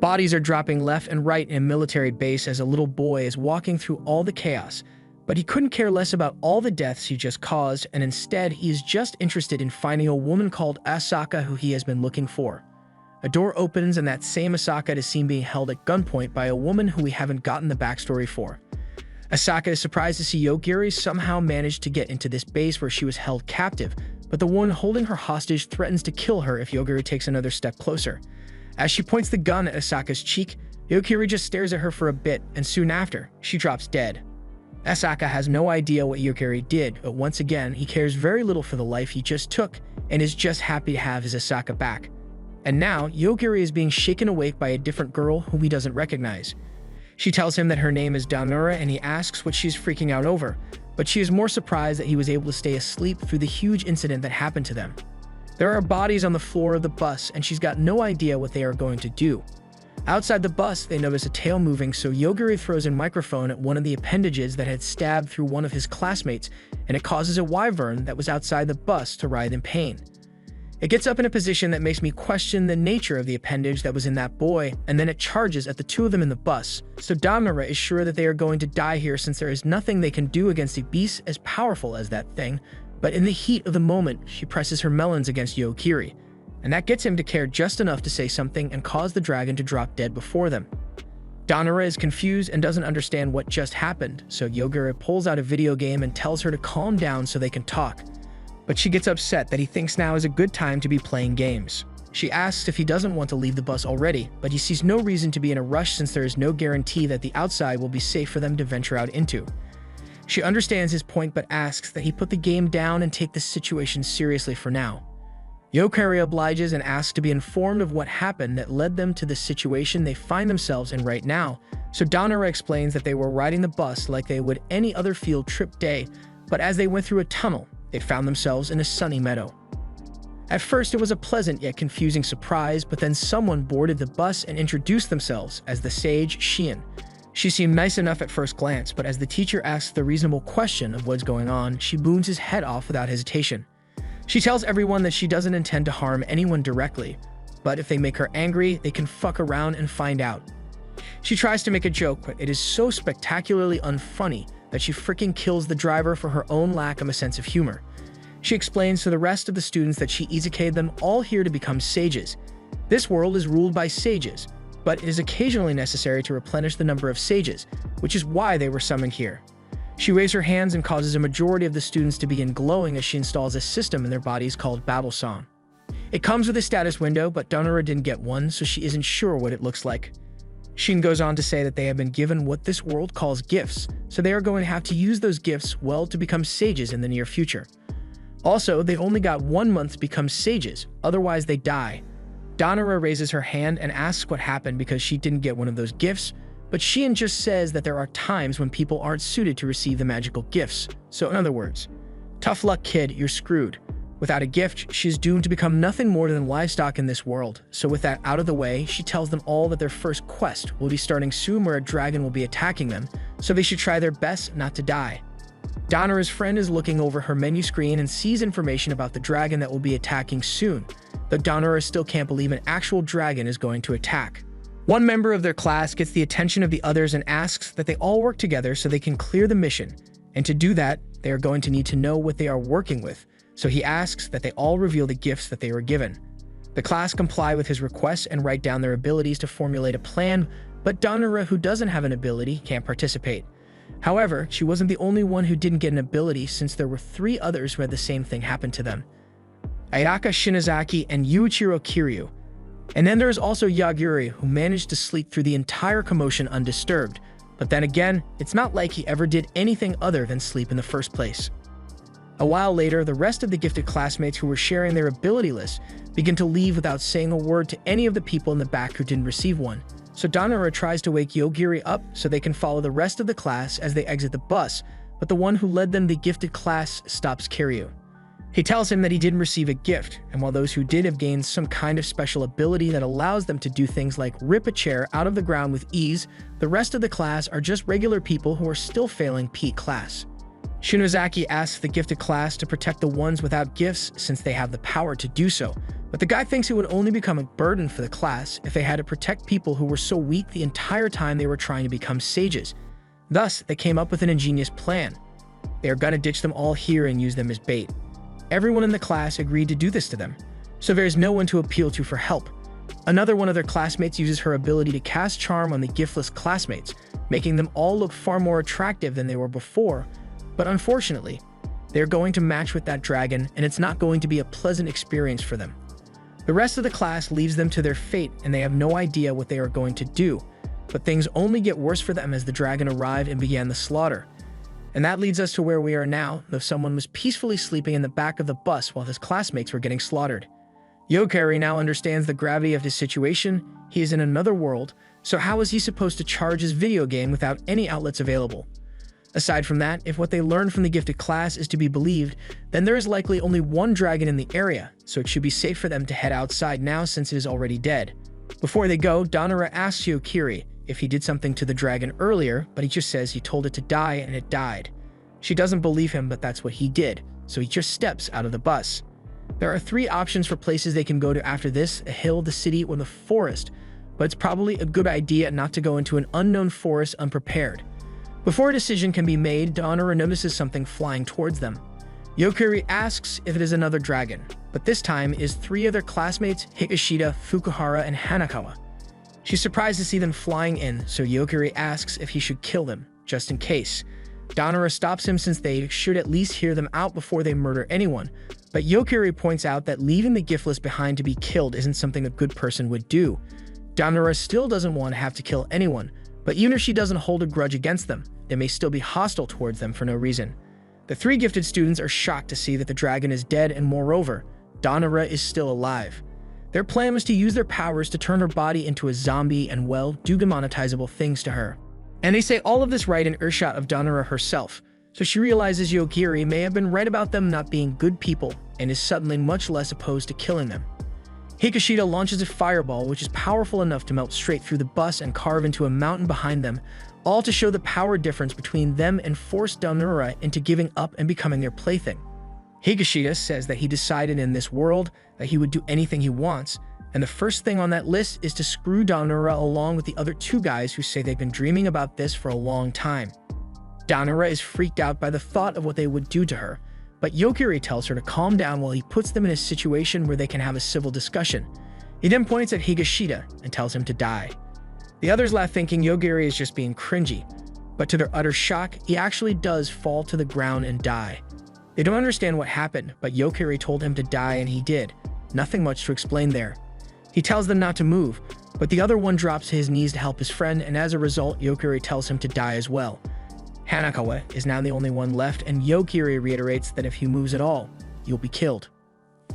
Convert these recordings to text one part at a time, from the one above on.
Bodies are dropping left and right in a military base as a little boy is walking through all the chaos, but he couldn't care less about all the deaths he just caused, and instead he is just interested in finding a woman called Asaka who he has been looking for. A door opens and that same Asaka is seen being held at gunpoint by a woman who we haven't gotten the backstory for. Asaka is surprised to see Yogiri somehow managed to get into this base where she was held captive, but the one holding her hostage threatens to kill her if Yogiri takes another step closer. As she points the gun at Asaka's cheek, Yogiri just stares at her for a bit, and soon after, she drops dead. Asaka has no idea what Yogiri did, but once again, he cares very little for the life he just took, and is just happy to have his Asaka back. And now, Yogiri is being shaken awake by a different girl whom he doesn't recognize. She tells him that her name is Danura, and he asks what she's freaking out over, but she is more surprised that he was able to stay asleep through the huge incident that happened to them. There are bodies on the floor of the bus, and she's got no idea what they are going to do. Outside the bus, they notice a tail moving, so Yogiri throws a microphone at one of the appendages that had stabbed through one of his classmates, and it causes a wyvern that was outside the bus to writhe in pain. It gets up in a position that makes me question the nature of the appendage that was in that boy, and then it charges at the two of them in the bus. So Danura is sure that they are going to die here since there is nothing they can do against a beast as powerful as that thing, but in the heat of the moment, she presses her melons against Yogiri, and that gets him to care just enough to say something and cause the dragon to drop dead before them. Danura is confused and doesn't understand what just happened, so Yogiri pulls out a video game and tells her to calm down so they can talk. But she gets upset that he thinks now is a good time to be playing games. She asks if he doesn't want to leave the bus already, but he sees no reason to be in a rush since there is no guarantee that the outside will be safe for them to venture out into. She understands his point but asks that he put the game down and take the situation seriously for now. Yogiri obliges and asks to be informed of what happened that led them to the situation they find themselves in right now, so Danura explains that they were riding the bus like they would any other field trip day, but as they went through a tunnel, they found themselves in a sunny meadow. At first, it was a pleasant yet confusing surprise, but then someone boarded the bus and introduced themselves as the sage Shion. She seemed nice enough at first glance, but as the teacher asks the reasonable question of what's going on, she boons his head off without hesitation. She tells everyone that she doesn't intend to harm anyone directly, but if they make her angry, they can fuck around and find out. She tries to make a joke, but it is so spectacularly unfunny that she freaking kills the driver for her own lack of a sense of humor. She explains to the rest of the students that she izaka'd them all here to become sages. This world is ruled by sages, but it is occasionally necessary to replenish the number of sages, which is why they were summoned here. She waves her hands and causes a majority of the students to begin glowing as she installs a system in their bodies called Battle Song. It comes with a status window, but Danura didn't get one, so she isn't sure what it looks like. Shion goes on to say that they have been given what this world calls gifts, so they are going to have to use those gifts well to become sages in the near future. Also, they only got 1 month to become sages, otherwise they die. Danura raises her hand and asks what happened because she didn't get one of those gifts, but Shion just says that there are times when people aren't suited to receive the magical gifts. So in other words, tough luck kid, you're screwed. Without a gift, she is doomed to become nothing more than livestock in this world. So with that out of the way, she tells them all that their first quest will be starting soon where a dragon will be attacking them, so they should try their best not to die. Danura's friend is looking over her menu screen and sees information about the dragon that will be attacking soon, though Danura still can't believe an actual dragon is going to attack. One member of their class gets the attention of the others and asks that they all work together so they can clear the mission, and to do that, they are going to need to know what they are working with, so he asks that they all reveal the gifts that they were given. The class comply with his request and write down their abilities to formulate a plan, but Danura, who doesn't have an ability, can't participate. However, she wasn't the only one who didn't get an ability since there were 3 others who had the same thing happen to them. Ayaka Shinozaki and Yuichiro Kiryu. And then there is also Yaguri, who managed to sleep through the entire commotion undisturbed, but then again, it's not like he ever did anything other than sleep in the first place. A while later, the rest of the gifted classmates who were sharing their ability lists begin to leave without saying a word to any of the people in the back who didn't receive one. So Danura tries to wake Yogiri up so they can follow the rest of the class as they exit the bus, but the one who led them the gifted class stops Kiryu. He tells him that he didn't receive a gift, and while those who did have gained some kind of special ability that allows them to do things like rip a chair out of the ground with ease, the rest of the class are just regular people who are still failing P class. Shinozaki asks the gifted class to protect the ones without gifts since they have the power to do so, But the guy thinks it would only become a burden for the class if they had to protect people who were so weak the entire time they were trying to become sages. Thus, they came up with an ingenious plan. They are gonna ditch them all here and use them as bait. Everyone in the class agreed to do this to them, so there is no one to appeal to for help. Another one of their classmates uses her ability to cast charm on the giftless classmates, making them all look far more attractive than they were before. But unfortunately, they're going to match with that dragon, and it's not going to be a pleasant experience for them. The rest of the class leaves them to their fate, and they have no idea what they are going to do. But things only get worse for them as the dragon arrived and began the slaughter. And that leads us to where we are now, though someone was peacefully sleeping in the back of the bus while his classmates were getting slaughtered. Yokari now understands the gravity of his situation. He is in another world, so how is he supposed to charge his video game without any outlets available? Aside from that, if what they learned from the gifted class is to be believed, then there is likely only one dragon in the area, so it should be safe for them to head outside now since it is already dead. Before they go, Donora asks Yokiri if he did something to the dragon earlier, but he just says he told it to die and it died. She doesn't believe him, but that's what he did, so he just steps out of the bus. There are 3 options for places they can go to after this: a hill, the city, or the forest, but it's probably a good idea not to go into an unknown forest unprepared. Before a decision can be made, Donora notices something flying towards them. Yokiri asks if it is another dragon, but this time is 3 of their classmates, Higashida, Fukuhara, and Hanakawa. She's surprised to see them flying in, so Yokiri asks if he should kill them, just in case. Donora stops him since they should at least hear them out before they murder anyone, but Yokiri points out that leaving the giftless behind to be killed isn't something a good person would do. Donora still doesn't want to have to kill anyone, but even if she doesn't hold a grudge against them, they may still be hostile towards them for no reason. The 3 gifted students are shocked to see that the dragon is dead, and moreover, Donora is still alive. Their plan was to use their powers to turn her body into a zombie and, well, do demonetizable things to her. And they say all of this right in earshot of Donora herself, so she realizes Yokiri may have been right about them not being good people and is suddenly much less opposed to killing them. Higashida launches a fireball which is powerful enough to melt straight through the bus and carve into a mountain behind them, all to show the power difference between them and force Donora into giving up and becoming their plaything. Higashida says that he decided in this world that he would do anything he wants, and the first thing on that list is to screw Donora along with the other 2 guys who say they've been dreaming about this for a long time. Donora is freaked out by the thought of what they would do to her, but Yokiri tells her to calm down while he puts them in a situation where they can have a civil discussion. He then points at Higashida and tells him to die. The others laugh thinking Yokiri is just being cringy, but to their utter shock, he actually does fall to the ground and die. They don't understand what happened, but Yokiri told him to die and he did. Nothing much to explain there. He tells them not to move, but the other one drops to his knees to help his friend, and as a result, Yokiri tells him to die as well. Hanakawa is now the only one left, and Yokiri reiterates that if he moves at all, you'll be killed.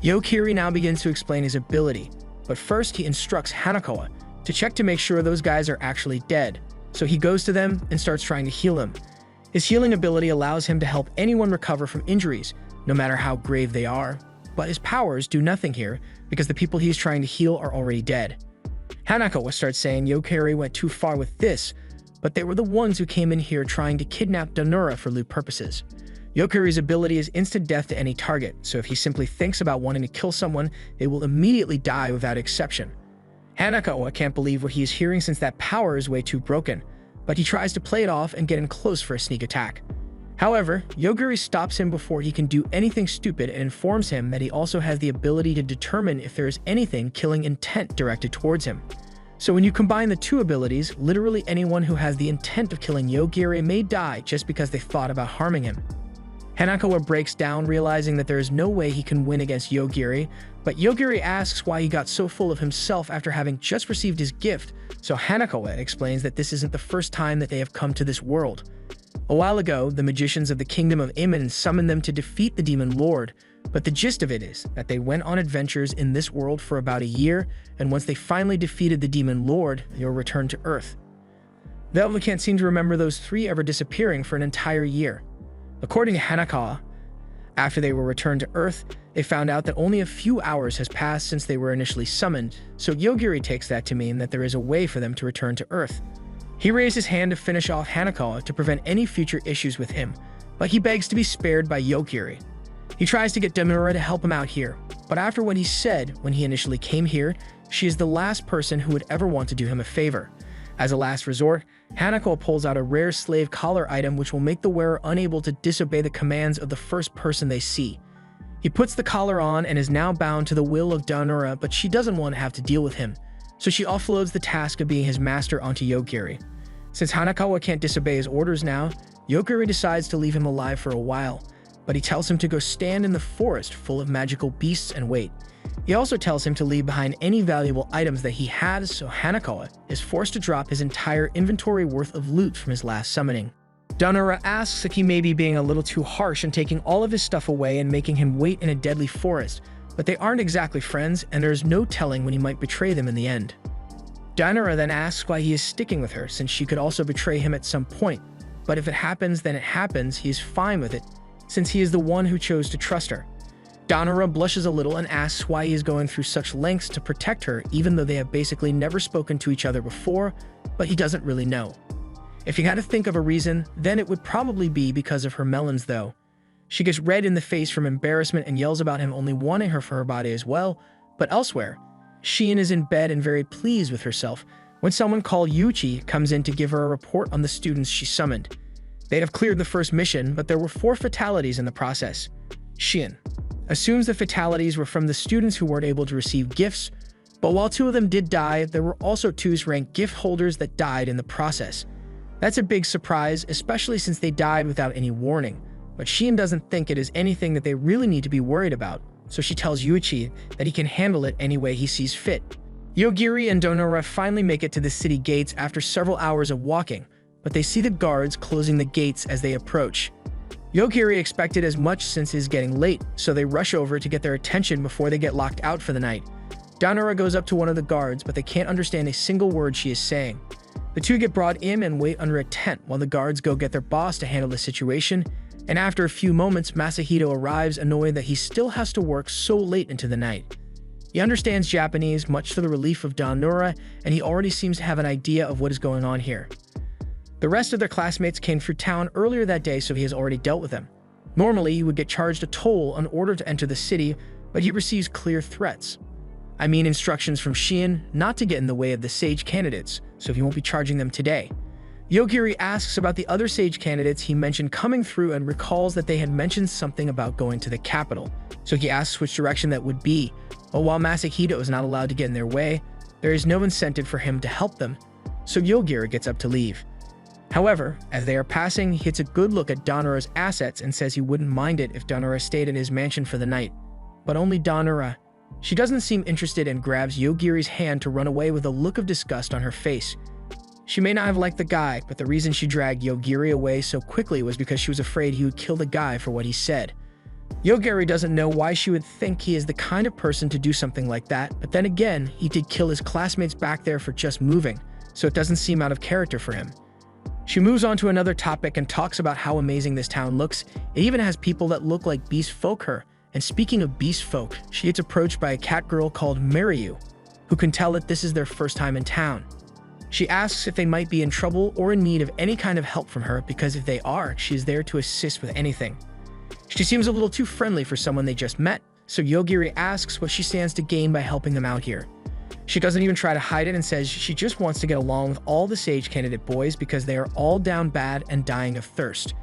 Yokiri now begins to explain his ability, but first he instructs Hanakawa to check to make sure those guys are actually dead, so he goes to them and starts trying to heal them. His healing ability allows him to help anyone recover from injuries, no matter how grave they are, but his powers do nothing here because the people he's trying to heal are already dead. Hanakawa starts saying Yokiri went too far with this, but they were the ones who came in here trying to kidnap Donora for loot purposes. Yokiri's ability is instant death to any target, so if he simply thinks about wanting to kill someone, they will immediately die without exception. Hanakawa can't believe what he is hearing since that power is way too broken, but he tries to play it off and get in close for a sneak attack. However, Yokiri stops him before he can do anything stupid and informs him that he also has the ability to determine if there is anything killing intent directed towards him. So when you combine the 2 abilities, literally anyone who has the intent of killing Yokiri may die just because they thought about harming him. Hanakawa breaks down, realizing that there is no way he can win against Yokiri, but Yokiri asks why he got so full of himself after having just received his gift, so Hanakawa explains that this isn't the first time that they have come to this world. A while ago, the magicians of the Kingdom of Iman summoned them to defeat the Demon Lord, but the gist of it is that they went on adventures in this world for about a year, and once they finally defeated the Demon Lord, they were returned to Earth. Velvet can't seem to remember those 3 ever disappearing for an entire year. According to Hanakawa, after they were returned to Earth, they found out that only a few hours has passed since they were initially summoned, so Yokiri takes that to mean that there is a way for them to return to Earth. He raised his hand to finish off Hanakawa to prevent any future issues with him, but he begs to be spared by Yokiri. He tries to get Danura to help him out here, but after what he said when he initially came here, she is the last person who would ever want to do him a favor. As a last resort, Hanako pulls out a rare slave collar item which will make the wearer unable to disobey the commands of the first person they see. He puts the collar on and is now bound to the will of Danura, but she doesn't want to have to deal with him, so she offloads the task of being his master onto Yogiri. Since Hanako can't disobey his orders now, Yogiri decides to leave him alive for a while, but he tells him to go stand in the forest full of magical beasts and wait. He also tells him to leave behind any valuable items that he has, so Hanako is forced to drop his entire inventory worth of loot from his last summoning. Danura asks if he may be being a little too harsh in taking all of his stuff away and making him wait in a deadly forest, but they aren't exactly friends and there is no telling when he might betray them in the end. Danura then asks why he is sticking with her since she could also betray him at some point, but if it happens then it happens, he is fine with it since he is the one who chose to trust her. Danura blushes a little and asks why he is going through such lengths to protect her even though they have basically never spoken to each other before, but he doesn't really know. If you had to think of a reason, then it would probably be because of her melons though. She gets red in the face from embarrassment and yells about him only wanting her for her body as well, but elsewhere, Shion is in bed and very pleased with herself when someone called Yuichi comes in to give her a report on the students she summoned. They'd have cleared the first mission, but there were 4 fatalities in the process. Shion assumes the fatalities were from the students who weren't able to receive gifts, but while 2 of them did die, there were also 2 ranked gift holders that died in the process. That's a big surprise, especially since they died without any warning, but Shion doesn't think it is anything that they really need to be worried about, so she tells Yuichi that he can handle it any way he sees fit. Yogiri and Danura finally make it to the city gates after several hours of walking, but they see the guards closing the gates as they approach. Yogiri expected as much since it is getting late, so they rush over to get their attention before they get locked out for the night. Danura goes up to one of the guards, but they can't understand a single word she is saying. The 2 get brought in and wait under a tent while the guards go get their boss to handle the situation, and after a few moments, Masahito arrives annoyed that he still has to work so late into the night. He understands Japanese, much to the relief of Danura, and he already seems to have an idea of what is going on here. The rest of their classmates came through town earlier that day, so he has already dealt with them. Normally, he would get charged a toll in order to enter the city, but he receives clear threats. I mean instructions from Shion not to get in the way of the sage candidates, so he won't be charging them today. Yogiri asks about the other sage candidates he mentioned coming through and recalls that they had mentioned something about going to the capital, so he asks which direction that would be, but while Masahito is not allowed to get in their way, there is no incentive for him to help them, so Yogiri gets up to leave. However, as they are passing, he gets a good look at Danura's assets and says he wouldn't mind it if Danura stayed in his mansion for the night. But only Danura. She doesn't seem interested and grabs Yogiri's hand to run away with a look of disgust on her face. She may not have liked the guy, but the reason she dragged Yogiri away so quickly was because she was afraid he would kill the guy for what he said. Yogiri doesn't know why she would think he is the kind of person to do something like that, but then again, he did kill his classmates back there for just moving, so it doesn't seem out of character for him. She moves on to another topic and talks about how amazing this town looks. It even has people that look like beast folk her. And speaking of beast folk, she gets approached by a cat girl called Mariyu, who can tell that this is their first time in town. She asks if they might be in trouble or in need of any kind of help from her because if they are, she is there to assist with anything. She seems a little too friendly for someone they just met, so Yogiri asks what she stands to gain by helping them out here. She doesn't even try to hide it and says she just wants to get along with all the sage candidate boys because they are all down bad and dying of thirst.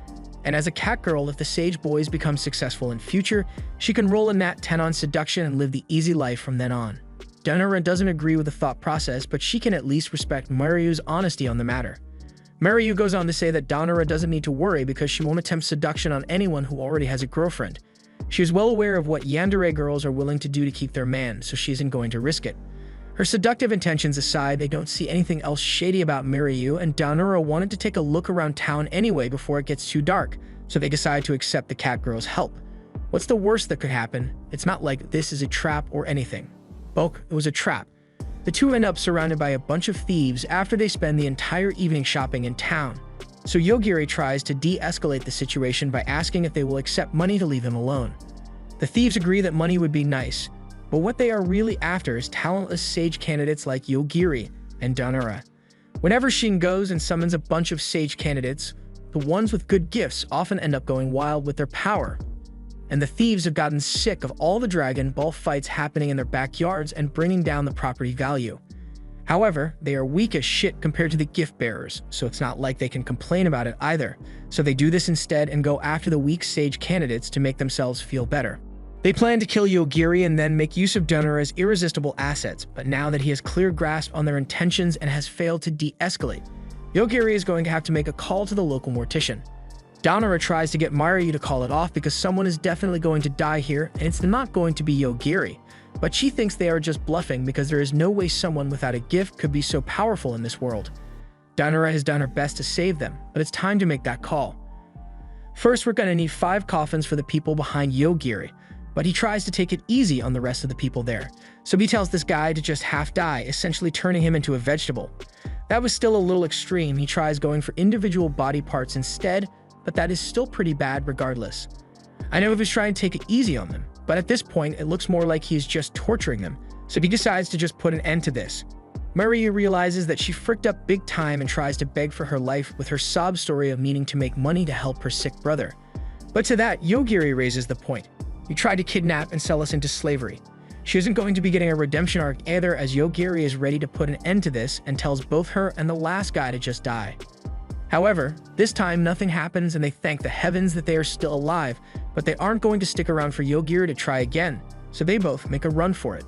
And as a cat girl, if the sage boys become successful in future, she can roll a nat 10 on seduction and live the easy life from then on. Danura doesn't agree with the thought process, but she can at least respect Mariyu's honesty on the matter. Mariyu goes on to say that Danura doesn't need to worry because she won't attempt seduction on anyone who already has a girlfriend. She is well aware of what yandere girls are willing to do to keep their man, so she isn't going to risk it. Her seductive intentions aside, they don't see anything else shady about Mariyu, and Danura wanted to take a look around town anyway before it gets too dark, so they decide to accept the cat girl's help. What's the worst that could happen? It's not like this is a trap or anything. Bulk, it was a trap. The 2 end up surrounded by a bunch of thieves after they spend the entire evening shopping in town. So Yogiri tries to de-escalate the situation by asking if they will accept money to leave him alone. The thieves agree that money would be nice, but what they are really after is talentless sage candidates like Yogiri and Danura. Whenever Shion goes and summons a bunch of sage candidates, the ones with good gifts often end up going wild with their power. and the thieves have gotten sick of all the Dragon Ball fights happening in their backyards and bringing down the property value. However, they are weak as shit compared to the gift bearers, so it's not like they can complain about it either. So they do this instead and go after the weak sage candidates to make themselves feel better. They plan to kill Yogiri and then make use of Danura's irresistible assets, but now that he has clear grasp on their intentions and has failed to de-escalate, Yogiri is going to have to make a call to the local mortician. Danura tries to get Maryu to call it off because someone is definitely going to die here, and it's not going to be Yogiri. But she thinks they are just bluffing because there is no way someone without a gift could be so powerful in this world. Danura has done her best to save them, but it's time to make that call. First, we're going to need 5 coffins for the people behind Yogiri, but he tries to take it easy on the rest of the people there. So he tells this guy to just half die, essentially turning him into a vegetable. That was still a little extreme. He tries going for individual body parts instead, but that is still pretty bad regardless. I know he was trying to take it easy on them, but at this point, it looks more like he's just torturing them, so he decides to just put an end to this. Maryu realizes that she fricked up big time and tries to beg for her life with her sob story of needing to make money to help her sick brother. But to that, Yogiri raises the point. You tried to kidnap and sell us into slavery. She isn't going to be getting a redemption arc either, as Yogiri is ready to put an end to this and tells both her and the last guy to just die. However, this time nothing happens and they thank the heavens that they are still alive, but they aren't going to stick around for Yogiri to try again, so they both make a run for it.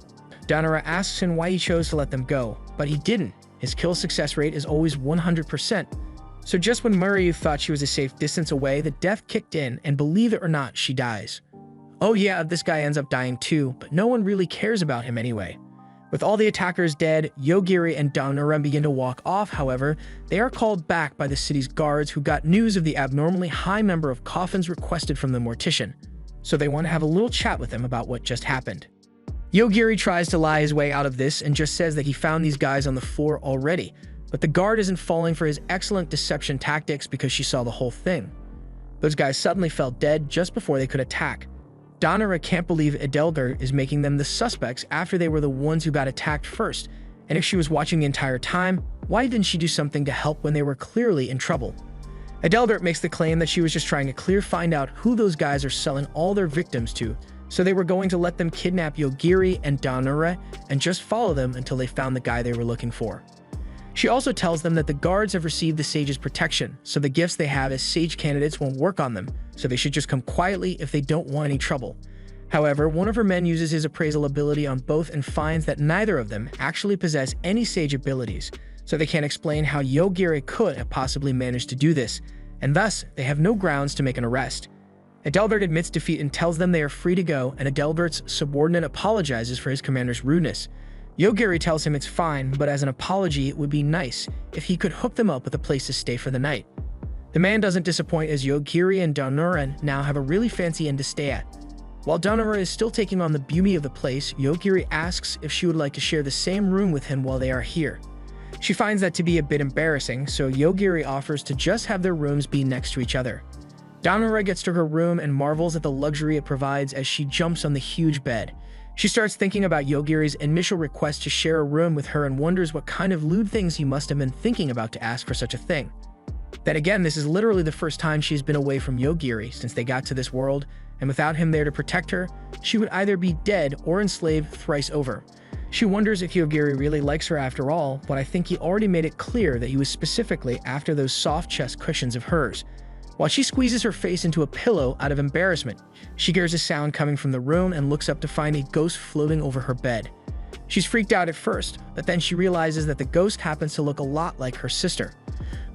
Danura asks him why he chose to let them go, but he didn't. His kill success rate is always 100%. So just when Maryu thought she was a safe distance away, the death kicked in, and believe it or not, she dies. Oh yeah, this guy ends up dying too, but no one really cares about him anyway. With all the attackers dead, Yogiri and Danura begin to walk off. However, they are called back by the city's guards who got news of the abnormally high number of coffins requested from the mortician, so they want to have a little chat with him about what just happened. Yogiri tries to lie his way out of this and just says that he found these guys on the floor already, but the guard isn't falling for his excellent deception tactics because she saw the whole thing. Those guys suddenly fell dead just before they could attack. Danura can't believe Edelgard is making them the suspects after they were the ones who got attacked first, and if she was watching the entire time, why didn't she do something to help when they were clearly in trouble? Edelgard makes the claim that she was just trying to find out who those guys are selling all their victims to, so they were going to let them kidnap Yogiri and Danura and just follow them until they found the guy they were looking for. She also tells them that the guards have received the sage's protection, so the gifts they have as sage candidates won't work on them, so they should just come quietly if they don't want any trouble. However, one of her men uses his appraisal ability on both and finds that neither of them actually possess any sage abilities, so they can't explain how Yogiri could have possibly managed to do this, and thus they have no grounds to make an arrest. Edelgard admits defeat and tells them they are free to go, and Edelgard's subordinate apologizes for his commander's rudeness. Yogiri tells him it's fine, but as an apology, it would be nice if he could hook them up with a place to stay for the night. The man doesn't disappoint as Yogiri and Danura now have a really fancy inn to stay at. While Danura is still taking on the beauty of the place, Yogiri asks if she would like to share the same room with him while they are here. She finds that to be a bit embarrassing, so Yogiri offers to just have their rooms be next to each other. Danura gets to her room and marvels at the luxury it provides as she jumps on the huge bed. She starts thinking about Yogiri's initial request to share a room with her and wonders what kind of lewd things he must have been thinking about to ask for such a thing. Then again, this is literally the first time she's been away from Yogiri since they got to this world, and without him there to protect her, she would either be dead or enslaved thrice over. She wonders if Yogiri really likes her after all, but I think he already made it clear that he was specifically after those soft chest cushions of hers. While she squeezes her face into a pillow out of embarrassment, she hears a sound coming from the room and looks up to find a ghost floating over her bed. She's freaked out at first, but then she realizes that the ghost happens to look a lot like her sister.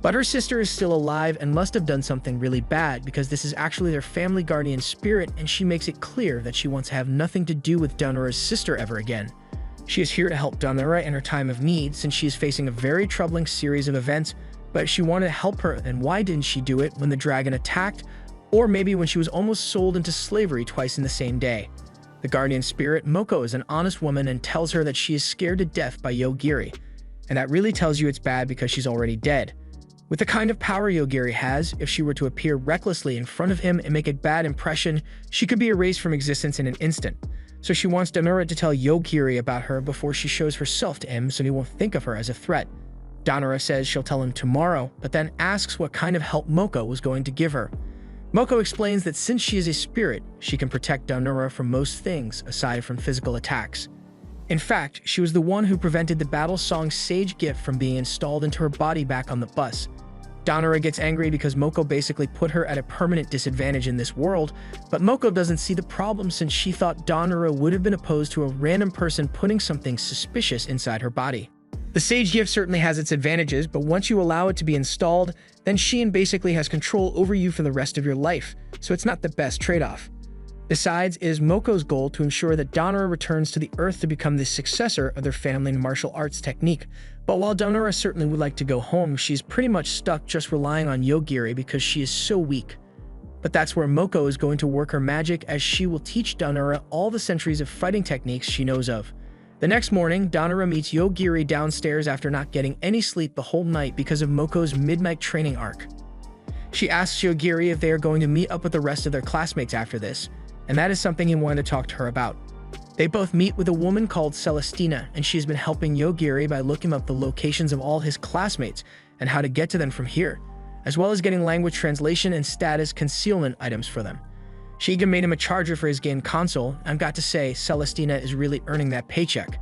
But her sister is still alive and must have done something really bad because this is actually their family guardian spirit, and she makes it clear that she wants to have nothing to do with Danura's sister ever again. She is here to help Danura in her time of need since she is facing a very troubling series of events, but she wanted to help her, and why didn't she do it when the dragon attacked, or maybe when she was almost sold into slavery twice in the same day? The guardian spirit, Moko, is an honest woman and tells her that she is scared to death by Yogiri, and that really tells you it's bad because she's already dead. With the kind of power Yogiri has, if she were to appear recklessly in front of him and make a bad impression, she could be erased from existence in an instant. So she wants Danura to tell Yogiri about her before she shows herself to him so he won't think of her as a threat. Danura says she'll tell him tomorrow, but then asks what kind of help Moko was going to give her. Moko explains that since she is a spirit, she can protect Danura from most things aside from physical attacks. In fact, she was the one who prevented the battle song Sage Gift from being installed into her body back on the bus. Danura gets angry because Moko basically put her at a permanent disadvantage in this world, but Moko doesn't see the problem since she thought Danura would have been opposed to a random person putting something suspicious inside her body. The Sage Gift certainly has its advantages, but once you allow it to be installed, then Shein basically has control over you for the rest of your life, so it's not the best trade-off. Besides, it is Moko's goal to ensure that Danura returns to the Earth to become the successor of their family martial arts technique. But while Danura certainly would like to go home, she's pretty much stuck just relying on Yogiri because she is so weak. But that's where Moko is going to work her magic, as she will teach Danura all the centuries of fighting techniques she knows of. The next morning, Danura meets Yogiri downstairs after not getting any sleep the whole night because of Moko's midnight training arc. She asks Yogiri if they are going to meet up with the rest of their classmates after this, and that is something he wanted to talk to her about. They both meet with a woman called Celestina, and she has been helping Yogiri by looking up the locations of all his classmates and how to get to them from here, as well as getting language translation and status concealment items for them. She even made him a charger for his game console, and I've got to say, Celestina is really earning that paycheck.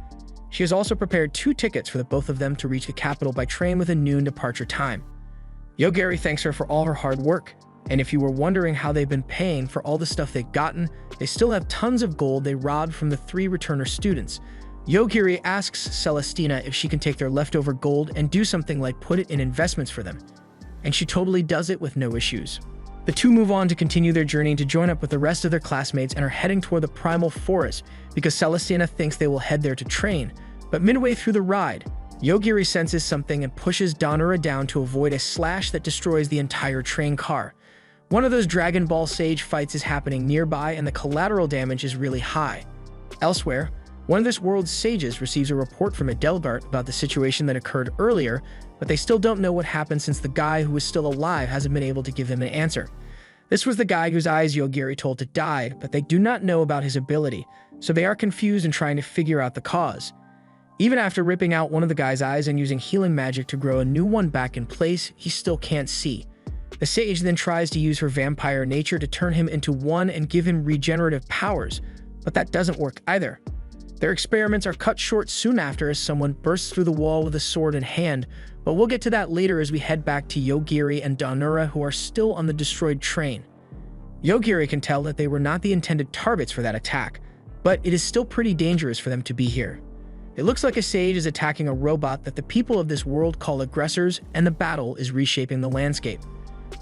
She has also prepared 2 tickets for the both of them to reach the capital by train with a noon departure time. Yogiri thanks her for all her hard work, and if you were wondering how they've been paying for all the stuff they've gotten, they still have tons of gold they robbed from the 3 returner students. Yogiri asks Celestina if she can take their leftover gold and do something like put it in investments for them, and she totally does it with no issues. The two move on to continue their journey to join up with the rest of their classmates and are heading toward the Primal Forest because Celestina thinks they will head there to train, but midway through the ride, Yogiri senses something and pushes Danura down to avoid a slash that destroys the entire train car. One of those Dragon Ball Sage fights is happening nearby and the collateral damage is really high. Elsewhere, one of this world's sages receives a report from Adelbert about the situation that occurred earlier, but they still don't know what happened since the guy who is still alive hasn't been able to give them an answer. This was the guy whose eyes Yogiri told to died, but they do not know about his ability, so they are confused and trying to figure out the cause. Even after ripping out one of the guy's eyes and using healing magic to grow a new one back in place, he still can't see. The sage then tries to use her vampire nature to turn him into one and give him regenerative powers, but that doesn't work either. Their experiments are cut short soon after as someone bursts through the wall with a sword in hand, but we'll get to that later as we head back to Yogiri and Danura, who are still on the destroyed train. Yogiri can tell that they were not the intended targets for that attack, but it is still pretty dangerous for them to be here. It looks like a sage is attacking a robot that the people of this world call aggressors, and the battle is reshaping the landscape.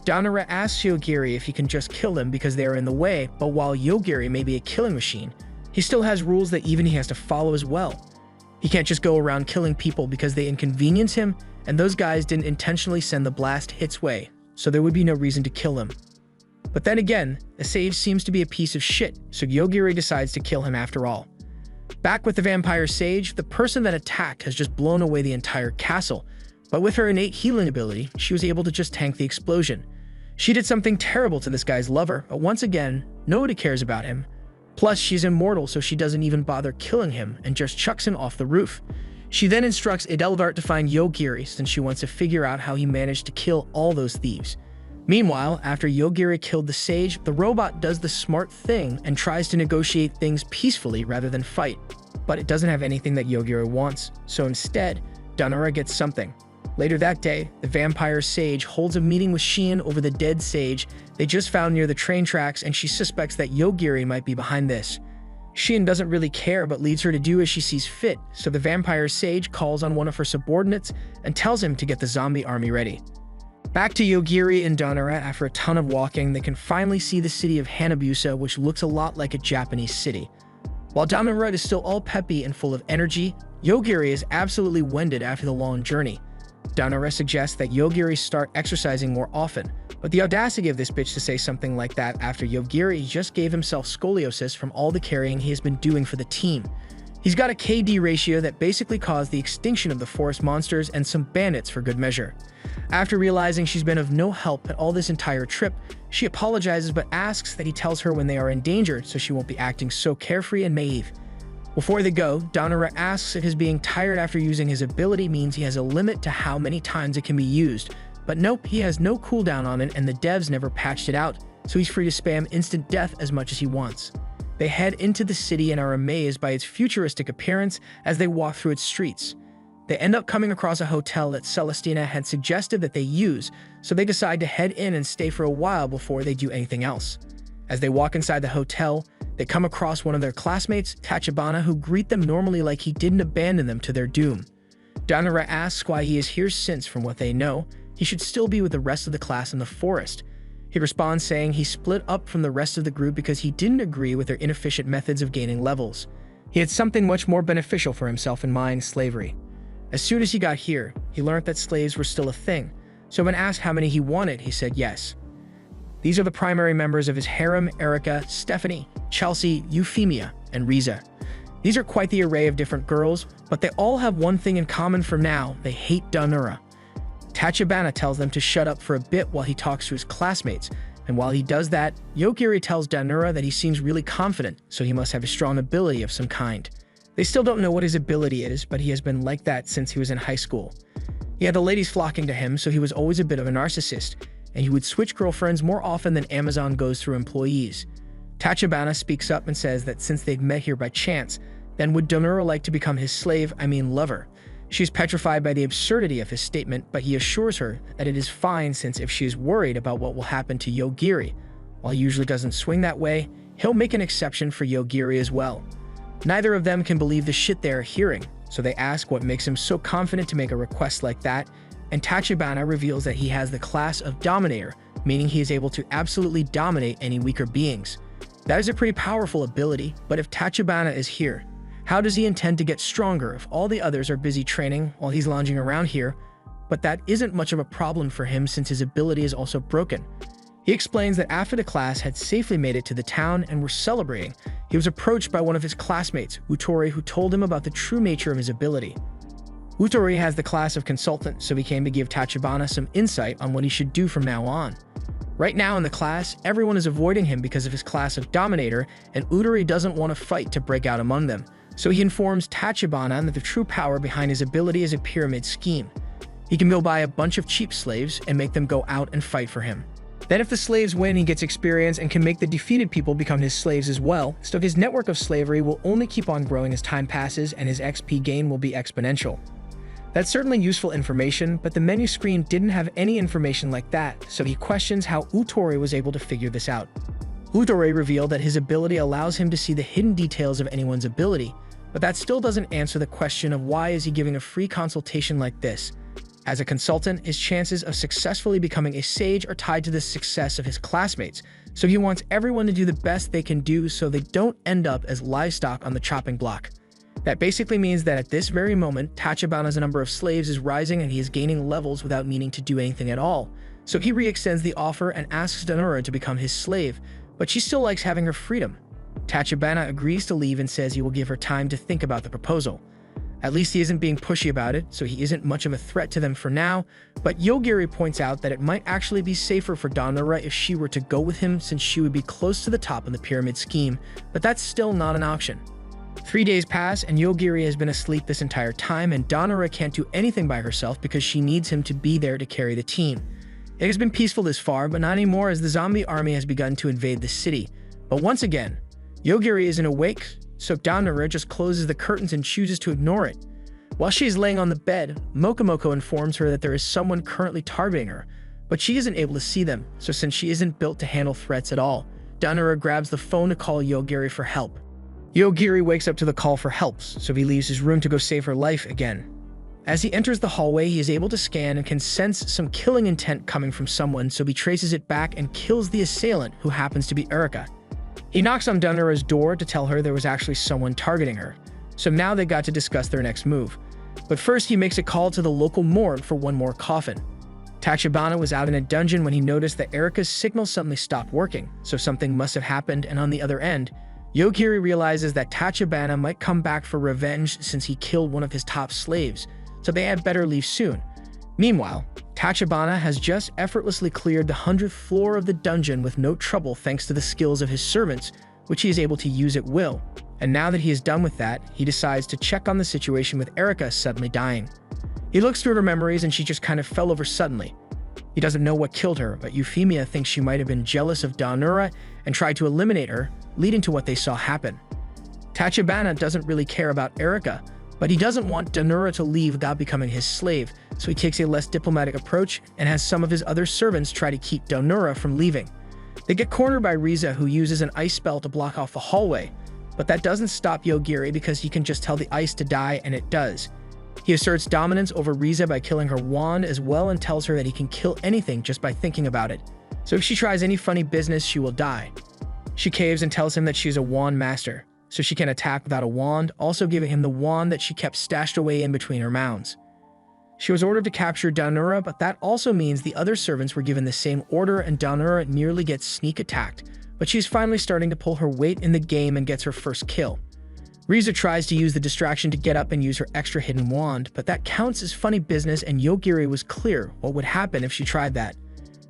Danura asks Yogiri if he can just kill them because they are in the way, but while Yogiri may be a killing machine, he still has rules that even he has to follow as well. He can't just go around killing people because they inconvenience him, and those guys didn't intentionally send the blast hits way, so there would be no reason to kill him. But then again, the sage seems to be a piece of shit, so Yogiri decides to kill him after all. Back with the vampire sage, the person that attacked has just blown away the entire castle, but with her innate healing ability, she was able to just tank the explosion. She did something terrible to this guy's lover, but once again, nobody cares about him. Plus, she's immortal, so she doesn't even bother killing him and just chucks him off the roof. She then instructs Adelbert to find Yogiri since she wants to figure out how he managed to kill all those thieves. Meanwhile, after Yogiri killed the sage, the robot does the smart thing and tries to negotiate things peacefully rather than fight. But it doesn't have anything that Yogiri wants, so instead, Danura gets something. Later that day, the vampire sage holds a meeting with Shein over the dead sage they just found near the train tracks, and she suspects that Yogiri might be behind this. Shein doesn't really care but leads her to do as she sees fit, so the vampire sage calls on one of her subordinates and tells him to get the zombie army ready. Back to Yogiri and Danura. After a ton of walking, they can finally see the city of Hanabusa, which looks a lot like a Japanese city. While Danura is still all peppy and full of energy, Yogiri is absolutely winded after the long journey. Danura suggests that Yogiri start exercising more often, but the audacity of this bitch to say something like that after Yogiri just gave himself scoliosis from all the carrying he has been doing for the team. He's got a KD ratio that basically caused the extinction of the forest monsters and some bandits for good measure. After realizing she's been of no help at all this entire trip, she apologizes but asks that he tells her when they are in danger so she won't be acting so carefree and naive. Before they go, Danura asks if his being tired after using his ability means he has a limit to how many times it can be used, but nope, he has no cooldown on it and the devs never patched it out, so he's free to spam instant death as much as he wants. They head into the city and are amazed by its futuristic appearance as they walk through its streets. They end up coming across a hotel that Celestina had suggested that they use, so they decide to head in and stay for a while before they do anything else. As they walk inside the hotel, they come across one of their classmates, Tachibana, who greet them normally like he didn't abandon them to their doom. Danura asks why he is here since, from what they know, he should still be with the rest of the class in the forest. He responds saying he split up from the rest of the group because he didn't agree with their inefficient methods of gaining levels. He had something much more beneficial for himself in mind: slavery. As soon as he got here, he learned that slaves were still a thing, so when asked how many he wanted, he said yes. These are the primary members of his harem: Erica, Stephanie, Chelsea, Euphemia, and Riza. These are quite the array of different girls, but they all have one thing in common for now: they hate Danura. Tachibana tells them to shut up for a bit while he talks to his classmates, and while he does that, Yogiri tells Danura that he seems really confident, so he must have a strong ability of some kind. They still don't know what his ability is, but he has been like that since he was in high school. He had the ladies flocking to him, so he was always a bit of a narcissist, and he would switch girlfriends more often than Amazon goes through employees. Tachibana speaks up and says that since they'd met here by chance, then would Danura like to become his slave, lover. She's petrified by the absurdity of his statement, but he assures her that it is fine since if she is worried about what will happen to Yogiri, while he usually doesn't swing that way, he'll make an exception for Yogiri as well. Neither of them can believe the shit they are hearing, so they ask what makes him so confident to make a request like that, and Tachibana reveals that he has the class of Dominator, meaning he is able to absolutely dominate any weaker beings. That is a pretty powerful ability, but if Tachibana is here, how does he intend to get stronger if all the others are busy training while he's lounging around here? But that isn't much of a problem for him since his ability is also broken. He explains that after the class had safely made it to the town and were celebrating, he was approached by one of his classmates, Utori, who told him about the true nature of his ability. Utori has the class of consultant, so he came to give Tachibana some insight on what he should do from now on. Right now in the class, everyone is avoiding him because of his class of Dominator, and Utori doesn't want to fight to break out among them, so he informs Tachibana that the true power behind his ability is a pyramid scheme. He can go buy a bunch of cheap slaves and make them go out and fight for him. Then if the slaves win, he gets experience and can make the defeated people become his slaves as well, so his network of slavery will only keep on growing as time passes and his XP gain will be exponential. That's certainly useful information, but the menu screen didn't have any information like that, so he questions how Utori was able to figure this out. Utori revealed that his ability allows him to see the hidden details of anyone's ability, but that still doesn't answer the question of why is he giving a free consultation like this. As a consultant, his chances of successfully becoming a sage are tied to the success of his classmates, so he wants everyone to do the best they can do so they don't end up as livestock on the chopping block. That basically means that at this very moment, Tachibana's number of slaves is rising and he is gaining levels without needing to do anything at all. So he re-extends the offer and asks Danura to become his slave, but she still likes having her freedom. Tachibana agrees to leave and says he will give her time to think about the proposal. At least he isn't being pushy about it, so he isn't much of a threat to them for now, but Yogiri points out that it might actually be safer for Danura if she were to go with him since she would be close to the top in the pyramid scheme, but that's still not an option. 3 days pass and Yogiri has been asleep this entire time and Danura can't do anything by herself because she needs him to be there to carry the team. It has been peaceful this far, but not anymore as the zombie army has begun to invade the city. But once again, Yogiri isn't awake, so Danura just closes the curtains and chooses to ignore it. While she is laying on the bed, Mokomoko informs her that there is someone currently targeting her, but she isn't able to see them, so since she isn't built to handle threats at all, Danura grabs the phone to call Yogiri for help. Yogiri wakes up to the call for help, so he leaves his room to go save her life again. As he enters the hallway, he is able to scan and can sense some killing intent coming from someone, so he traces it back and kills the assailant, who happens to be Erica. He knocks on Danura's door to tell her there was actually someone targeting her, so now they got to discuss their next move. But first he makes a call to the local morgue for one more coffin. Tachibana was out in a dungeon when he noticed that Erica's signal suddenly stopped working, so something must have happened, and on the other end, Yogiri realizes that Tachibana might come back for revenge since he killed one of his top slaves, so they had better leave soon. Meanwhile, Tachibana has just effortlessly cleared the 100th floor of the dungeon with no trouble thanks to the skills of his servants, which he is able to use at will. And now that he is done with that, he decides to check on the situation with Erica suddenly dying. He looks through her memories and she just kind of fell over suddenly. He doesn't know what killed her, but Euphemia thinks she might have been jealous of Daonura and tried to eliminate her, leading to what they saw happen. Tachibana doesn't really care about Erika, but he doesn't want Daonura to leave without becoming his slave, so he takes a less diplomatic approach and has some of his other servants try to keep Daonura from leaving. They get cornered by Riza, who uses an ice spell to block off the hallway, but that doesn't stop Yogiri because he can just tell the ice to die, and it does. He asserts dominance over Riza by killing her wand as well and tells her that he can kill anything just by thinking about it. So if she tries any funny business, she will die. She caves and tells him that she's a wand master, so she can attack without a wand, also giving him the wand that she kept stashed away in between her mounds. She was ordered to capture Daonura, but that also means the other servants were given the same order and Daonura nearly gets sneak attacked, but she's finally starting to pull her weight in the game and gets her first kill. Riza tries to use the distraction to get up and use her extra hidden wand, but that counts as funny business and Yogiri was clear what would happen if she tried that.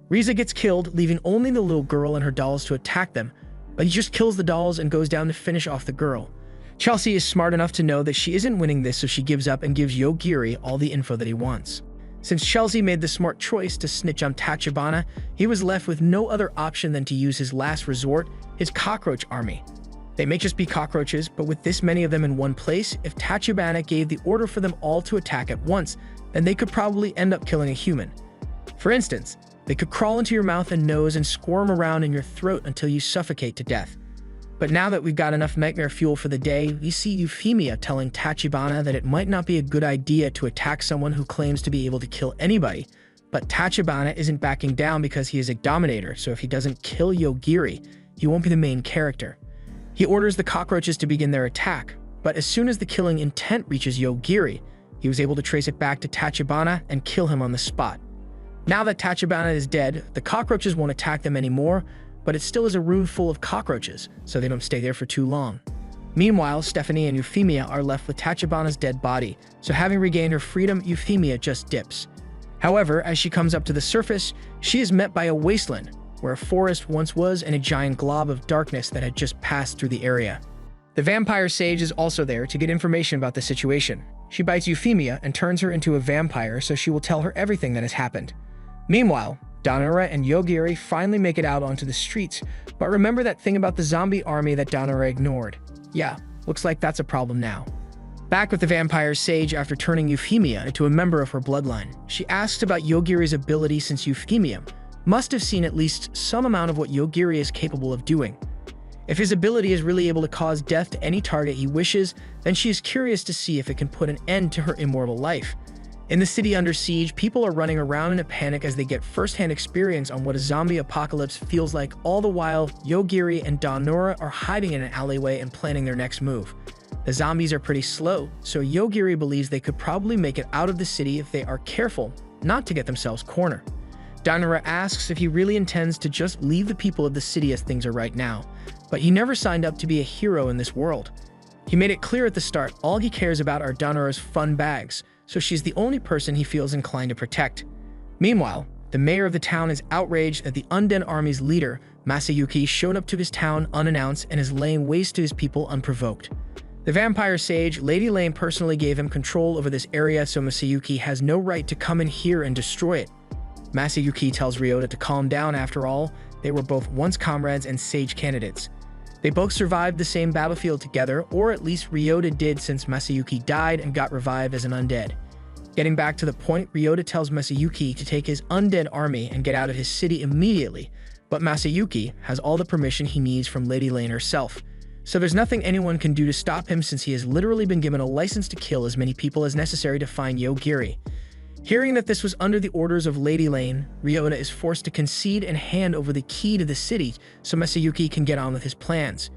Riza gets killed, leaving only the little girl and her dolls to attack them, but he just kills the dolls and goes down to finish off the girl. Chelsea is smart enough to know that she isn't winning this, so she gives up and gives Yogiri all the info that he wants. Since Chelsea made the smart choice to snitch on Tachibana, he was left with no other option than to use his last resort, his cockroach army. They may just be cockroaches, but with this many of them in one place, if Tachibana gave the order for them all to attack at once, then they could probably end up killing a human. For instance, they could crawl into your mouth and nose and squirm around in your throat until you suffocate to death. But now that we've got enough nightmare fuel for the day, we see Euphemia telling Tachibana that it might not be a good idea to attack someone who claims to be able to kill anybody, but Tachibana isn't backing down because he is a dominator, so if he doesn't kill Yogiri, he won't be the main character. He orders the cockroaches to begin their attack, but as soon as the killing intent reaches Yogiri, he was able to trace it back to Tachibana and kill him on the spot. Now that Tachibana is dead, the cockroaches won't attack them anymore, but it still is a room full of cockroaches, so they don't stay there for too long. Meanwhile, Stephanie and Euphemia are left with Tachibana's dead body, so having regained her freedom, Euphemia just dips. However, as she comes up to the surface, she is met by a wasteland, where a forest once was and a giant glob of darkness that had just passed through the area. The vampire sage is also there to get information about the situation. She bites Euphemia and turns her into a vampire so she will tell her everything that has happened. Meanwhile, Daonura and Yogiri finally make it out onto the streets, but remember that thing about the zombie army that Daonura ignored. Yeah, looks like that's a problem now. Back with the vampire sage after turning Euphemia into a member of her bloodline, she asks about Yogiri's ability since Euphemia must have seen at least some amount of what Yogiri is capable of doing. If his ability is really able to cause death to any target he wishes, then she is curious to see if it can put an end to her immortal life. In the city under siege, people are running around in a panic as they get first-hand experience on what a zombie apocalypse feels like. All the while, Yogiri and Daonura are hiding in an alleyway and planning their next move. The zombies are pretty slow, so Yogiri believes they could probably make it out of the city if they are careful not to get themselves cornered. Daonura asks if he really intends to just leave the people of the city as things are right now, but he never signed up to be a hero in this world. He made it clear at the start all he cares about are Daonura's fun bags, so she's the only person he feels inclined to protect. Meanwhile, the mayor of the town is outraged that the undead army's leader, Masayuki, showed up to his town unannounced and is laying waste to his people unprovoked. The vampire sage, Lady Lane, personally gave him control over this area, so Masayuki has no right to come in here and destroy it. Masayuki tells Ryota to calm down. After all, they were both once comrades and sage candidates. They both survived the same battlefield together, or at least Ryota did since Masayuki died and got revived as an undead. Getting back to the point, Ryota tells Masayuki to take his undead army and get out of his city immediately, but Masayuki has all the permission he needs from Lady Lane herself, so there's nothing anyone can do to stop him since he has literally been given a license to kill as many people as necessary to find Yogiri. Hearing that this was under the orders of Lady Lane, Ryota is forced to concede and hand over the key to the city so Masayuki can get on with his plans.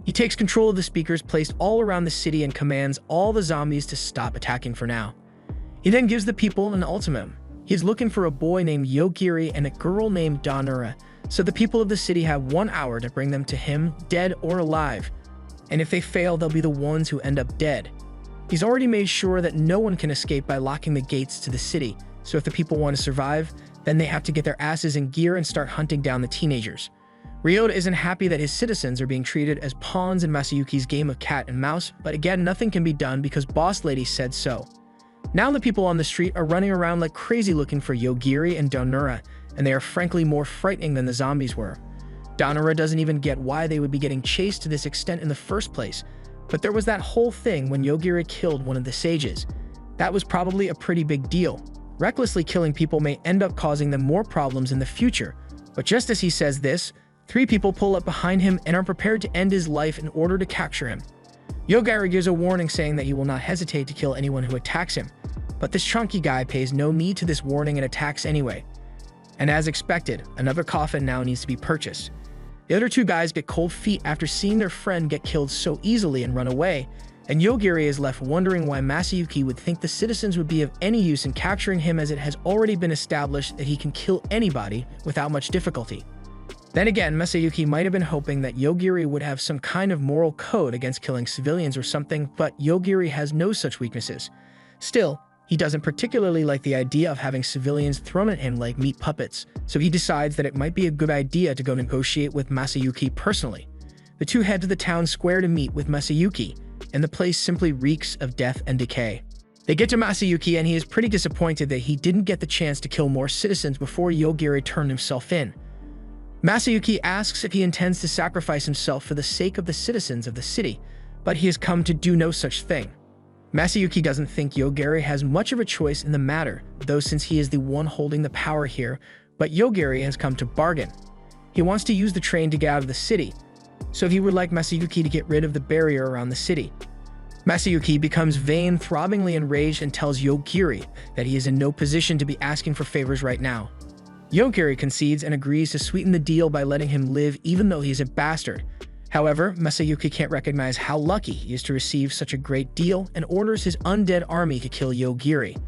He takes control of the speakers placed all around the city and commands all the zombies to stop attacking for now. He then gives the people an ultimatum. He's looking for a boy named Yogiri and a girl named Daonura, so the people of the city have 1 hour to bring them to him, dead or alive. And if they fail, they'll be the ones who end up dead. He's already made sure that no one can escape by locking the gates to the city, so if the people want to survive, then they have to get their asses in gear and start hunting down the teenagers. Ryota isn't happy that his citizens are being treated as pawns in Masayuki's game of cat and mouse, but again, nothing can be done because Boss Lady said so. Now the people on the street are running around like crazy looking for Yogiri and Danura, and they are frankly more frightening than the zombies were. Danura doesn't even get why they would be getting chased to this extent in the first place, but there was that whole thing when Yogiri killed one of the sages. That was probably a pretty big deal. Recklessly killing people may end up causing them more problems in the future, but just as he says this, 3 people pull up behind him and are prepared to end his life in order to capture him. Yogiri gives a warning saying that he will not hesitate to kill anyone who attacks him, but this chunky guy pays no heed to this warning and attacks anyway. And as expected, another coffin now needs to be purchased. The other 2 guys get cold feet after seeing their friend get killed so easily and run away, and Yogiri is left wondering why Masayuki would think the citizens would be of any use in capturing him, as it has already been established that he can kill anybody without much difficulty. Then again, Masayuki might have been hoping that Yogiri would have some kind of moral code against killing civilians or something, but Yogiri has no such weaknesses. Still, he doesn't particularly like the idea of having civilians thrown at him like meat puppets, so he decides that it might be a good idea to go negotiate with Masayuki personally. The 2 head to the town square to meet with Masayuki, and the place simply reeks of death and decay. They get to Masayuki and he is pretty disappointed that he didn't get the chance to kill more citizens before Yogiri turned himself in. Masayuki asks if he intends to sacrifice himself for the sake of the citizens of the city, but he has come to do no such thing. Masayuki doesn't think Yogiri has much of a choice in the matter, though, since he is the one holding the power here, but Yogiri has come to bargain. He wants to use the train to get out of the city, so he would like Masayuki to get rid of the barrier around the city. Masayuki becomes vain, throbbingly enraged, and tells Yogiri that he is in no position to be asking for favors right now. Yogiri concedes and agrees to sweeten the deal by letting him live even though he is a bastard. However, Masayuki can't recognize how lucky he is to receive such a great deal and orders his undead army to kill Yogiri.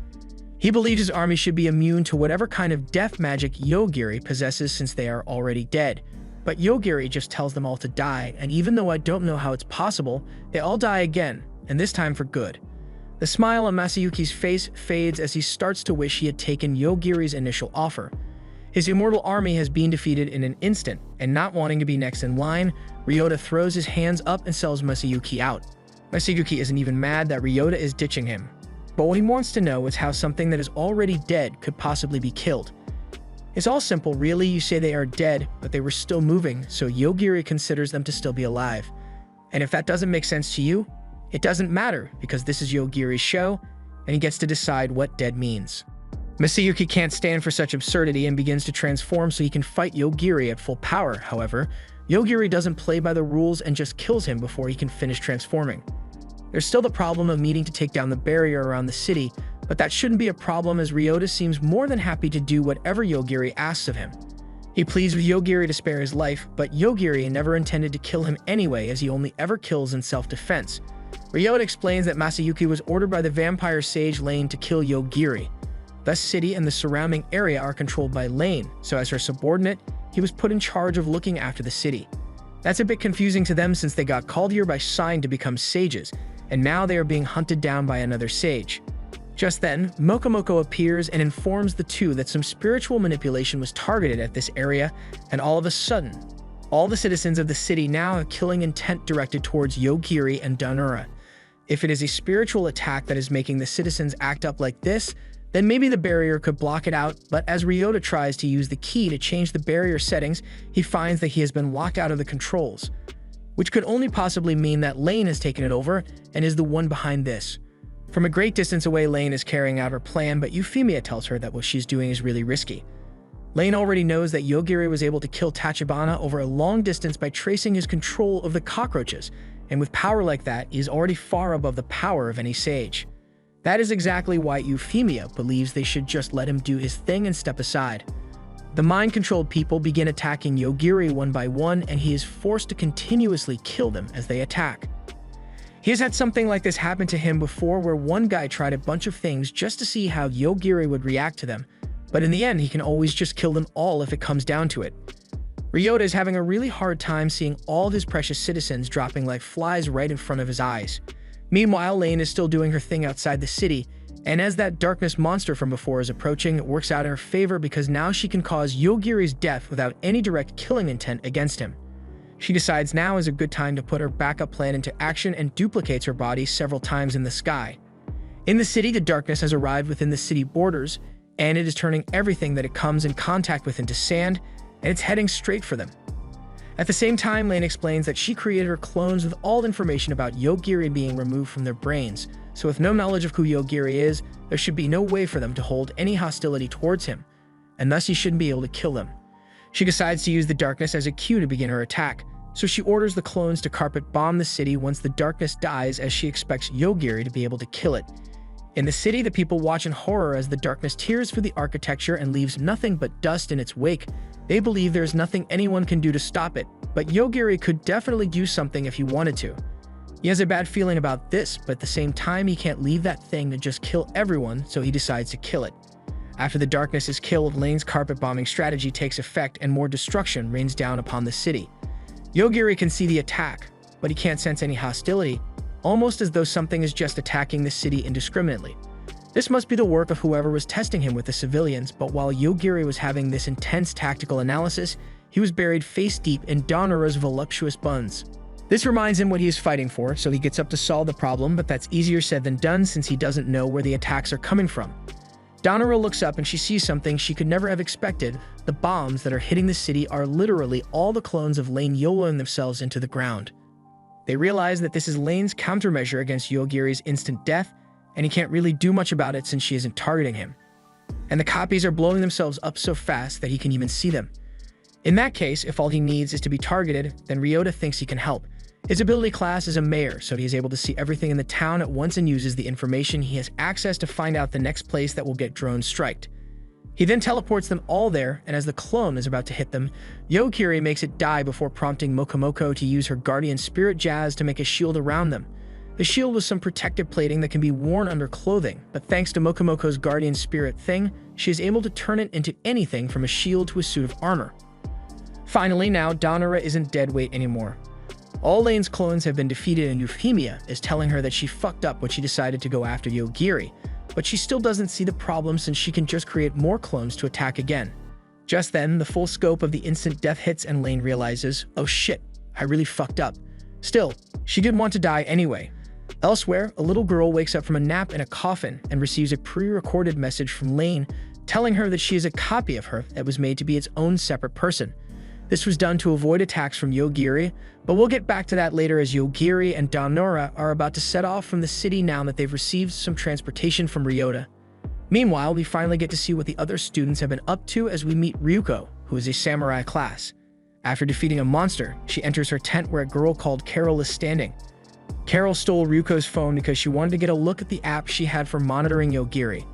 He believes his army should be immune to whatever kind of death magic Yogiri possesses since they are already dead. But Yogiri just tells them all to die, and even though I don't know how it's possible, they all die again, and this time for good. The smile on Masayuki's face fades as he starts to wish he had taken Yogiri's initial offer. His immortal army has been defeated in an instant, and not wanting to be next in line, Ryota throws his hands up and sells Masayuki out. Masayuki isn't even mad that Ryota is ditching him, but what he wants to know is how something that is already dead could possibly be killed. It's all simple, really. You say they are dead, but they were still moving, so Yogiri considers them to still be alive. And if that doesn't make sense to you, it doesn't matter, because this is Yogiri's show, and he gets to decide what dead means. Masayuki can't stand for such absurdity and begins to transform so he can fight Yogiri at full power. However, Yogiri doesn't play by the rules and just kills him before he can finish transforming. There's still the problem of needing to take down the barrier around the city, but that shouldn't be a problem as Ryota seems more than happy to do whatever Yogiri asks of him. He pleads with Yogiri to spare his life, but Yogiri never intended to kill him anyway, as he only ever kills in self-defense. Ryota explains that Masayuki was ordered by the vampire sage Lane to kill Yogiri. The city and the surrounding area are controlled by Lane, so as her subordinate, he was put in charge of looking after the city. That's a bit confusing to them since they got called here by Sign to become sages, and now they are being hunted down by another sage. Just then, Mokomoko appears and informs the 2 that some spiritual manipulation was targeted at this area, and all of a sudden, all the citizens of the city now have killing intent directed towards Yogiri and Danura. If it is a spiritual attack that is making the citizens act up like this, then maybe the barrier could block it out, but as Ryota tries to use the key to change the barrier settings, he finds that he has been locked out of the controls, which could only possibly mean that Lane has taken it over and is the one behind this. From a great distance away, Lane is carrying out her plan, but Euphemia tells her that what she's doing is really risky. Lane already knows that Yogiri was able to kill Tachibana over a long distance by tracing his control of the cockroaches, and with power like that, he is already far above the power of any sage. That is exactly why Euphemia believes they should just let him do his thing and step aside. The mind-controlled people begin attacking Yogiri one by one, and he is forced to continuously kill them as they attack. He has had something like this happen to him before, where one guy tried a bunch of things just to see how Yogiri would react to them, but in the end he can always just kill them all if it comes down to it. Ryota is having a really hard time seeing all of his precious citizens dropping like flies right in front of his eyes. Meanwhile, Lane is still doing her thing outside the city, and as that darkness monster from before is approaching, it works out in her favor because now she can cause Yogiri's death without any direct killing intent against him. She decides now is a good time to put her backup plan into action and duplicates her body several times in the sky. In the city, the darkness has arrived within the city borders, and it is turning everything that it comes in contact with into sand, and it's heading straight for them. At the same time, Lane explains that she created her clones with all information about Yogiri being removed from their brains, so with no knowledge of who Yogiri is, there should be no way for them to hold any hostility towards him, and thus he shouldn't be able to kill them. She decides to use the darkness as a cue to begin her attack, so she orders the clones to carpet bomb the city once the darkness dies, as she expects Yogiri to be able to kill it. In the city, the people watch in horror as the darkness tears through the architecture and leaves nothing but dust in its wake. They believe there's nothing anyone can do to stop it, but Yogiri could definitely do something if he wanted to. He has a bad feeling about this, but at the same time he can't leave that thing to just kill everyone, so he decides to kill it. After the darkness is killed, Lane's carpet bombing strategy takes effect and more destruction rains down upon the city. Yogiri can see the attack, but he can't sense any hostility, almost as though something is just attacking the city indiscriminately. This must be the work of whoever was testing him with the civilians, but while Yogiri was having this intense tactical analysis, he was buried face deep in Donnora's voluptuous buns. This reminds him what he is fighting for, so he gets up to solve the problem, but that's easier said than done since he doesn't know where the attacks are coming from. Donnora looks up and she sees something she could never have expected. The bombs that are hitting the city are literally all the clones of Lane YOLOing themselves into the ground. They realize that this is Lane's countermeasure against Yogiri's instant death, and he can't really do much about it since she isn't targeting him. And the copies are blowing themselves up so fast that he can even see them. In that case, if all he needs is to be targeted, then Ryota thinks he can help. His ability class is a mayor, so he is able to see everything in the town at once and uses the information he has access to find out the next place that will get drone striked. He then teleports them all there, and as the clone is about to hit them, Yogiri makes it die before prompting Mokomoko to use her guardian spirit jazz to make a shield around them. The shield was some protective plating that can be worn under clothing, but thanks to Mokomoko's guardian spirit thing, she is able to turn it into anything from a shield to a suit of armor. Finally, now Donnora isn't dead weight anymore. All Lane's clones have been defeated, and Euphemia is telling her that she fucked up when she decided to go after Yogiri, but she still doesn't see the problem since she can just create more clones to attack again. Just then, the full scope of the instant death hits and Lane realizes, oh shit, I really fucked up. Still, she didn't want to die anyway. Elsewhere, a little girl wakes up from a nap in a coffin and receives a pre-recorded message from Lane telling her that she is a copy of her that was made to be its own separate person. This was done to avoid attacks from Yogiri, but we'll get back to that later as Yogiri and Donnora are about to set off from the city now that they've received some transportation from Ryota. Meanwhile, we finally get to see what the other students have been up to as we meet Ryuko, who is a samurai class. After defeating a monster, she enters her tent where a girl called Carol is standing. Carol stole Ryuko's phone because she wanted to get a look at the app she had for monitoring Yogiri.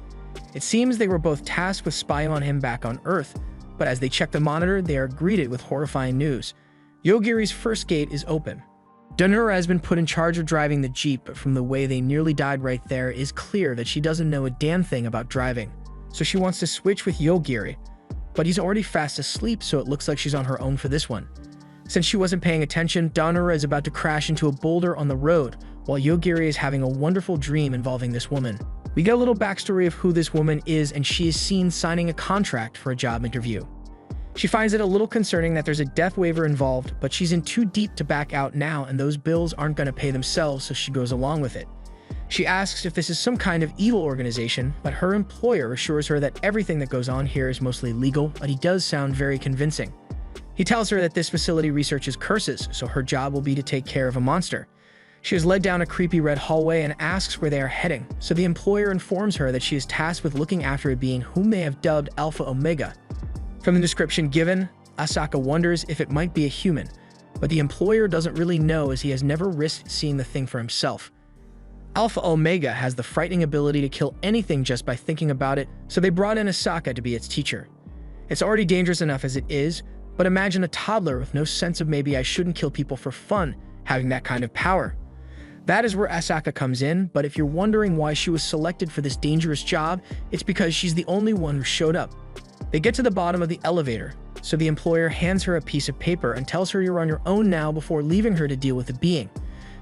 It seems they were both tasked with spying on him back on Earth, but as they check the monitor, they are greeted with horrifying news. Yogiri's first gate is open. Donnora has been put in charge of driving the Jeep, but from the way they nearly died right there, it is clear that she doesn't know a damn thing about driving. So she wants to switch with Yogiri, but he's already fast asleep, so it looks like she's on her own for this one. Since she wasn't paying attention, Donnora is about to crash into a boulder on the road, while Yogiri is having a wonderful dream involving this woman. We get a little backstory of who this woman is, and she is seen signing a contract for a job interview. She finds it a little concerning that there's a death waiver involved, but she's in too deep to back out now, and those bills aren't going to pay themselves, so she goes along with it. She asks if this is some kind of evil organization, but her employer assures her that everything that goes on here is mostly legal, but he does sound very convincing. He tells her that this facility researches curses, so her job will be to take care of a monster. She is led down a creepy red hallway and asks where they are heading, so the employer informs her that she is tasked with looking after a being whom they have dubbed Alpha Omega. From the description given, Asaka wonders if it might be a human, but the employer doesn't really know as he has never risked seeing the thing for himself. Alpha Omega has the frightening ability to kill anything just by thinking about it, so they brought in Asaka to be its teacher. It's already dangerous enough as it is, but imagine a toddler with no sense of maybe I shouldn't kill people for fun, having that kind of power. That is where Asaka comes in, but if you're wondering why she was selected for this dangerous job, it's because she's the only one who showed up. They get to the bottom of the elevator, so the employer hands her a piece of paper and tells her you're on your own now before leaving her to deal with the being.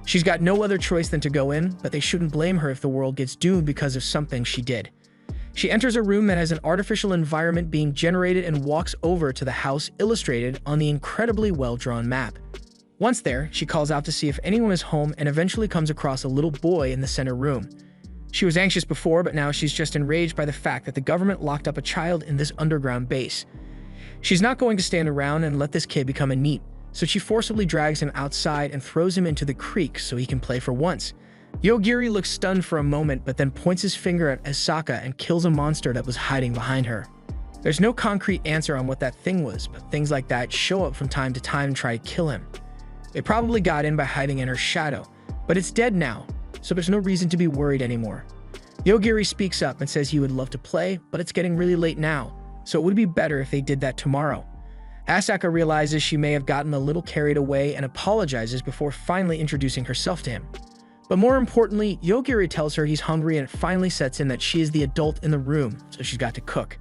She's got no other choice than to go in, but they shouldn't blame her if the world gets doomed because of something she did. She enters a room that has an artificial environment being generated and walks over to the house illustrated on the incredibly well-drawn map. Once there, she calls out to see if anyone is home and eventually comes across a little boy in the center room. She was anxious before, but now she's just enraged by the fact that the government locked up a child in this underground base. She's not going to stand around and let this kid become a NEET, so she forcibly drags him outside and throws him into the creek so he can play for once. Yogiri looks stunned for a moment, but then points his finger at Asaka and kills a monster that was hiding behind her. There's no concrete answer on what that thing was, but things like that show up from time to time and try to kill him. It probably got in by hiding in her shadow, but it's dead now, so there's no reason to be worried anymore. Yogiri speaks up and says he would love to play, but it's getting really late now, so it would be better if they did that tomorrow. Asaka realizes she may have gotten a little carried away and apologizes before finally introducing herself to him. But more importantly, Yogiri tells her he's hungry and it finally sets in that she is the adult in the room, so she's got to cook.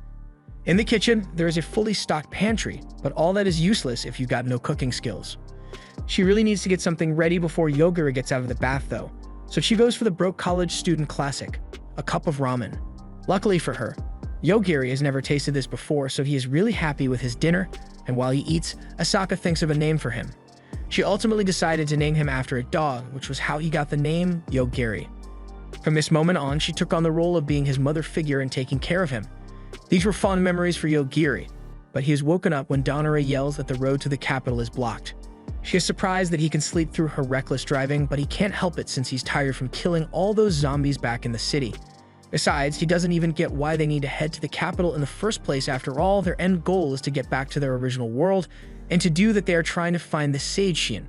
In the kitchen, there is a fully stocked pantry, but all that is useless if you've got no cooking skills. She really needs to get something ready before Yogiri gets out of the bath though, so she goes for the broke college student classic, a cup of ramen. Luckily for her, Yogiri has never tasted this before, so he is really happy with his dinner, and while he eats, Asaka thinks of a name for him. She ultimately decided to name him after a dog, which was how he got the name Yogiri. From this moment on, she took on the role of being his mother figure and taking care of him. These were fond memories for Yogiri, but he is woken up when Donora yells that the road to the capital is blocked. She is surprised that he can sleep through her reckless driving, but he can't help it since he's tired from killing all those zombies back in the city. Besides, he doesn't even get why they need to head to the capital in the first place. After all, their end goal is to get back to their original world, and to do that they are trying to find the Sage Shiin.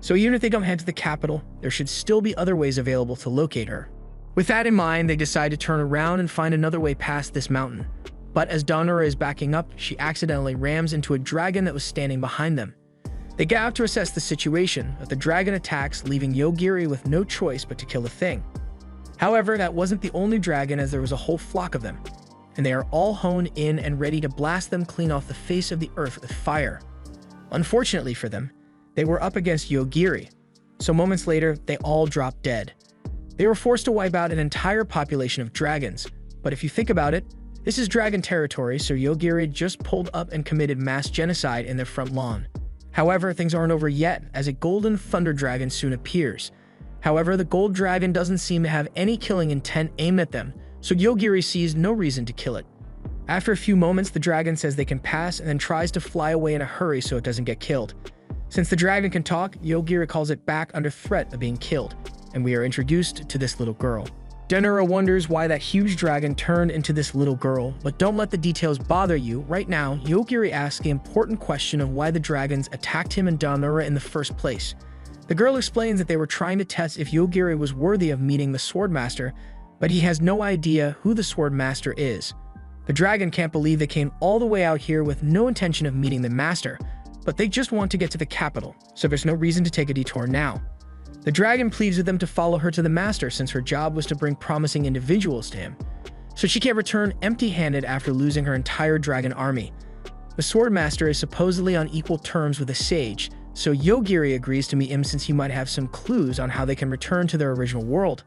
So even if they don't head to the capital, there should still be other ways available to locate her. With that in mind, they decide to turn around and find another way past this mountain. But as Donora is backing up, she accidentally rams into a dragon that was standing behind them. They get out to assess the situation, but the dragon attacks, leaving Yogiri with no choice but to kill the thing. However, that wasn't the only dragon, as there was a whole flock of them, and they are all honed in and ready to blast them clean off the face of the earth with fire. Unfortunately for them, they were up against Yogiri, so moments later, they all dropped dead. They were forced to wipe out an entire population of dragons, but if you think about it, this is dragon territory, so Yogiri just pulled up and committed mass genocide in their front lawn. However, things aren't over yet, as a golden thunder dragon soon appears. However, the gold dragon doesn't seem to have any killing intent aimed at them, so Yogiri sees no reason to kill it. After a few moments, the dragon says they can pass and then tries to fly away in a hurry so it doesn't get killed. Since the dragon can talk, Yogiri calls it back under threat of being killed, and we are introduced to this little girl. Donora wonders why that huge dragon turned into this little girl, but don't let the details bother you. Right now, Yogiri asks the important question of why the dragons attacked him and Donora in the first place. The girl explains that they were trying to test if Yogiri was worthy of meeting the Swordmaster, but he has no idea who the Swordmaster is. The dragon can't believe they came all the way out here with no intention of meeting the master, but they just want to get to the capital, so there's no reason to take a detour now. The dragon pleads with them to follow her to the master since her job was to bring promising individuals to him, so she can't return empty-handed after losing her entire dragon army. The Swordmaster is supposedly on equal terms with a sage, so Yogiri agrees to meet him since he might have some clues on how they can return to their original world.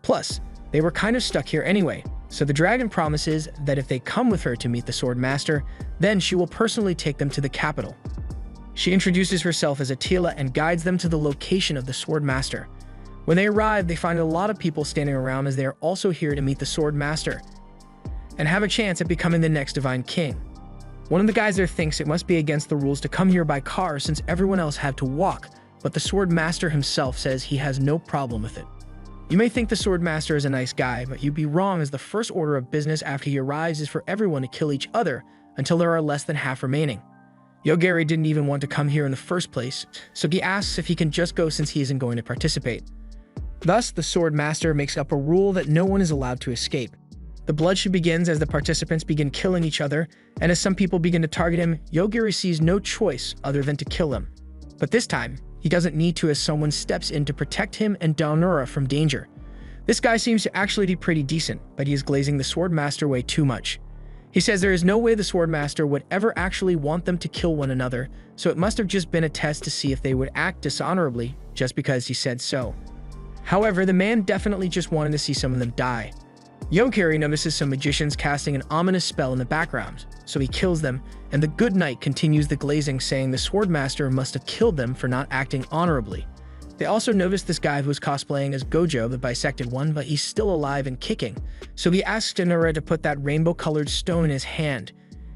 Plus, they were kind of stuck here anyway, so the dragon promises that if they come with her to meet the Swordmaster, then she will personally take them to the capital. She introduces herself as Attila and guides them to the location of the Swordmaster. When they arrive, they find a lot of people standing around as they are also here to meet the Swordmaster and have a chance at becoming the next Divine King. One of the guys there thinks it must be against the rules to come here by car since everyone else had to walk, but the Swordmaster himself says he has no problem with it. You may think the Swordmaster is a nice guy, but you'd be wrong, as the first order of business after he arrives is for everyone to kill each other until there are less than half remaining. Yogiri didn't even want to come here in the first place, so he asks if he can just go since he isn't going to participate. Thus, the Swordmaster makes up a rule that no one is allowed to escape. The bloodshed begins as the participants begin killing each other, and as some people begin to target him, Yogiri sees no choice other than to kill them. But this time, he doesn't need to, as someone steps in to protect him and Donora from danger. This guy seems to actually be pretty decent, but he is glazing the Swordmaster way too much. He says there is no way the Swordmaster would ever actually want them to kill one another, so it must have just been a test to see if they would act dishonorably just because he said so. However, the man definitely just wanted to see some of them die. Yogiri notices some magicians casting an ominous spell in the background, so he kills them, and the good knight continues the glazing, saying the Swordmaster must have killed them for not acting honorably. They also noticed this guy who was cosplaying as Gojo, the bisected one, but he's still alive and kicking. So he asks Donora to put that rainbow-colored stone in his hand.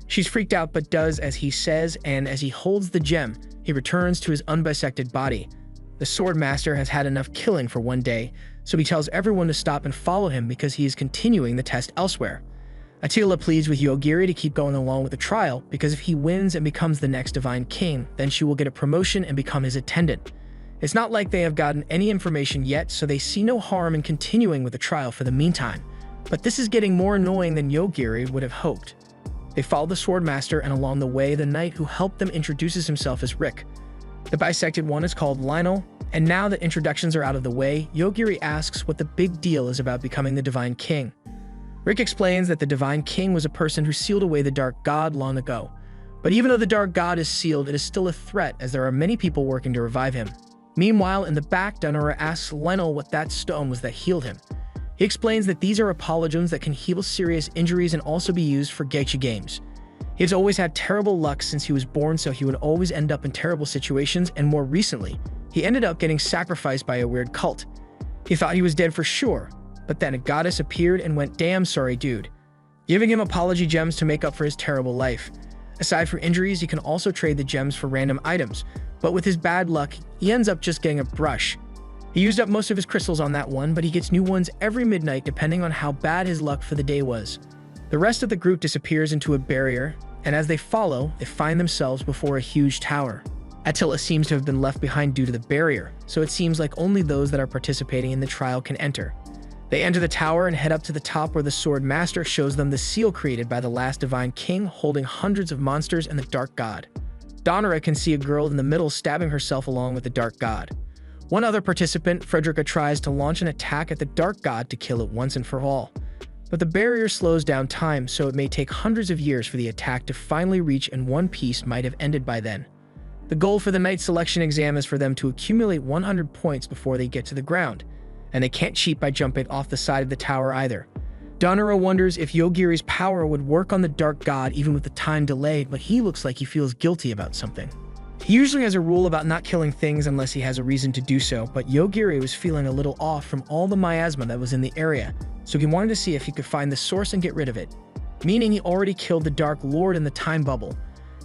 She's freaked out but does as he says, and as he holds the gem, he returns to his unbisected body. The Sword Master has had enough killing for one day, so he tells everyone to stop and follow him because he is continuing the test elsewhere. Attila pleads with Yogiri to keep going along with the trial because if he wins and becomes the next Divine King, then she will get a promotion and become his attendant. It's not like they have gotten any information yet, so they see no harm in continuing with the trial for the meantime. But this is getting more annoying than Yogiri would have hoped. They follow the Sword Master, and along the way, the knight who helped them introduces himself as Rick. The bisected one is called Lionel, and now that introductions are out of the way, Yogiri asks what the big deal is about becoming the Divine King. Rick explains that the Divine King was a person who sealed away the Dark God long ago. But even though the Dark God is sealed, it is still a threat as there are many people working to revive him. Meanwhile, in the back, Donora asks Lionel what that stone was that healed him. He explains that these are apologems that can heal serious injuries and also be used for gacha games. He has always had terrible luck since he was born, so he would always end up in terrible situations, and more recently, he ended up getting sacrificed by a weird cult. He thought he was dead for sure, but then a goddess appeared and went, "Damn sorry dude," giving him apology gems to make up for his terrible life. Aside from injuries, he can also trade the gems for random items, but with his bad luck, he ends up just getting a brush. He used up most of his crystals on that one, but he gets new ones every midnight depending on how bad his luck for the day was. The rest of the group disappears into a barrier, and as they follow, they find themselves before a huge tower. Attila seems to have been left behind due to the barrier, so it seems like only those that are participating in the trial can enter. They enter the tower and head up to the top where the Sword Master shows them the seal created by the last Divine King holding hundreds of monsters and the Dark God. Donora can see a girl in the middle stabbing herself along with the Dark God. One other participant, Frederica, tries to launch an attack at the Dark God to kill it once and for all. But the barrier slows down time, so it may take hundreds of years for the attack to finally reach, and one piece might have ended by then. The goal for the night selection exam is for them to accumulate 100 points before they get to the ground, and they can't cheat by jumping off the side of the tower either. Donora wonders if Yogiri's power would work on the Dark God even with the time delayed, but he looks like he feels guilty about something. He usually has a rule about not killing things unless he has a reason to do so, but Yogiri was feeling a little off from all the miasma that was in the area, so he wanted to see if he could find the source and get rid of it, meaning he already killed the Dark Lord in the time bubble.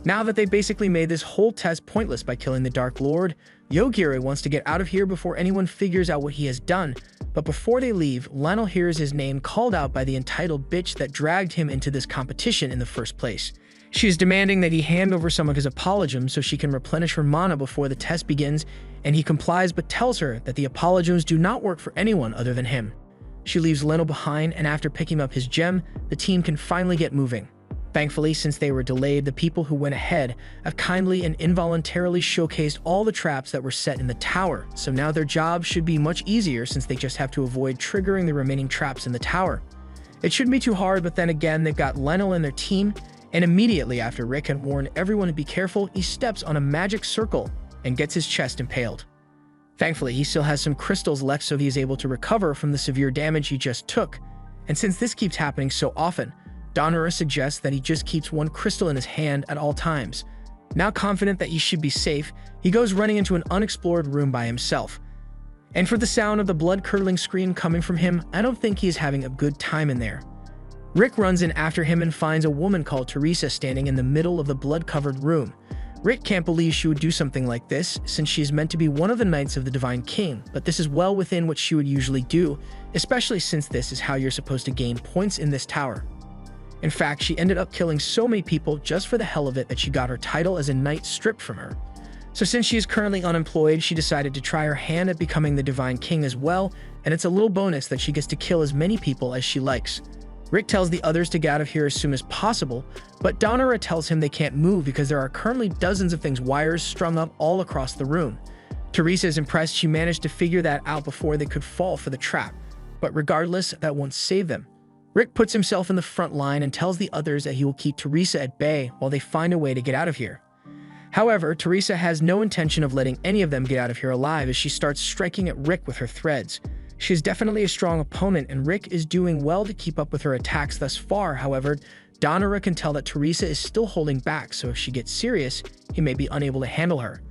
Now that they basically made this whole test pointless by killing the Dark Lord, Yogiri wants to get out of here before anyone figures out what he has done, but before they leave, Lionel hears his name called out by the entitled bitch that dragged him into this competition in the first place. She is demanding that he hand over some of his apologems so she can replenish her mana before the test begins, and he complies but tells her that the apologems do not work for anyone other than him. She leaves Lionel behind, and after picking up his gem, the team can finally get moving. Thankfully, since they were delayed, the people who went ahead have kindly and involuntarily showcased all the traps that were set in the tower, so now their job should be much easier since they just have to avoid triggering the remaining traps in the tower. It shouldn't be too hard, but then again, they've got Lionel and their team, and immediately after Rick had warned everyone to be careful, he steps on a magic circle and gets his chest impaled. Thankfully, he still has some crystals left, so he is able to recover from the severe damage he just took, and since this keeps happening so often, Donora suggests that he just keeps one crystal in his hand at all times. Now confident that he should be safe, he goes running into an unexplored room by himself. And for the sound of the blood-curdling scream coming from him, I don't think he is having a good time in there. Rick runs in after him and finds a woman called Teresa standing in the middle of the blood-covered room. Rick can't believe she would do something like this, since she is meant to be one of the Knights of the Divine King, but this is well within what she would usually do, especially since this is how you're supposed to gain points in this tower. In fact, she ended up killing so many people just for the hell of it that she got her title as a knight stripped from her. So since she is currently unemployed, she decided to try her hand at becoming the Divine King as well, and it's a little bonus that she gets to kill as many people as she likes. Rick tells the others to get out of here as soon as possible, but Donora tells him they can't move because there are currently dozens of things wires strung up all across the room. Teresa is impressed she managed to figure that out before they could fall for the trap, but regardless, that won't save them. Rick puts himself in the front line and tells the others that he will keep Teresa at bay while they find a way to get out of here. However, Teresa has no intention of letting any of them get out of here alive as she starts striking at Rick with her threads. She is definitely a strong opponent, and Rick is doing well to keep up with her attacks thus far. However, Donora can tell that Teresa is still holding back, so if she gets serious, he may be unable to handle her.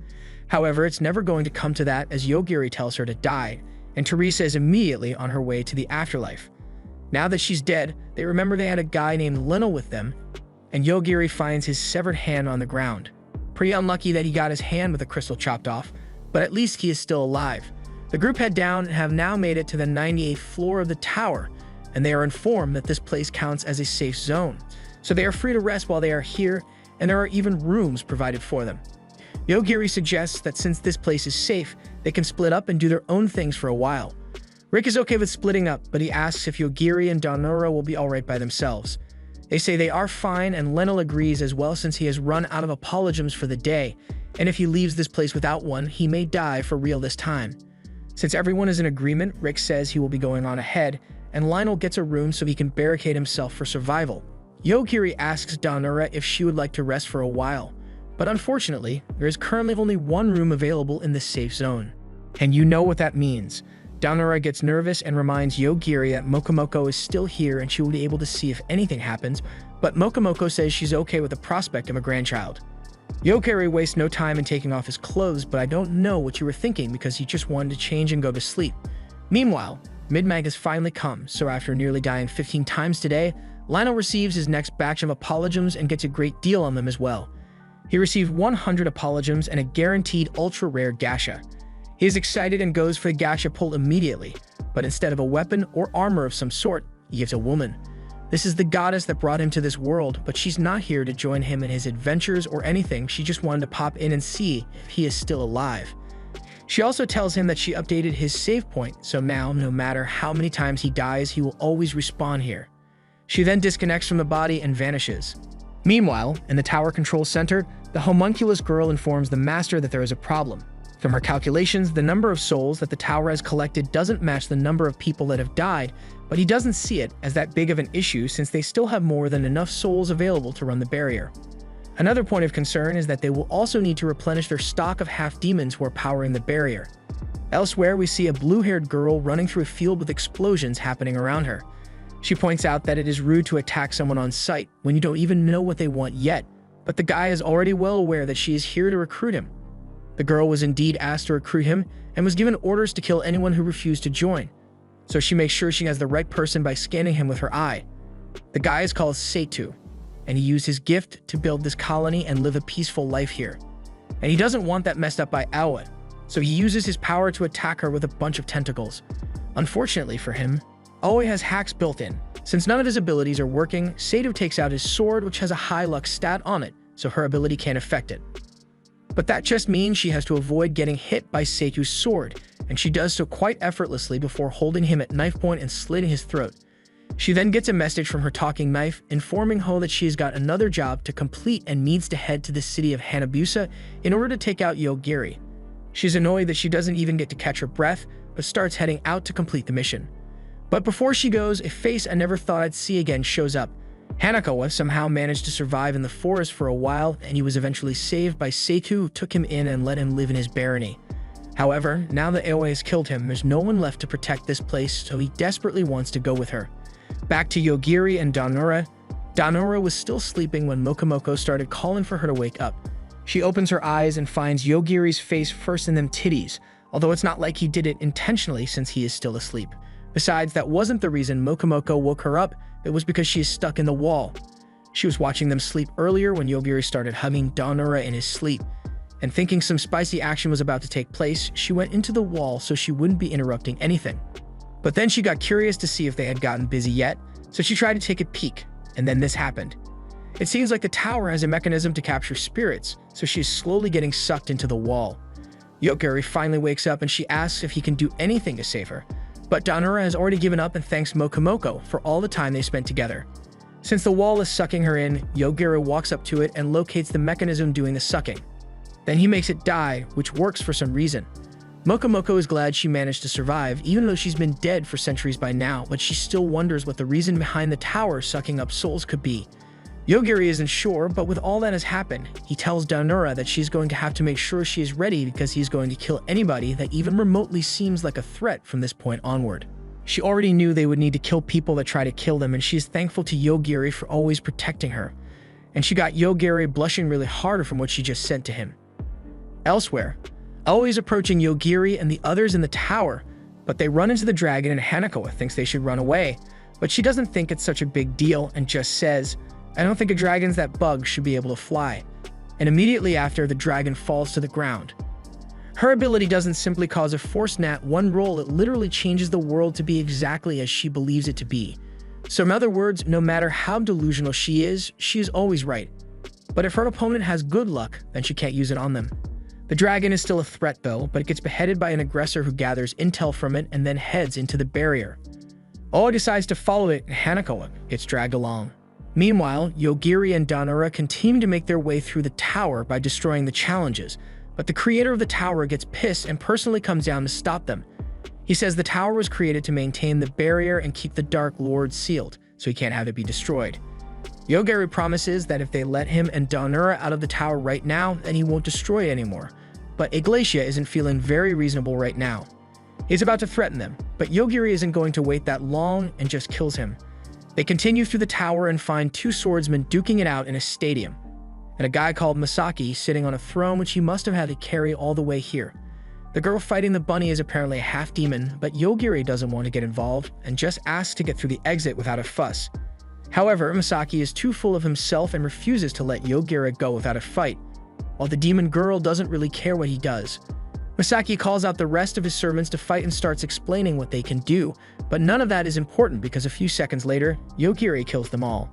However, it's never going to come to that as Yogiri tells her to die, and Teresa is immediately on her way to the afterlife. Now that she's dead, they remember they had a guy named Lionel with them, and Yogiri finds his severed hand on the ground. Pretty unlucky that he got his hand with a crystal chopped off, but at least he is still alive. The group head down and have now made it to the 98th floor of the tower, and they are informed that this place counts as a safe zone, so they are free to rest while they are here, and there are even rooms provided for them. Yogiri suggests that since this place is safe, they can split up and do their own things for a while. Rick is okay with splitting up, but he asks if Yogiri and Daonora will be alright by themselves. They say they are fine, and Lionel agrees as well since he has run out of apologems for the day, and if he leaves this place without one, he may die for real this time. Since everyone is in agreement, Rick says he will be going on ahead, and Lionel gets a room so he can barricade himself for survival. Yogiri asks Daonora if she would like to rest for a while, but unfortunately, there is currently only one room available in this safe zone. And you know what that means. Daonora gets nervous and reminds Yogiri that Mokomoko is still here and she will be able to see if anything happens, but Mokomoko says she's okay with the prospect of a grandchild. Yogiri wastes no time in taking off his clothes, but I don't know what you were thinking because he just wanted to change and go to sleep. Meanwhile, Mid-Mag has finally come, so after nearly dying 15 times today, Lionel receives his next batch of apologems and gets a great deal on them as well. He received 100 apologems and a guaranteed ultra-rare gacha. He is excited and goes for the gacha pull immediately, but instead of a weapon or armor of some sort, he gives a woman. This is the goddess that brought him to this world, but she's not here to join him in his adventures or anything. She just wanted to pop in and see if he is still alive. She also tells him that she updated his save point, so now, no matter how many times he dies, he will always respawn here. She then disconnects from the body and vanishes. Meanwhile, in the tower control center, the homunculus girl informs the master that there is a problem. From her calculations, the number of souls that the tower has collected doesn't match the number of people that have died, but he doesn't see it as that big of an issue since they still have more than enough souls available to run the barrier. Another point of concern is that they will also need to replenish their stock of half-demons who are powering the barrier. Elsewhere, we see a blue-haired girl running through a field with explosions happening around her. She points out that it is rude to attack someone on sight when you don't even know what they want yet, but the guy is already well aware that she is here to recruit him. The girl was indeed asked to recruit him and was given orders to kill anyone who refused to join, so she makes sure she has the right person by scanning him with her eye. The guy is called Seitu, and he used his gift to build this colony and live a peaceful life here. And he doesn't want that messed up by Aoi, so he uses his power to attack her with a bunch of tentacles. Unfortunately for him, Aoi has hacks built in. Since none of his abilities are working, Seitu takes out his sword, which has a high luck stat on it, so her ability can't affect it. But that just means she has to avoid getting hit by Seitu's sword, and she does so quite effortlessly before holding him at knife point and slitting his throat. She then gets a message from her talking knife informing Ho that she has got another job to complete and needs to head to the city of Hanabusa in order to take out Yogiri. She's annoyed that she doesn't even get to catch her breath, but starts heading out to complete the mission. But before she goes, a face I never thought I'd see again shows up. Hanakawa somehow managed to survive in the forest for a while, and he was eventually saved by Seitu, who took him in and let him live in his barony. However, now that Aoi has killed him, there's no one left to protect this place, so he desperately wants to go with her. Back to Yogiri and Daonora. Daonora was still sleeping when Mokomoko started calling for her to wake up. She opens her eyes and finds Yogiri's face first in them titties, although it's not like he did it intentionally since he is still asleep. Besides, that wasn't the reason Mokomoko woke her up, it was because she is stuck in the wall. She was watching them sleep earlier when Yogiri started hugging Daonora in his sleep, and thinking some spicy action was about to take place, she went into the wall so she wouldn't be interrupting anything. But then she got curious to see if they had gotten busy yet, so she tried to take a peek, and then this happened. It seems like the tower has a mechanism to capture spirits, so she is slowly getting sucked into the wall. Yogiri finally wakes up and she asks if he can do anything to save her, but Daonora has already given up and thanks Mokomoko for all the time they spent together. Since the wall is sucking her in, Yogiri walks up to it and locates the mechanism doing the sucking. Then he makes it die, which works for some reason. Mokomoko is glad she managed to survive, even though she's been dead for centuries by now, but she still wonders what the reason behind the tower sucking up souls could be. Yogiri isn't sure, but with all that has happened, he tells Daonora that she's going to have to make sure she is ready because he's going to kill anybody that even remotely seems like a threat from this point onward. She already knew they would need to kill people that try to kill them, and she's thankful to Yogiri for always protecting her. And she got Yogiri blushing really hard from what she just said to him. Elsewhere, always approaching Yogiri and the others in the tower, but they run into the dragon and Hanako thinks they should run away, but she doesn't think it's such a big deal and just says, "I don't think a dragon's that bug should be able to fly." And immediately after, the dragon falls to the ground. Her ability doesn't simply cause a Force Nat 1 roll, it literally changes the world to be exactly as she believes it to be. So in other words, no matter how delusional she is always right. But if her opponent has good luck, then she can't use it on them. The dragon is still a threat though, but it gets beheaded by an aggressor who gathers intel from it and then heads into the barrier. Oa decides to follow it and Hanako gets dragged along. Meanwhile, Yogiri and Danura continue to make their way through the tower by destroying the challenges, but the creator of the tower gets pissed and personally comes down to stop them. He says the tower was created to maintain the barrier and keep the Dark Lord sealed, so he can't have it be destroyed. Yogiri promises that if they let him and Danura out of the tower right now, then he won't destroy it anymore. But Iglesia isn't feeling very reasonable right now. He's about to threaten them, but Yogiri isn't going to wait that long and just kills him. They continue through the tower and find two swordsmen duking it out in a stadium, and a guy called Masaki sitting on a throne which he must have had to carry all the way here. The girl fighting the bunny is apparently a half-demon, but Yogiri doesn't want to get involved and just asks to get through the exit without a fuss. However, Masaki is too full of himself and refuses to let Yogiri go without a fight, while the demon girl doesn't really care what he does. Masaki calls out the rest of his servants to fight and starts explaining what they can do, but none of that is important because a few seconds later, Yogiri kills them all.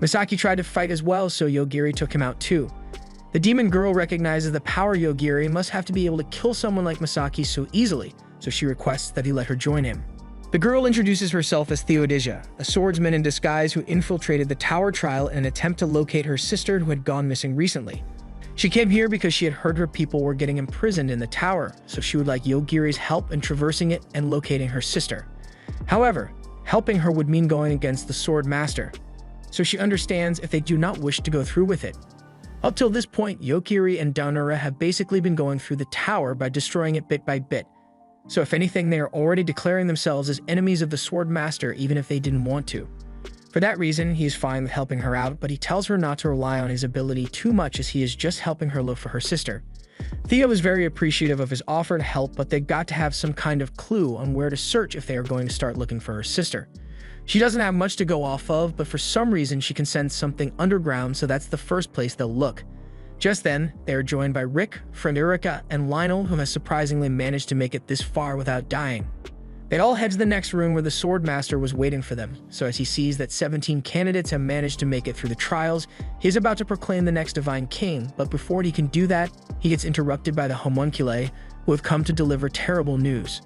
Masaki tried to fight as well, so Yogiri took him out too. The demon girl recognizes the power Yogiri must have to be able to kill someone like Masaki so easily, so she requests that he let her join him. The girl introduces herself as Theodisia, a swordsman in disguise who infiltrated the tower trial in an attempt to locate her sister who had gone missing recently. She came here because she had heard her people were getting imprisoned in the tower, so she would like Yogiri's help in traversing it and locating her sister. However, helping her would mean going against the Sword Master, so she understands if they do not wish to go through with it. Up till this point, Yogiri and Danura have basically been going through the tower by destroying it bit by bit. So if anything, they are already declaring themselves as enemies of the Sword Master even if they didn't want to. For that reason, he is fine with helping her out, but he tells her not to rely on his ability too much as he is just helping her look for her sister. Theo is very appreciative of his offer to help, but they got to have some kind of clue on where to search if they are going to start looking for her sister. She doesn't have much to go off of, but for some reason she can sense something underground, so that's the first place they'll look. Just then, they are joined by Rick, Frederica, and Lionel, who has surprisingly managed to make it this far without dying. They all head to the next room where the Sword Master was waiting for them, so as he sees that 17 candidates have managed to make it through the trials, he is about to proclaim the next Divine King, but before he can do that, he gets interrupted by the homunculi, who have come to deliver terrible news.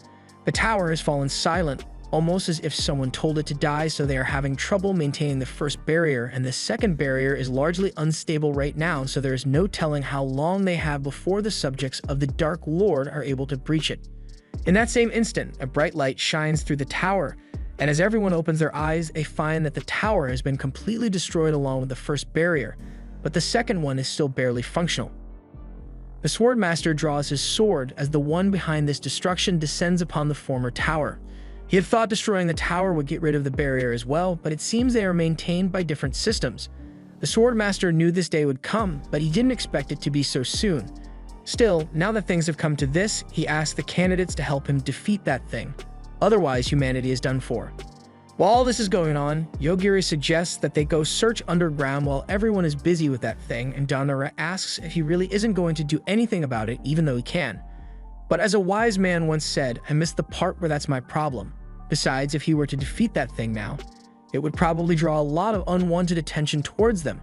The tower has fallen silent, almost as if someone told it to die, so they are having trouble maintaining the first barrier, and the second barrier is largely unstable right now, so there is no telling how long they have before the subjects of the Dark Lord are able to breach it. In that same instant, a bright light shines through the tower, and as everyone opens their eyes, they find that the tower has been completely destroyed along with the first barrier, but the second one is still barely functional. The Sword Master draws his sword as the one behind this destruction descends upon the former tower. He had thought destroying the tower would get rid of the barrier as well, but it seems they are maintained by different systems. The Sword Master knew this day would come, but he didn't expect it to be so soon. Still, now that things have come to this, he asks the candidates to help him defeat that thing. Otherwise, humanity is done for. While all this is going on, Yogiri suggests that they go search underground while everyone is busy with that thing, and Danura asks if he really isn't going to do anything about it, even though he can. But as a wise man once said, I missed the part where that's my problem. Besides, if he were to defeat that thing now, it would probably draw a lot of unwanted attention towards them,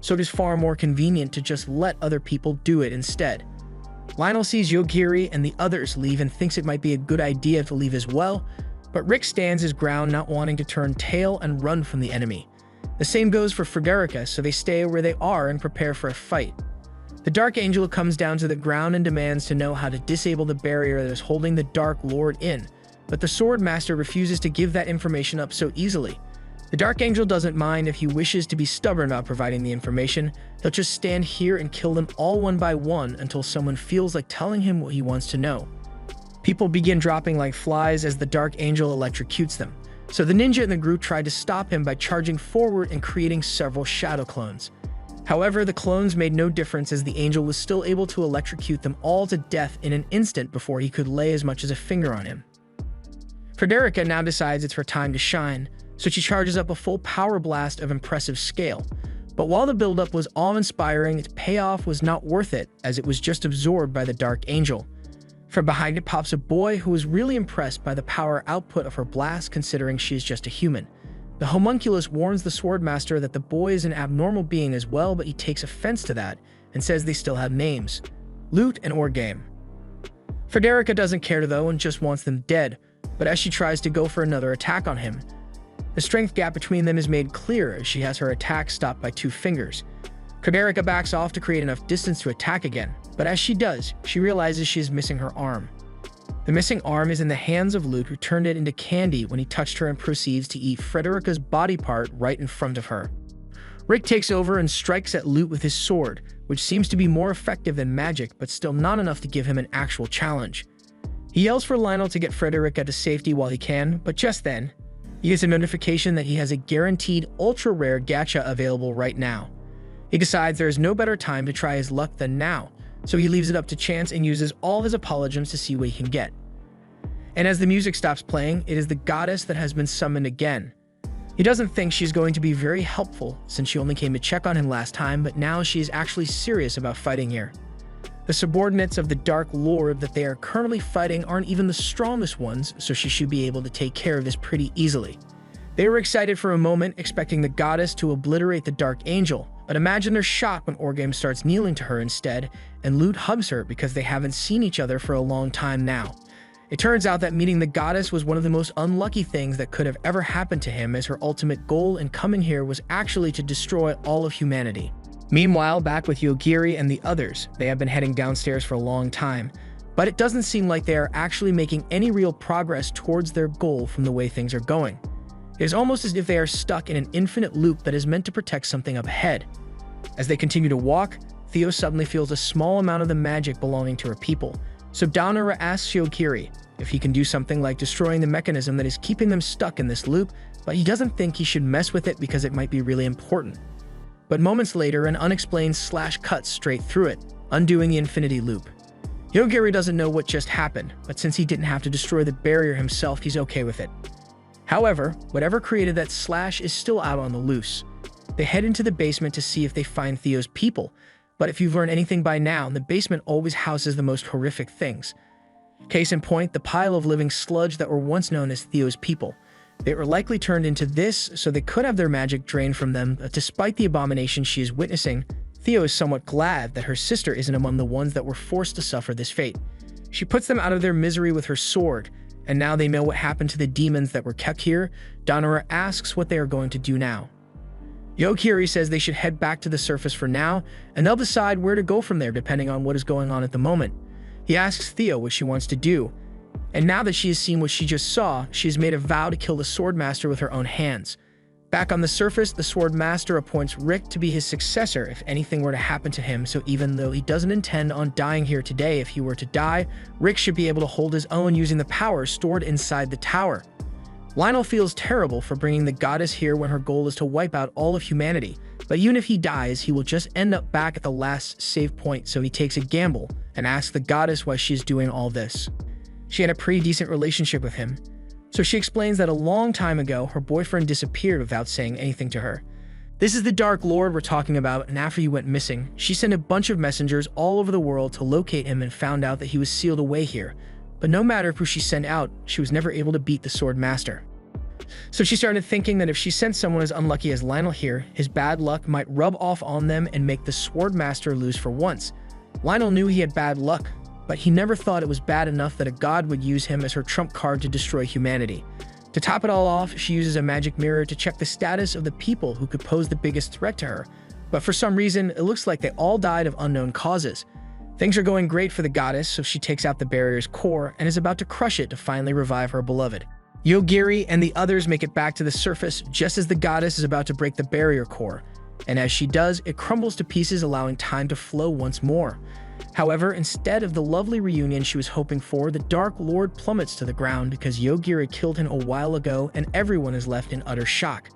so it is far more convenient to just let other people do it instead. Lionel sees Yogiri and the others leave and thinks it might be a good idea to leave as well, but Rick stands his ground, not wanting to turn tail and run from the enemy. The same goes for Frederica, so they stay where they are and prepare for a fight. The Dark Angel comes down to the ground and demands to know how to disable the barrier that is holding the Dark Lord in, but the Sword Master refuses to give that information up so easily. The Dark Angel doesn't mind if he wishes to be stubborn about providing the information. He'll just stand here and kill them all one by one until someone feels like telling him what he wants to know. People begin dropping like flies as the Dark Angel electrocutes them, so the ninja in the group tried to stop him by charging forward and creating several shadow clones. However, the clones made no difference as the angel was still able to electrocute them all to death in an instant before he could lay as much as a finger on him. Frederica now decides it's her time to shine, so she charges up a full power blast of impressive scale. But while the buildup was awe-inspiring, its payoff was not worth it, as it was just absorbed by the Dark Angel. From behind it pops a boy who was really impressed by the power output of her blast, considering she is just a human. The homunculus warns the Swordmaster that the boy is an abnormal being as well, but he takes offense to that and says they still have names: Lute and Orgame. Frederica doesn't care though and just wants them dead, but as she tries to go for another attack on him, the strength gap between them is made clear as she has her attack stopped by 2 fingers. Frederica backs off to create enough distance to attack again, but as she does, she realizes she is missing her arm. The missing arm is in the hands of Lute, who turned it into candy when he touched her and proceeds to eat Frederica's body part right in front of her. Rick takes over and strikes at Lute with his sword, which seems to be more effective than magic, but still not enough to give him an actual challenge. He yells for Lionel to get Frederica to safety while he can, but just then, he gets a notification that he has a guaranteed ultra-rare gacha available right now. He decides there is no better time to try his luck than now, so he leaves it up to chance and uses all his apologems to see what he can get. And as the music stops playing, it is the goddess that has been summoned again. He doesn't think she's going to be very helpful since she only came to check on him last time, but now she is actually serious about fighting here. The subordinates of the Dark Lord that they are currently fighting aren't even the strongest ones, so she should be able to take care of this pretty easily. They were excited for a moment, expecting the goddess to obliterate the Dark Angel, but imagine their shock when Orgame starts kneeling to her instead, and Lute hugs her because they haven't seen each other for a long time now. It turns out that meeting the goddess was one of the most unlucky things that could have ever happened to him, as her ultimate goal in coming here was actually to destroy all of humanity. Meanwhile, back with Yogiri and the others, they have been heading downstairs for a long time, but it doesn't seem like they are actually making any real progress towards their goal from the way things are going. It is almost as if they are stuck in an infinite loop that is meant to protect something up ahead. As they continue to walk, Theo suddenly feels a small amount of the magic belonging to her people, so Daonara asks Yogiri if he can do something like destroying the mechanism that is keeping them stuck in this loop, but he doesn't think he should mess with it because it might be really important. But moments later, an unexplained slash cuts straight through it, undoing the infinity loop. Yogiri doesn't know what just happened, but since he didn't have to destroy the barrier himself, he's okay with it. However, whatever created that slash is still out on the loose. They head into the basement to see if they find Theo's people, but if you've learned anything by now, the basement always houses the most horrific things. Case in point, the pile of living sludge that were once known as Theo's people. They were likely turned into this, so they could have their magic drained from them, but despite the abomination she is witnessing, Theo is somewhat glad that her sister isn't among the ones that were forced to suffer this fate. She puts them out of their misery with her sword, and now they know what happened to the demons that were kept here. Daonara asks what they are going to do now. Yogiri says they should head back to the surface for now, and they'll decide where to go from there depending on what is going on at the moment. He asks Theo what she wants to do, and now that she has seen what she just saw, she has made a vow to kill the Swordmaster with her own hands. Back on the surface, the Swordmaster appoints Rick to be his successor if anything were to happen to him, so even though he doesn't intend on dying here today, if he were to die, Rick should be able to hold his own using the power stored inside the tower. Lionel feels terrible for bringing the goddess here when her goal is to wipe out all of humanity, but even if he dies, he will just end up back at the last save point, so he takes a gamble and asks the goddess why she is doing all this. She had a pretty decent relationship with him, so she explains that a long time ago, her boyfriend disappeared without saying anything to her. This is the Dark Lord we're talking about, and after he went missing, she sent a bunch of messengers all over the world to locate him and found out that he was sealed away here. But no matter who she sent out, she was never able to beat the Sword Master. So she started thinking that if she sent someone as unlucky as Lionel here, his bad luck might rub off on them and make the Sword Master lose for once. Lionel knew he had bad luck, but he never thought it was bad enough that a god would use him as her trump card to destroy humanity. To top it all off, she uses a magic mirror to check the status of the people who could pose the biggest threat to her. But for some reason, it looks like they all died of unknown causes. Things are going great for the goddess, so she takes out the barrier's core and is about to crush it to finally revive her beloved. Yogiri and the others make it back to the surface just as the goddess is about to break the barrier core, and as she does, it crumbles to pieces, allowing time to flow once more. However, instead of the lovely reunion she was hoping for, the Dark Lord plummets to the ground because Yogiri killed him a while ago and everyone is left in utter shock.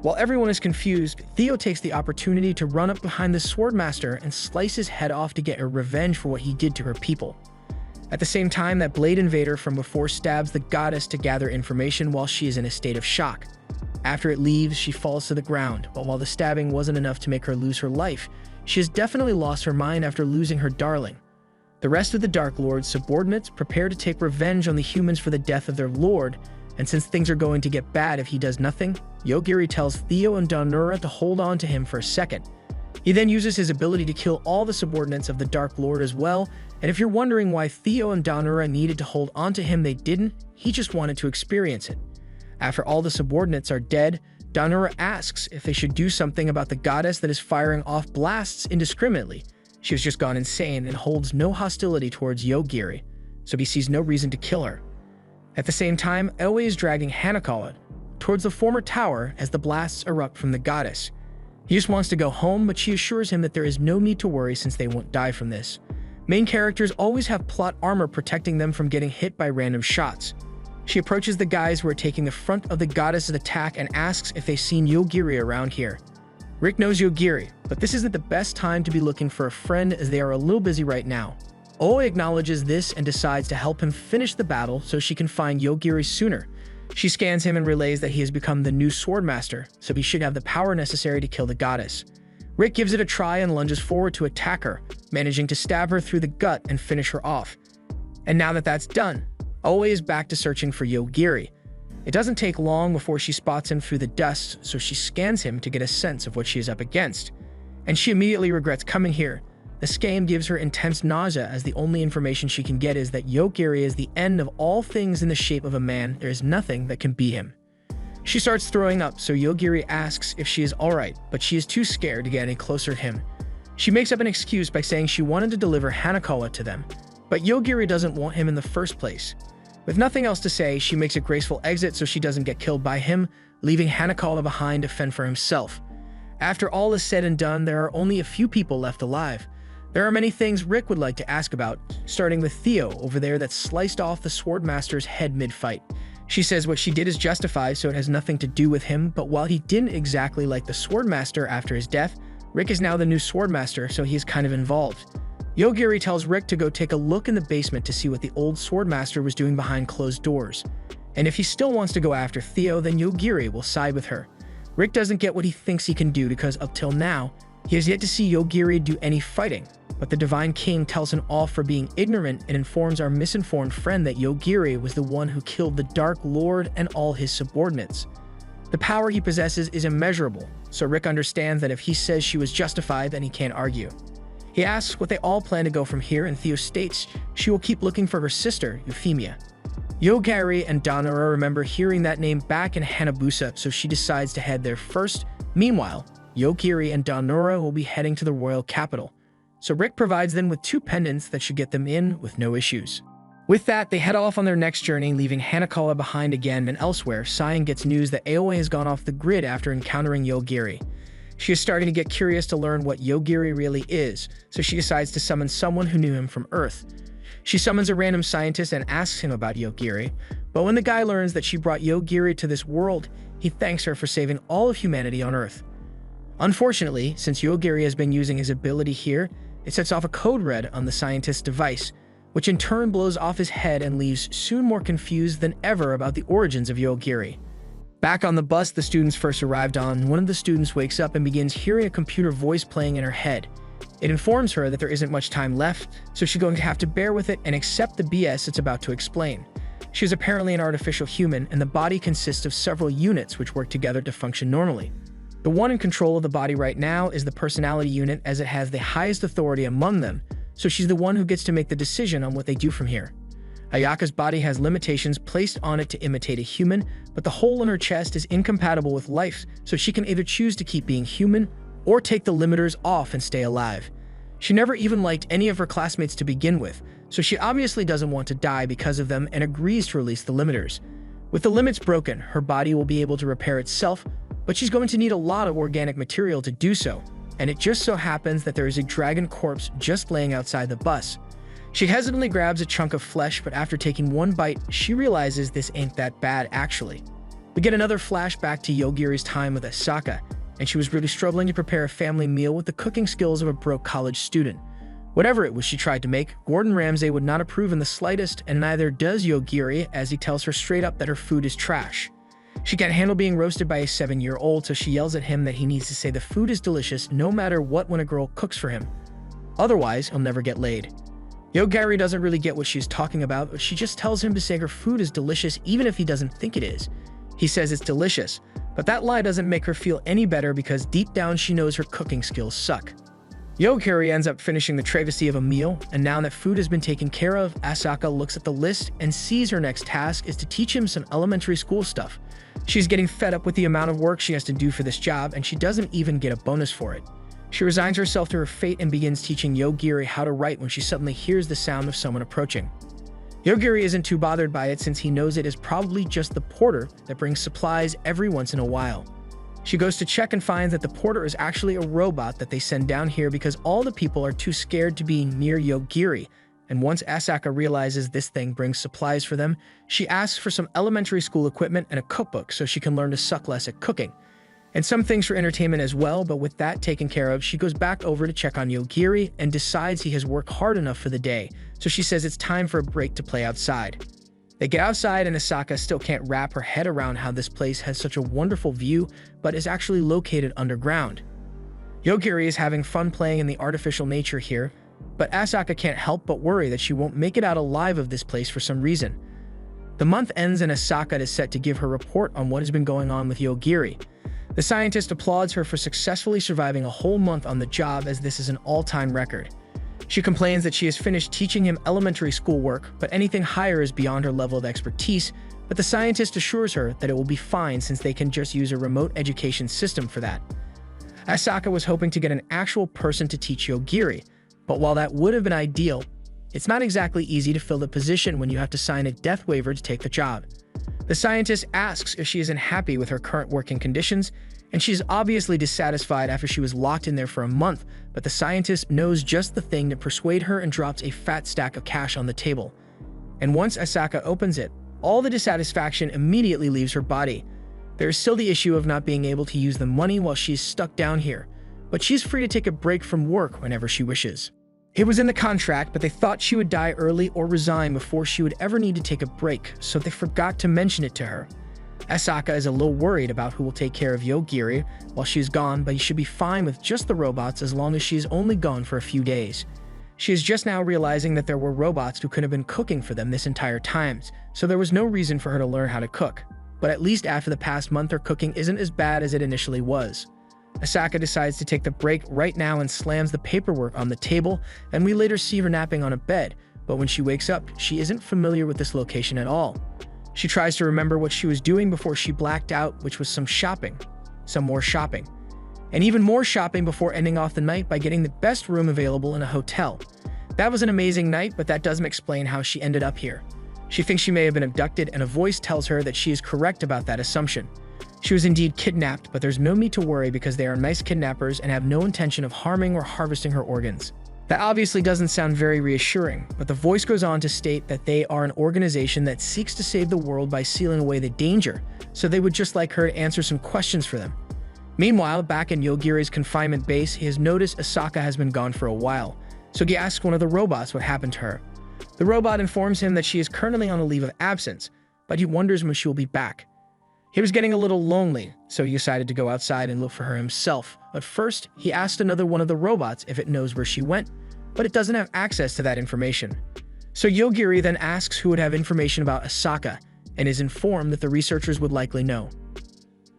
While everyone is confused, Theo takes the opportunity to run up behind the Swordmaster and slice his head off to get her revenge for what he did to her people. At the same time, that Blade Invader from before stabs the goddess to gather information while she is in a state of shock. After it leaves, she falls to the ground, but while the stabbing wasn't enough to make her lose her life, she has definitely lost her mind after losing her darling. The rest of the Dark Lord's subordinates prepare to take revenge on the humans for the death of their lord, and since things are going to get bad if he does nothing, Yogiri tells Theo and Danura to hold on to him for a second. He then uses his ability to kill all the subordinates of the Dark Lord as well, and if you're wondering why Theo and Danura needed to hold on to him, they didn't. He just wanted to experience it. After all the subordinates are dead, Danura asks if they should do something about the goddess that is firing off blasts indiscriminately. She has just gone insane and holds no hostility towards Yogiri, so he sees no reason to kill her. At the same time, Aoi is dragging Hanakawa towards the former tower as the blasts erupt from the goddess. He just wants to go home, but she assures him that there is no need to worry since they won't die from this. Main characters always have plot armor protecting them from getting hit by random shots. She approaches the guys who are taking the front of the goddess's attack and asks if they've seen Yogiri around here. Rick knows Yogiri, but this isn't the best time to be looking for a friend as they are a little busy right now. Aoi acknowledges this and decides to help him finish the battle so she can find Yogiri sooner. She scans him and relays that he has become the new Swordmaster, so he should have the power necessary to kill the goddess. Rick gives it a try and lunges forward to attack her, managing to stab her through the gut and finish her off. And now that that's done, Aoi is back to searching for Yogiri. It doesn't take long before she spots him through the dust, so she scans him to get a sense of what she is up against. And she immediately regrets coming here. The scan gives her intense nausea as the only information she can get is that Yogiri is the end of all things in the shape of a man. There is nothing that can beat him. She starts throwing up, so Yogiri asks if she is alright, but she is too scared to get any closer to him. She makes up an excuse by saying she wanted to deliver Hanakawa to them, but Yogiri doesn't want him in the first place. With nothing else to say, she makes a graceful exit so she doesn't get killed by him, leaving Hanakawa behind to fend for himself. After all is said and done, there are only a few people left alive. There are many things Rick would like to ask about, starting with Theo over there that sliced off the Swordmaster's head mid-fight. She says what she did is justified, so it has nothing to do with him, but while he didn't exactly like the Swordmaster after his death, Rick is now the new Swordmaster, so he is kind of involved. Yogiri tells Rick to go take a look in the basement to see what the old Swordmaster was doing behind closed doors. And if he still wants to go after Theo, then Yogiri will side with her. Rick doesn't get what he thinks he can do because up till now, he has yet to see Yogiri do any fighting, but the Divine King tells him off for being ignorant and informs our misinformed friend that Yogiri was the one who killed the Dark Lord and all his subordinates. The power he possesses is immeasurable, so Rick understands that if he says she was justified, then he can't argue. He asks what they all plan to go from here, and Theo states she will keep looking for her sister, Euphemia. Yogiri and Danura remember hearing that name back in Hanabusa, so she decides to head there first. Meanwhile, Yogiri and Danura will be heading to the royal capital, so Rick provides them with 2 pendants that should get them in with no issues. With that, they head off on their next journey, leaving Hanakawa behind again, and elsewhere, Cyan gets news that Aoi has gone off the grid after encountering Yogiri. She is starting to get curious to learn what Yogiri really is, so she decides to summon someone who knew him from Earth. She summons a random scientist and asks him about Yogiri, but when the guy learns that she brought Yogiri to this world, he thanks her for saving all of humanity on Earth. Unfortunately, since Yogiri has been using his ability here, it sets off a code red on the scientist's device, which in turn blows off his head and leaves Soon more confused than ever about the origins of Yogiri. Back on the bus the students first arrived on, one of the students wakes up and begins hearing a computer voice playing in her head. It informs her that there isn't much time left, so she's going to have to bear with it and accept the BS it's about to explain. She is apparently an artificial human, and the body consists of several units which work together to function normally. The one in control of the body right now is the personality unit, as it has the highest authority among them, so she's the one who gets to make the decision on what they do from here. Ayaka's body has limitations placed on it to imitate a human, but the hole in her chest is incompatible with life, so she can either choose to keep being human or take the limiters off and stay alive. She never even liked any of her classmates to begin with, so she obviously doesn't want to die because of them and agrees to release the limiters. With the limits broken, her body will be able to repair itself, but she's going to need a lot of organic material to do so, and it just so happens that there is a dragon corpse just laying outside the bus. She hesitantly grabs a chunk of flesh, but after taking one bite, she realizes this ain't that bad actually. We get another flashback to Yogiri's time with Asaka, and she was really struggling to prepare a family meal with the cooking skills of a broke college student. Whatever it was she tried to make, Gordon Ramsay would not approve in the slightest, and neither does Yogiri, as he tells her straight up that her food is trash. She can't handle being roasted by a 7-year-old, so she yells at him that he needs to say the food is delicious no matter what when a girl cooks for him. Otherwise, he'll never get laid. Yogiri doesn't really get what she's talking about, but she just tells him to say her food is delicious even if he doesn't think it is. He says it's delicious, but that lie doesn't make her feel any better because deep down she knows her cooking skills suck. Yogiri ends up finishing the travesty of a meal, and now that food has been taken care of, Asaka looks at the list and sees her next task is to teach him some elementary school stuff. She's getting fed up with the amount of work she has to do for this job, and she doesn't even get a bonus for it. She resigns herself to her fate and begins teaching Yogiri how to write when she suddenly hears the sound of someone approaching. Yogiri isn't too bothered by it since he knows it is probably just the porter that brings supplies every once in a while. She goes to check and finds that the porter is actually a robot that they send down here because all the people are too scared to be near Yogiri, and once Asaka realizes this thing brings supplies for them, she asks for some elementary school equipment and a cookbook so she can learn to suck less at cooking. And some things for entertainment as well, but with that taken care of, she goes back over to check on Yogiri and decides he has worked hard enough for the day, so she says it's time for a break to play outside. They get outside and Asaka still can't wrap her head around how this place has such a wonderful view, but is actually located underground. Yogiri is having fun playing in the artificial nature here, but Asaka can't help but worry that she won't make it out alive of this place for some reason. The month ends and Asaka is set to give her report on what has been going on with Yogiri. The scientist applauds her for successfully surviving a whole month on the job, as this is an all-time record. She complains that she has finished teaching him elementary school work, but anything higher is beyond her level of expertise, but the scientist assures her that it will be fine since they can just use a remote education system for that. Asaka was hoping to get an actual person to teach Yogiri, but while that would have been ideal, it's not exactly easy to fill the position when you have to sign a death waiver to take the job. The scientist asks if she isn't happy with her current working conditions, and she's obviously dissatisfied after she was locked in there for a month, but the scientist knows just the thing to persuade her and drops a fat stack of cash on the table. And once Asaka opens it, all the dissatisfaction immediately leaves her body. There is still the issue of not being able to use the money while she's stuck down here, but she's free to take a break from work whenever she wishes. It was in the contract, but they thought she would die early or resign before she would ever need to take a break, so they forgot to mention it to her. Asaka is a little worried about who will take care of Yogiri while she's gone, but he should be fine with just the robots as long as she is only gone for a few days. She is just now realizing that there were robots who could have been cooking for them this entire time, so there was no reason for her to learn how to cook. But at least after the past month, her cooking isn't as bad as it initially was. Asaka decides to take the break right now and slams the paperwork on the table, and we later see her napping on a bed, but when she wakes up, she isn't familiar with this location at all. She tries to remember what she was doing before she blacked out, which was some shopping, some more shopping, and even more shopping before ending off the night by getting the best room available in a hotel. That was an amazing night, but that doesn't explain how she ended up here. She thinks she may have been abducted, and a voice tells her that she is correct about that assumption. She was indeed kidnapped, but there's no need to worry because they are nice kidnappers and have no intention of harming or harvesting her organs. That obviously doesn't sound very reassuring, but the voice goes on to state that they are an organization that seeks to save the world by sealing away the danger, so they would just like her to answer some questions for them. Meanwhile, back in Yogiri's confinement base, he has noticed Asaka has been gone for a while, so he asks one of the robots what happened to her. The robot informs him that she is currently on a leave of absence, but he wonders when she will be back. He was getting a little lonely, so he decided to go outside and look for her himself. But first, he asked another one of the robots if it knows where she went, but it doesn't have access to that information. So Yogiri then asks who would have information about Asaka, and is informed that the researchers would likely know.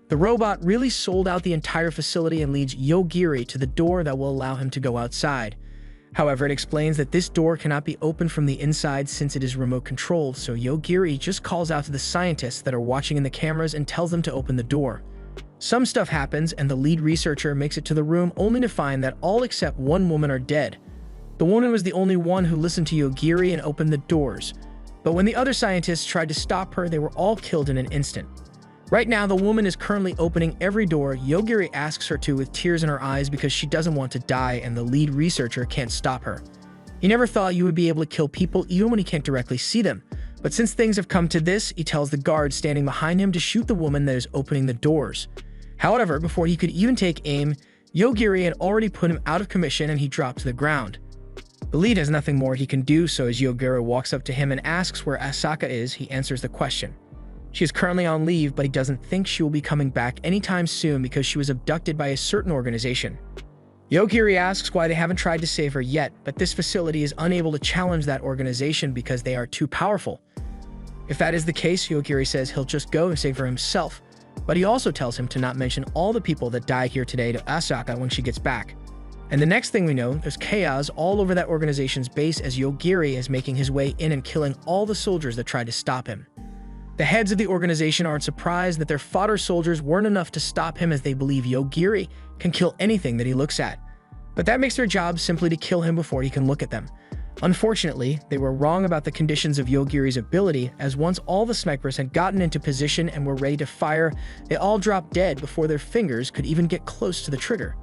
The robot really sold out the entire facility and leads Yogiri to the door that will allow him to go outside. However, it explains that this door cannot be opened from the inside since it is remote controlled, so Yogiri just calls out to the scientists that are watching in the cameras and tells them to open the door. Some stuff happens, and the lead researcher makes it to the room only to find that all except one woman are dead. The woman was the only one who listened to Yogiri and opened the doors, but when the other scientists tried to stop her, they were all killed in an instant. Right now, the woman is currently opening every door Yogiri asks her to with tears in her eyes because she doesn't want to die, and the lead researcher can't stop her. He never thought you would be able to kill people even when you can't directly see them, But since things have come to this, he tells the guard standing behind him to shoot the woman that is opening the doors. However, before he could even take aim, Yogiri had already put him out of commission and he dropped to the ground. The lead has nothing more he can do, so as Yogiri walks up to him and asks where Asaka is, he answers the question. She is currently on leave, but he doesn't think she will be coming back anytime soon because she was abducted by a certain organization. Yogiri asks why they haven't tried to save her yet, but this facility is unable to challenge that organization because they are too powerful. If that is the case, Yogiri says he'll just go and save her himself, but he also tells him to not mention all the people that died here today to Asaka when she gets back. And the next thing we know, there's chaos all over that organization's base as Yogiri is making his way in and killing all the soldiers that tried to stop him. The heads of the organization aren't surprised that their fodder soldiers weren't enough to stop him as they believe Yogiri can kill anything that he looks at. But that makes their job simply to kill him before he can look at them. Unfortunately, they were wrong about the conditions of Yogiri's ability, as once all the snipers had gotten into position and were ready to fire, they all dropped dead before their fingers could even get close to the trigger.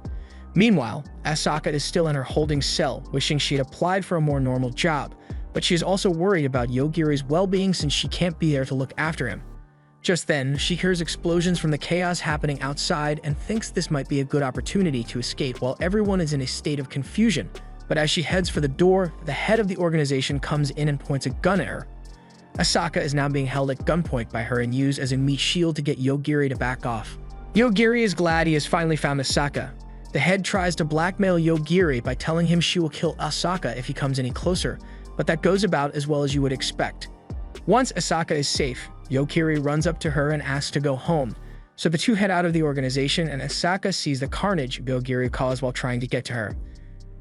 Meanwhile, Asaka is still in her holding cell, wishing she had applied for a more normal job, but she is also worried about Yogiri's well-being since she can't be there to look after him. Just then, she hears explosions from the chaos happening outside and thinks this might be a good opportunity to escape while everyone is in a state of confusion. But as she heads for the door, the head of the organization comes in and points a gun at her. Asaka is now being held at gunpoint by her and used as a meat shield to get Yogiri to back off. Yogiri is glad he has finally found Asaka. The head tries to blackmail Yogiri by telling him she will kill Asaka if he comes any closer, but that goes about as well as you would expect. Once Asaka is safe, Yogiri runs up to her and asks to go home, so the two head out of the organization and Asaka sees the carnage Yogiri caused while trying to get to her.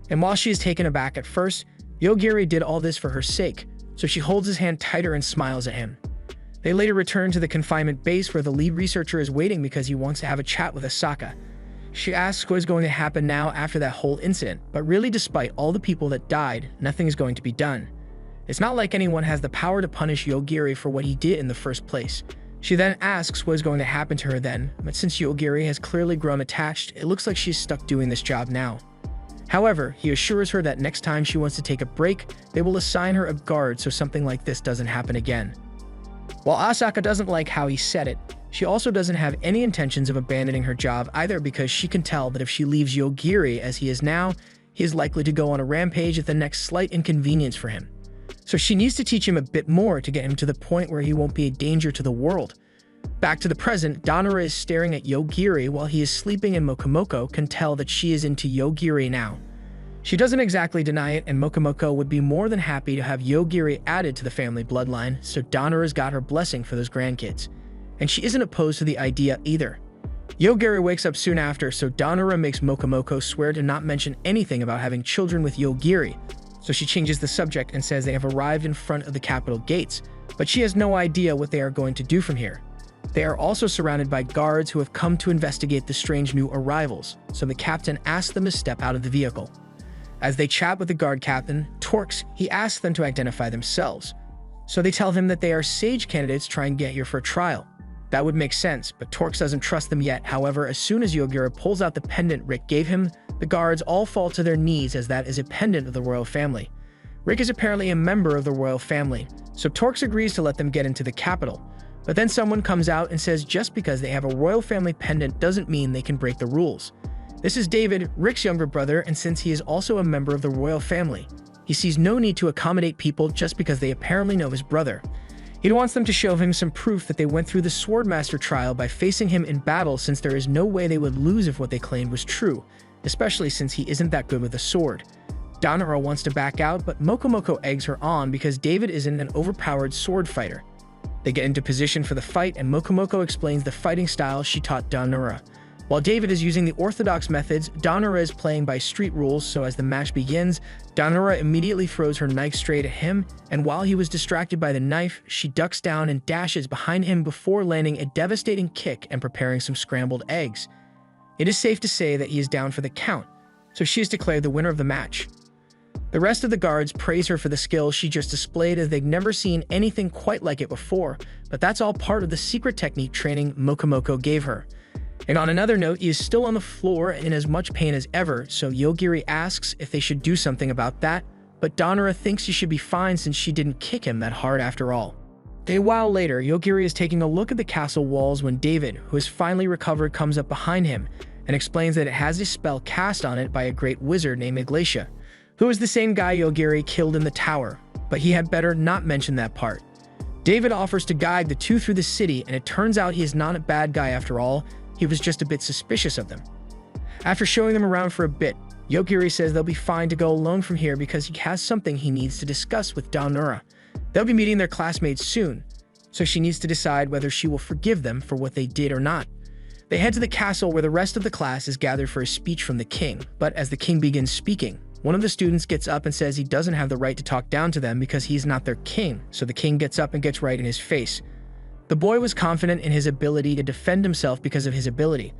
And while she is taken aback at first, Yogiri did all this for her sake, so she holds his hand tighter and smiles at him. They later return to the confinement base where the lead researcher is waiting because he wants to have a chat with Asaka. She asks what is going to happen now after that whole incident, but really despite all the people that died, nothing is going to be done. It's not like anyone has the power to punish Yogiri for what he did in the first place. She then asks what is going to happen to her then, but since Yogiri has clearly grown attached, it looks like she's stuck doing this job now. However, he assures her that next time she wants to take a break, they will assign her a guard so something like this doesn't happen again. While Asaka doesn't like how he said it, she also doesn't have any intentions of abandoning her job either because she can tell that if she leaves Yogiri as he is now, he is likely to go on a rampage at the next slight inconvenience for him. So she needs to teach him a bit more to get him to the point where he won't be a danger to the world. Back to the present, Donora is staring at Yogiri while he is sleeping and Mokomoko can tell that she is into Yogiri now. She doesn't exactly deny it, and Mokomoko would be more than happy to have Yogiri added to the family bloodline, so Donora's got her blessing for those grandkids. And she isn't opposed to the idea either. Yogiri wakes up soon after, so Donora makes Mokomoko swear to not mention anything about having children with Yogiri, so she changes the subject and says they have arrived in front of the capital gates, but she has no idea what they are going to do from here. They are also surrounded by guards who have come to investigate the strange new arrivals, so the captain asks them to step out of the vehicle. As they chat with the guard captain, Torx, he asks them to identify themselves. So they tell him that they are Sage candidates trying to get here for a trial. That would make sense, but Torx doesn't trust them yet. However, as soon as Yogiri pulls out the pendant Rick gave him, the guards all fall to their knees as that is a pendant of the royal family. Rick is apparently a member of the royal family, so Torx agrees to let them get into the capital. But then someone comes out and says just because they have a royal family pendant doesn't mean they can break the rules. This is David, Rick's younger brother, and since he is also a member of the royal family, he sees no need to accommodate people just because they apparently know his brother. He wants them to show him some proof that they went through the Swordmaster trial by facing him in battle since there is no way they would lose if what they claimed was true, especially since he isn't that good with a sword. Donora wants to back out, but Mokomoko eggs her on because David isn't an overpowered sword fighter. They get into position for the fight, and Mokomoko explains the fighting style she taught Donora. While David is using the orthodox methods, Donora is playing by street rules, so as the match begins, Donora immediately throws her knife straight at him, and while he was distracted by the knife, she ducks down and dashes behind him before landing a devastating kick and preparing some scrambled eggs. It is safe to say that he is down for the count, so she is declared the winner of the match. The rest of the guards praise her for the skill she just displayed as they've never seen anything quite like it before, but that's all part of the secret technique training Mokomoko gave her. And on another note, he is still on the floor in as much pain as ever, so Yogiri asks if they should do something about that, but Donora thinks he should be fine since she didn't kick him that hard after all. A while later, Yogiri is taking a look at the castle walls when David, who has finally recovered, comes up behind him and explains that it has a spell cast on it by a great wizard named Iglesia, who is the same guy Yogiri killed in the tower, but he had better not mention that part. David offers to guide the two through the city, and it turns out he is not a bad guy after all. He was just a bit suspicious of them. After showing them around for a bit, Yogiri says they'll be fine to go alone from here because he has something he needs to discuss with Daonura. They'll be meeting their classmates soon, so she needs to decide whether she will forgive them for what they did or not. They head to the castle where the rest of the class is gathered for a speech from the king, but as the king begins speaking, one of the students gets up and says he doesn't have the right to talk down to them because he's not their king, so the king gets up and gets right in his face. The boy was confident in his ability to defend himself because of his ability,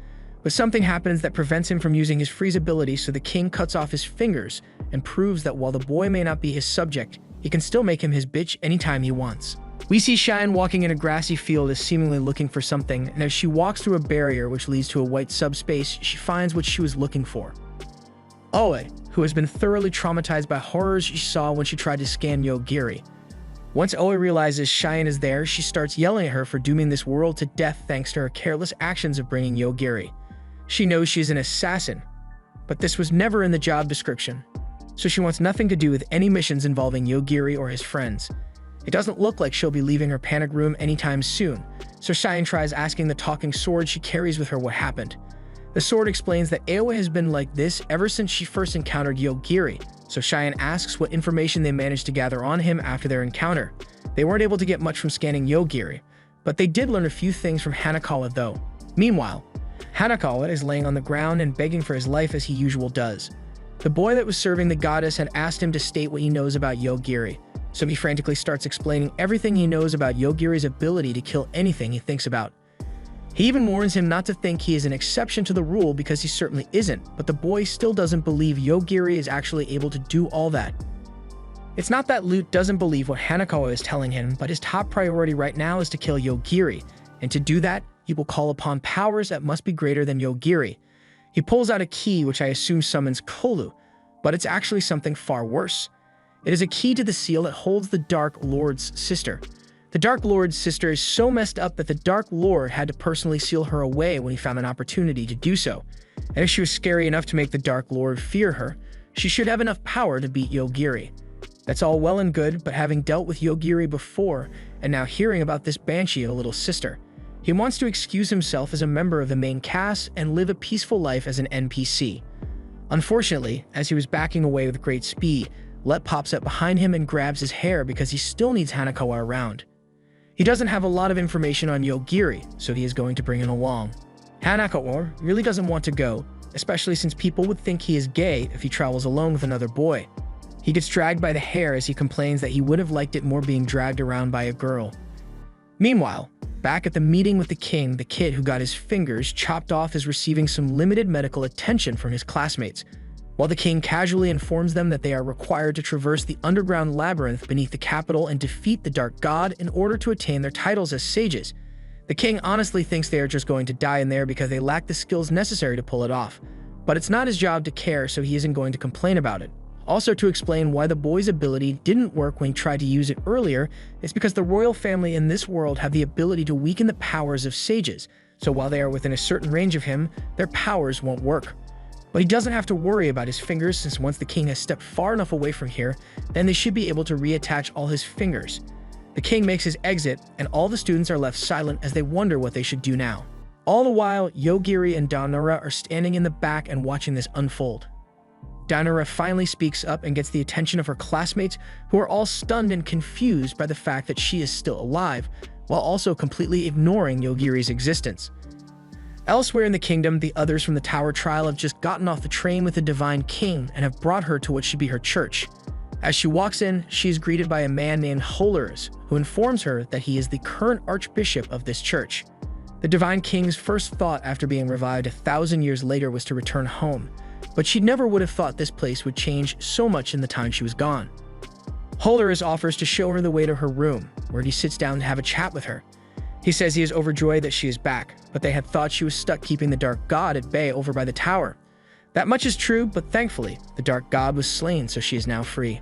but something happens that prevents him from using his freeze ability, so the king cuts off his fingers and proves that while the boy may not be his subject, he can still make him his bitch anytime he wants. We see Cheyenne walking in a grassy field as seemingly looking for something, and as she walks through a barrier which leads to a white subspace, she finds what she was looking for. Oe, who has been thoroughly traumatized by horrors she saw when she tried to scan Yogiri. Once Oe realizes Cheyenne is there, she starts yelling at her for dooming this world to death thanks to her careless actions of bringing Yogiri. She knows she's an assassin, but this was never in the job description, so she wants nothing to do with any missions involving Yogiri or his friends. It doesn't look like she'll be leaving her panic room anytime soon, so Cheyenne tries asking the talking sword she carries with her what happened. The sword explains that Aoe has been like this ever since she first encountered Yogiri, so Cheyenne asks what information they managed to gather on him after their encounter. They weren't able to get much from scanning Yogiri, but they did learn a few things from Hanakawa though. Meanwhile, Hanakawa is laying on the ground and begging for his life as he usually does. The boy that was serving the goddess had asked him to state what he knows about Yogiri, so he frantically starts explaining everything he knows about Yogiri's ability to kill anything he thinks about. He even warns him not to think he is an exception to the rule because he certainly isn't, but the boy still doesn't believe Yogiri is actually able to do all that. It's not that Lute doesn't believe what Hanakawa is telling him, but his top priority right now is to kill Yogiri, and to do that, he will call upon powers that must be greater than Yogiri. He pulls out a key which I assume summons Kolu, but it's actually something far worse. It is a key to the seal that holds the Dark Lord's sister. The Dark Lord's sister is so messed up that the Dark Lord had to personally seal her away when he found an opportunity to do so. And if she was scary enough to make the Dark Lord fear her, she should have enough power to beat Yogiri. That's all well and good, but having dealt with Yogiri before, and now hearing about this banshee of a little sister, he wants to excuse himself as a member of the main cast and live a peaceful life as an NPC. Unfortunately, as he was backing away with great speed, Let pops up behind him and grabs his hair because he still needs Hanakawa around. He doesn't have a lot of information on Yogiri, so he is going to bring him along. Hanakawa really doesn't want to go, especially since people would think he is gay if he travels alone with another boy. He gets dragged by the hair as he complains that he would have liked it more being dragged around by a girl. Meanwhile, back at the meeting with the king, the kid who got his fingers chopped off is receiving some limited medical attention from his classmates, while the king casually informs them that they are required to traverse the underground labyrinth beneath the capital and defeat the Dark God in order to attain their titles as sages. The king honestly thinks they are just going to die in there because they lack the skills necessary to pull it off, but it's not his job to care, so he isn't going to complain about it. Also, to explain why the boy's ability didn't work when he tried to use it earlier is because the royal family in this world have the ability to weaken the powers of sages, so while they are within a certain range of him, their powers won't work. But he doesn't have to worry about his fingers, since once the king has stepped far enough away from here, then they should be able to reattach all his fingers. The king makes his exit, and all the students are left silent as they wonder what they should do now. All the while, Yogiri and Daonura are standing in the back and watching this unfold. Daonura finally speaks up and gets the attention of her classmates, who are all stunned and confused by the fact that she is still alive, while also completely ignoring Yogiri's existence. Elsewhere in the kingdom, the others from the Tower Trial have just gotten off the train with the Divine King and have brought her to what should be her church. As she walks in, she is greeted by a man named Holurus, who informs her that he is the current archbishop of this church. The Divine King's first thought after being revived 1,000 years later was to return home, but she never would have thought this place would change so much in the time she was gone. Holurus offers to show her the way to her room, where he sits down to have a chat with her. He says he is overjoyed that she is back, but they had thought she was stuck keeping the Dark God at bay over by the tower. That much is true, but thankfully, the Dark God was slain, so she is now free.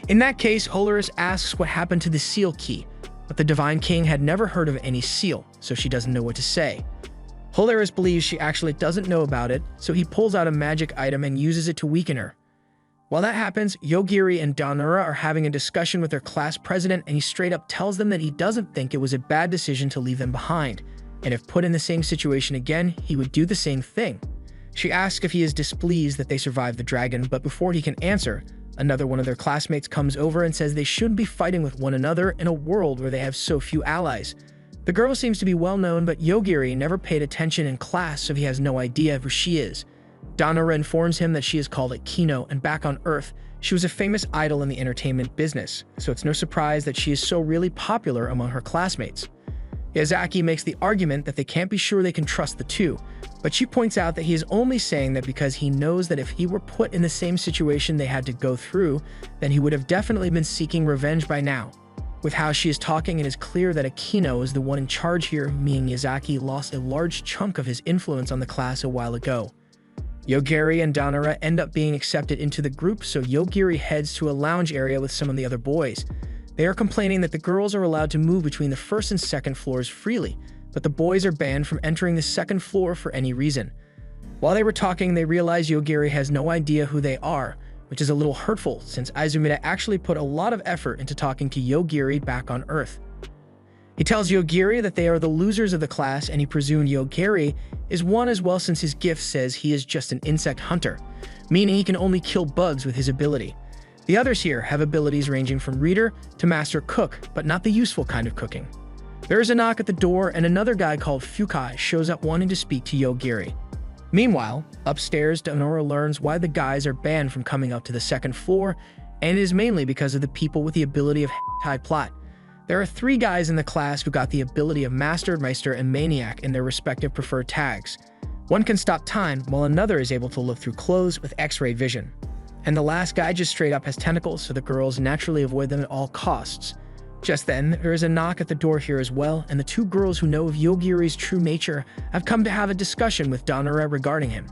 In that case, Holurus asks what happened to the seal key, but the Divine King had never heard of any seal, so she doesn't know what to say. Holaris believes she actually doesn't know about it, so he pulls out a magic item and uses it to weaken her. While that happens, Yogiri and Danura are having a discussion with their class president, and he straight up tells them that he doesn't think it was a bad decision to leave them behind, and if put in the same situation again, he would do the same thing. She asks if he is displeased that they survived the dragon, but before he can answer, another one of their classmates comes over and says they shouldn't be fighting with one another in a world where they have so few allies. The girl seems to be well known, but Yogiri never paid attention in class, so he has no idea who she is. Danura informs him that she is called Akino, and back on Earth, she was a famous idol in the entertainment business, so it's no surprise that she is so really popular among her classmates. Yazaki makes the argument that they can't be sure they can trust the two, but she points out that he is only saying that because he knows that if he were put in the same situation they had to go through, then he would have definitely been seeking revenge by now. With how she is talking, it is clear that Akino is the one in charge here, meaning Yazaki lost a large chunk of his influence on the class a while ago. Yogiri and Danura end up being accepted into the group, so Yogiri heads to a lounge area with some of the other boys. They are complaining that the girls are allowed to move between the first and second floors freely, but the boys are banned from entering the second floor for any reason. While they were talking, they realize Yogiri has no idea who they are, which is a little hurtful since Izumida actually put a lot of effort into talking to Yogiri back on Earth. He tells Yogiri that they are the losers of the class, and he presumed Yogiri is one as well since his gift says he is just an insect hunter, meaning he can only kill bugs with his ability. The others here have abilities ranging from reader to master cook, but not the useful kind of cooking. There is a knock at the door, and another guy called Fukai shows up wanting to speak to Yogiri. Meanwhile, upstairs, Danura learns why the guys are banned from coming up to the second floor, and it is mainly because of the people with the ability of hentai plot. There are 3 guys in the class who got the ability of Master, Meister, and Maniac in their respective preferred tags. One can stop time, while another is able to look through clothes with X-ray vision. And the last guy just straight up has tentacles, so the girls naturally avoid them at all costs. Just then, there is a knock at the door here as well, and the 2 girls who know of Yogiri's true nature have come to have a discussion with Danura regarding him.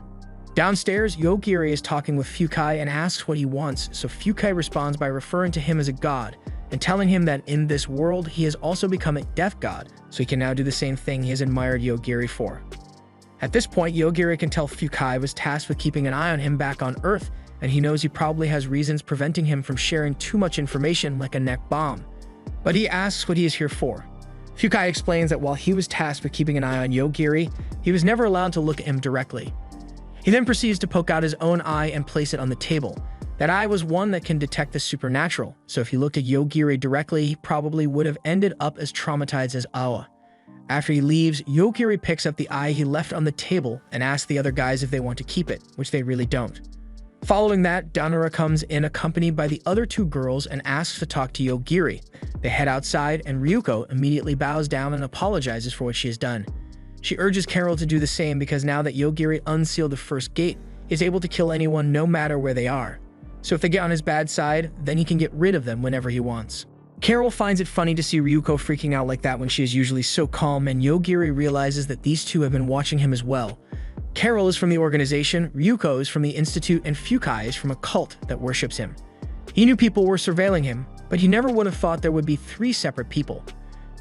Downstairs, Yogiri is talking with Fukai and asks what he wants, so Fukai responds by referring to him as a god, and telling him that in this world he has also become a death god, so he can now do the same thing he has admired Yogiri for. At this point, Yogiri can tell Fukai was tasked with keeping an eye on him back on Earth, and he knows he probably has reasons preventing him from sharing too much information like a neck bomb. But he asks what he is here for. Fukai explains that while he was tasked with keeping an eye on Yogiri, he was never allowed to look at him directly. He then proceeds to poke out his own eye and place it on the table. That eye was one that can detect the supernatural, so if he looked at Yogiri directly, he probably would have ended up as traumatized as Awa. After he leaves, Yogiri picks up the eye he left on the table and asks the other guys if they want to keep it, which they really don't. Following that, Danura comes in accompanied by the other 2 girls and asks to talk to Yogiri. They head outside, and Ryuko immediately bows down and apologizes for what she has done. She urges Carol to do the same because now that Yogiri unsealed the first gate, he is able to kill anyone no matter where they are. So if they get on his bad side, then he can get rid of them whenever he wants. Carol finds it funny to see Ryuko freaking out like that when she is usually so calm, and Yogiri realizes that these 2 have been watching him as well. Carol is from the organization, Ryuko is from the Institute, and Fukai is from a cult that worships him. He knew people were surveilling him, but he never would have thought there would be 3 separate people.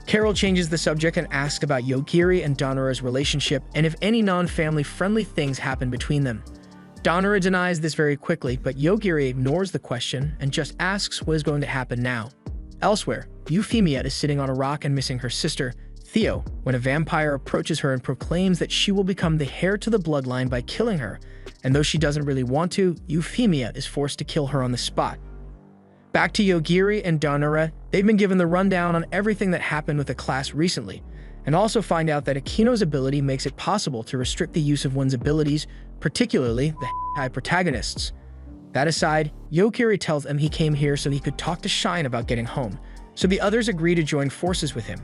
Carol changes the subject and asks about Yogiri and Danura's relationship and if any non-family friendly things happen between them. Danura denies this very quickly, but Yogiri ignores the question and just asks what is going to happen now. Elsewhere, Euphemia is sitting on a rock and missing her sister, Theo, when a vampire approaches her and proclaims that she will become the heir to the bloodline by killing her, and though she doesn't really want to, Euphemia is forced to kill her on the spot. Back to Yogiri and Danura, they've been given the rundown on everything that happened with the class recently, and also find out that Akino's ability makes it possible to restrict the use of one's abilities, particularly the hentai protagonists. That aside, Yogiri tells them he came here so he could talk to Shine about getting home, so the others agree to join forces with him.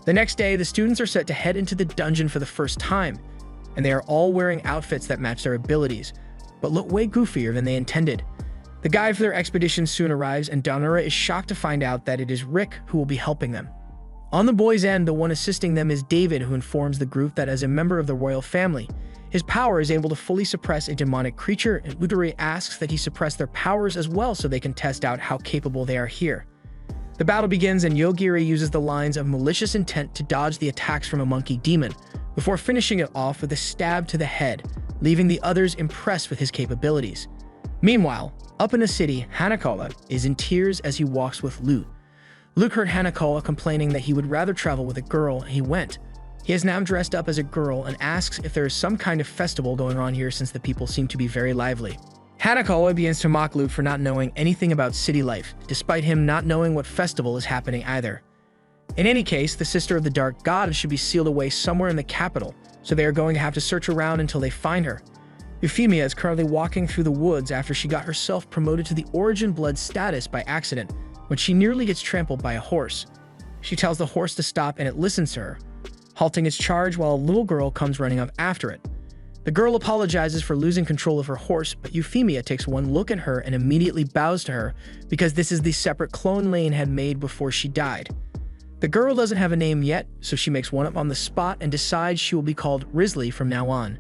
The next day, the students are set to head into the dungeon for the first time, and they are all wearing outfits that match their abilities, but look way goofier than they intended. The guide for their expedition soon arrives, and Danura is shocked to find out that it is Rick who will be helping them. On the boys' end, the one assisting them is David, who informs the group that as a member of the royal family, his power is able to fully suppress a demonic creature, and Utari asks that he suppress their powers as well so they can test out how capable they are here. The battle begins and Yogiri uses the lines of malicious intent to dodge the attacks from a monkey demon, before finishing it off with a stab to the head, leaving the others impressed with his capabilities. Meanwhile, up in the city, Hanakawa is in tears as he walks with Lute. Lute heard Hanakawa complaining that he would rather travel with a girl, and he went. He is now dressed up as a girl and asks if there is some kind of festival going on here since the people seem to be very lively. Hanakawa begins to mock Lute for not knowing anything about city life, despite him not knowing what festival is happening either. In any case, the sister of the Dark God should be sealed away somewhere in the capital, so they are going to have to search around until they find her. Euphemia is currently walking through the woods after she got herself promoted to the Origin Blood status by accident, when she nearly gets trampled by a horse. She tells the horse to stop and it listens to her, halting its charge while a little girl comes running up after it. The girl apologizes for losing control of her horse, but Euphemia takes one look at her and immediately bows to her because this is the separate clone Lane had made before she died. The girl doesn't have a name yet, so she makes one up on the spot and decides she will be called Risley from now on.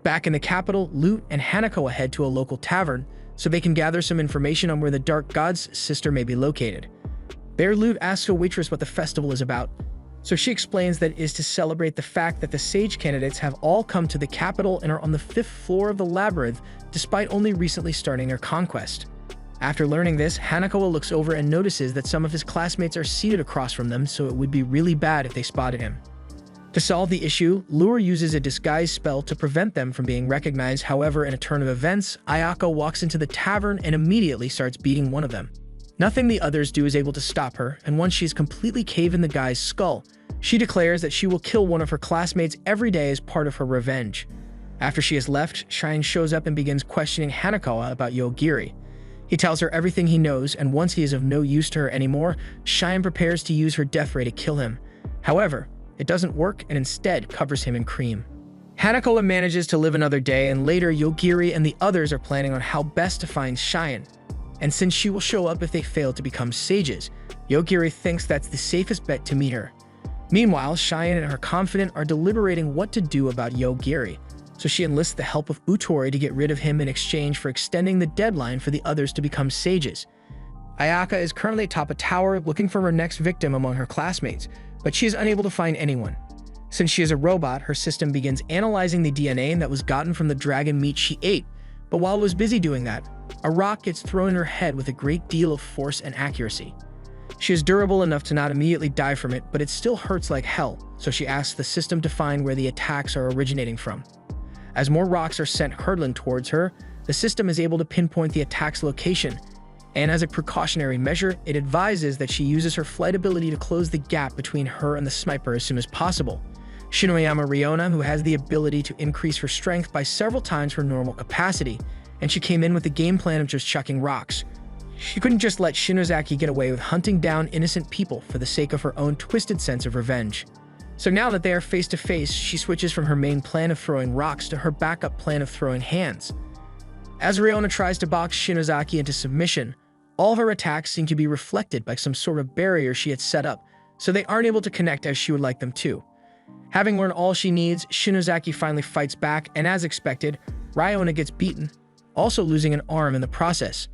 Back in the capital, Lute and Hanako head to a local tavern so they can gather some information on where the Dark God's sister may be located. There, Lute asks a waitress what the festival is about, so she explains that it is to celebrate the fact that the Sage candidates have all come to the capital and are on the 5th floor of the labyrinth despite only recently starting their conquest. After learning this, Hanako looks over and notices that some of his classmates are seated across from them, so it would be really bad if they spotted him. To solve the issue, Lure uses a disguise spell to prevent them from being recognized. However, in a turn of events, Ayaka walks into the tavern and immediately starts beating one of them. Nothing the others do is able to stop her, and once she's completely caved in the guy's skull, she declares that she will kill one of her classmates every day as part of her revenge. After she has left, Shine shows up and begins questioning Hanako about Yogiri. He tells her everything he knows, and once he is of no use to her anymore, Shine prepares to use her death ray to kill him. However, it doesn't work and instead covers him in cream. Hanako manages to live another day, and later Yogiri and the others are planning on how best to find Shine. And since she will show up if they fail to become sages, Yogiri thinks that's the safest bet to meet her. Meanwhile, Shine and her confidant are deliberating what to do about Yogiri, so she enlists the help of Utori to get rid of him in exchange for extending the deadline for the others to become sages. Ayaka is currently atop a tower looking for her next victim among her classmates, but she is unable to find anyone. Since she is a robot, her system begins analyzing the DNA that was gotten from the dragon meat she ate, but while it was busy doing that, a rock gets thrown in her head with a great deal of force and accuracy. She is durable enough to not immediately die from it, but it still hurts like hell, so she asks the system to find where the attacks are originating from. As more rocks are sent hurtling towards her, the system is able to pinpoint the attack's location, and as a precautionary measure, it advises that she uses her flight ability to close the gap between her and the sniper as soon as possible. Shinoyama Riona, who has the ability to increase her strength by several times her normal capacity, and she came in with the game plan of just chucking rocks. She couldn't just let Shinozaki get away with hunting down innocent people for the sake of her own twisted sense of revenge. So now that they are face to face, she switches from her main plan of throwing rocks to her backup plan of throwing hands. As Riona tries to box Shinozaki into submission, all of her attacks seem to be reflected by some sort of barrier she had set up, so they aren't able to connect as she would like them to. Having learned all she needs, Shinozaki finally fights back, and as expected, Riona gets beaten, also losing an arm in the process.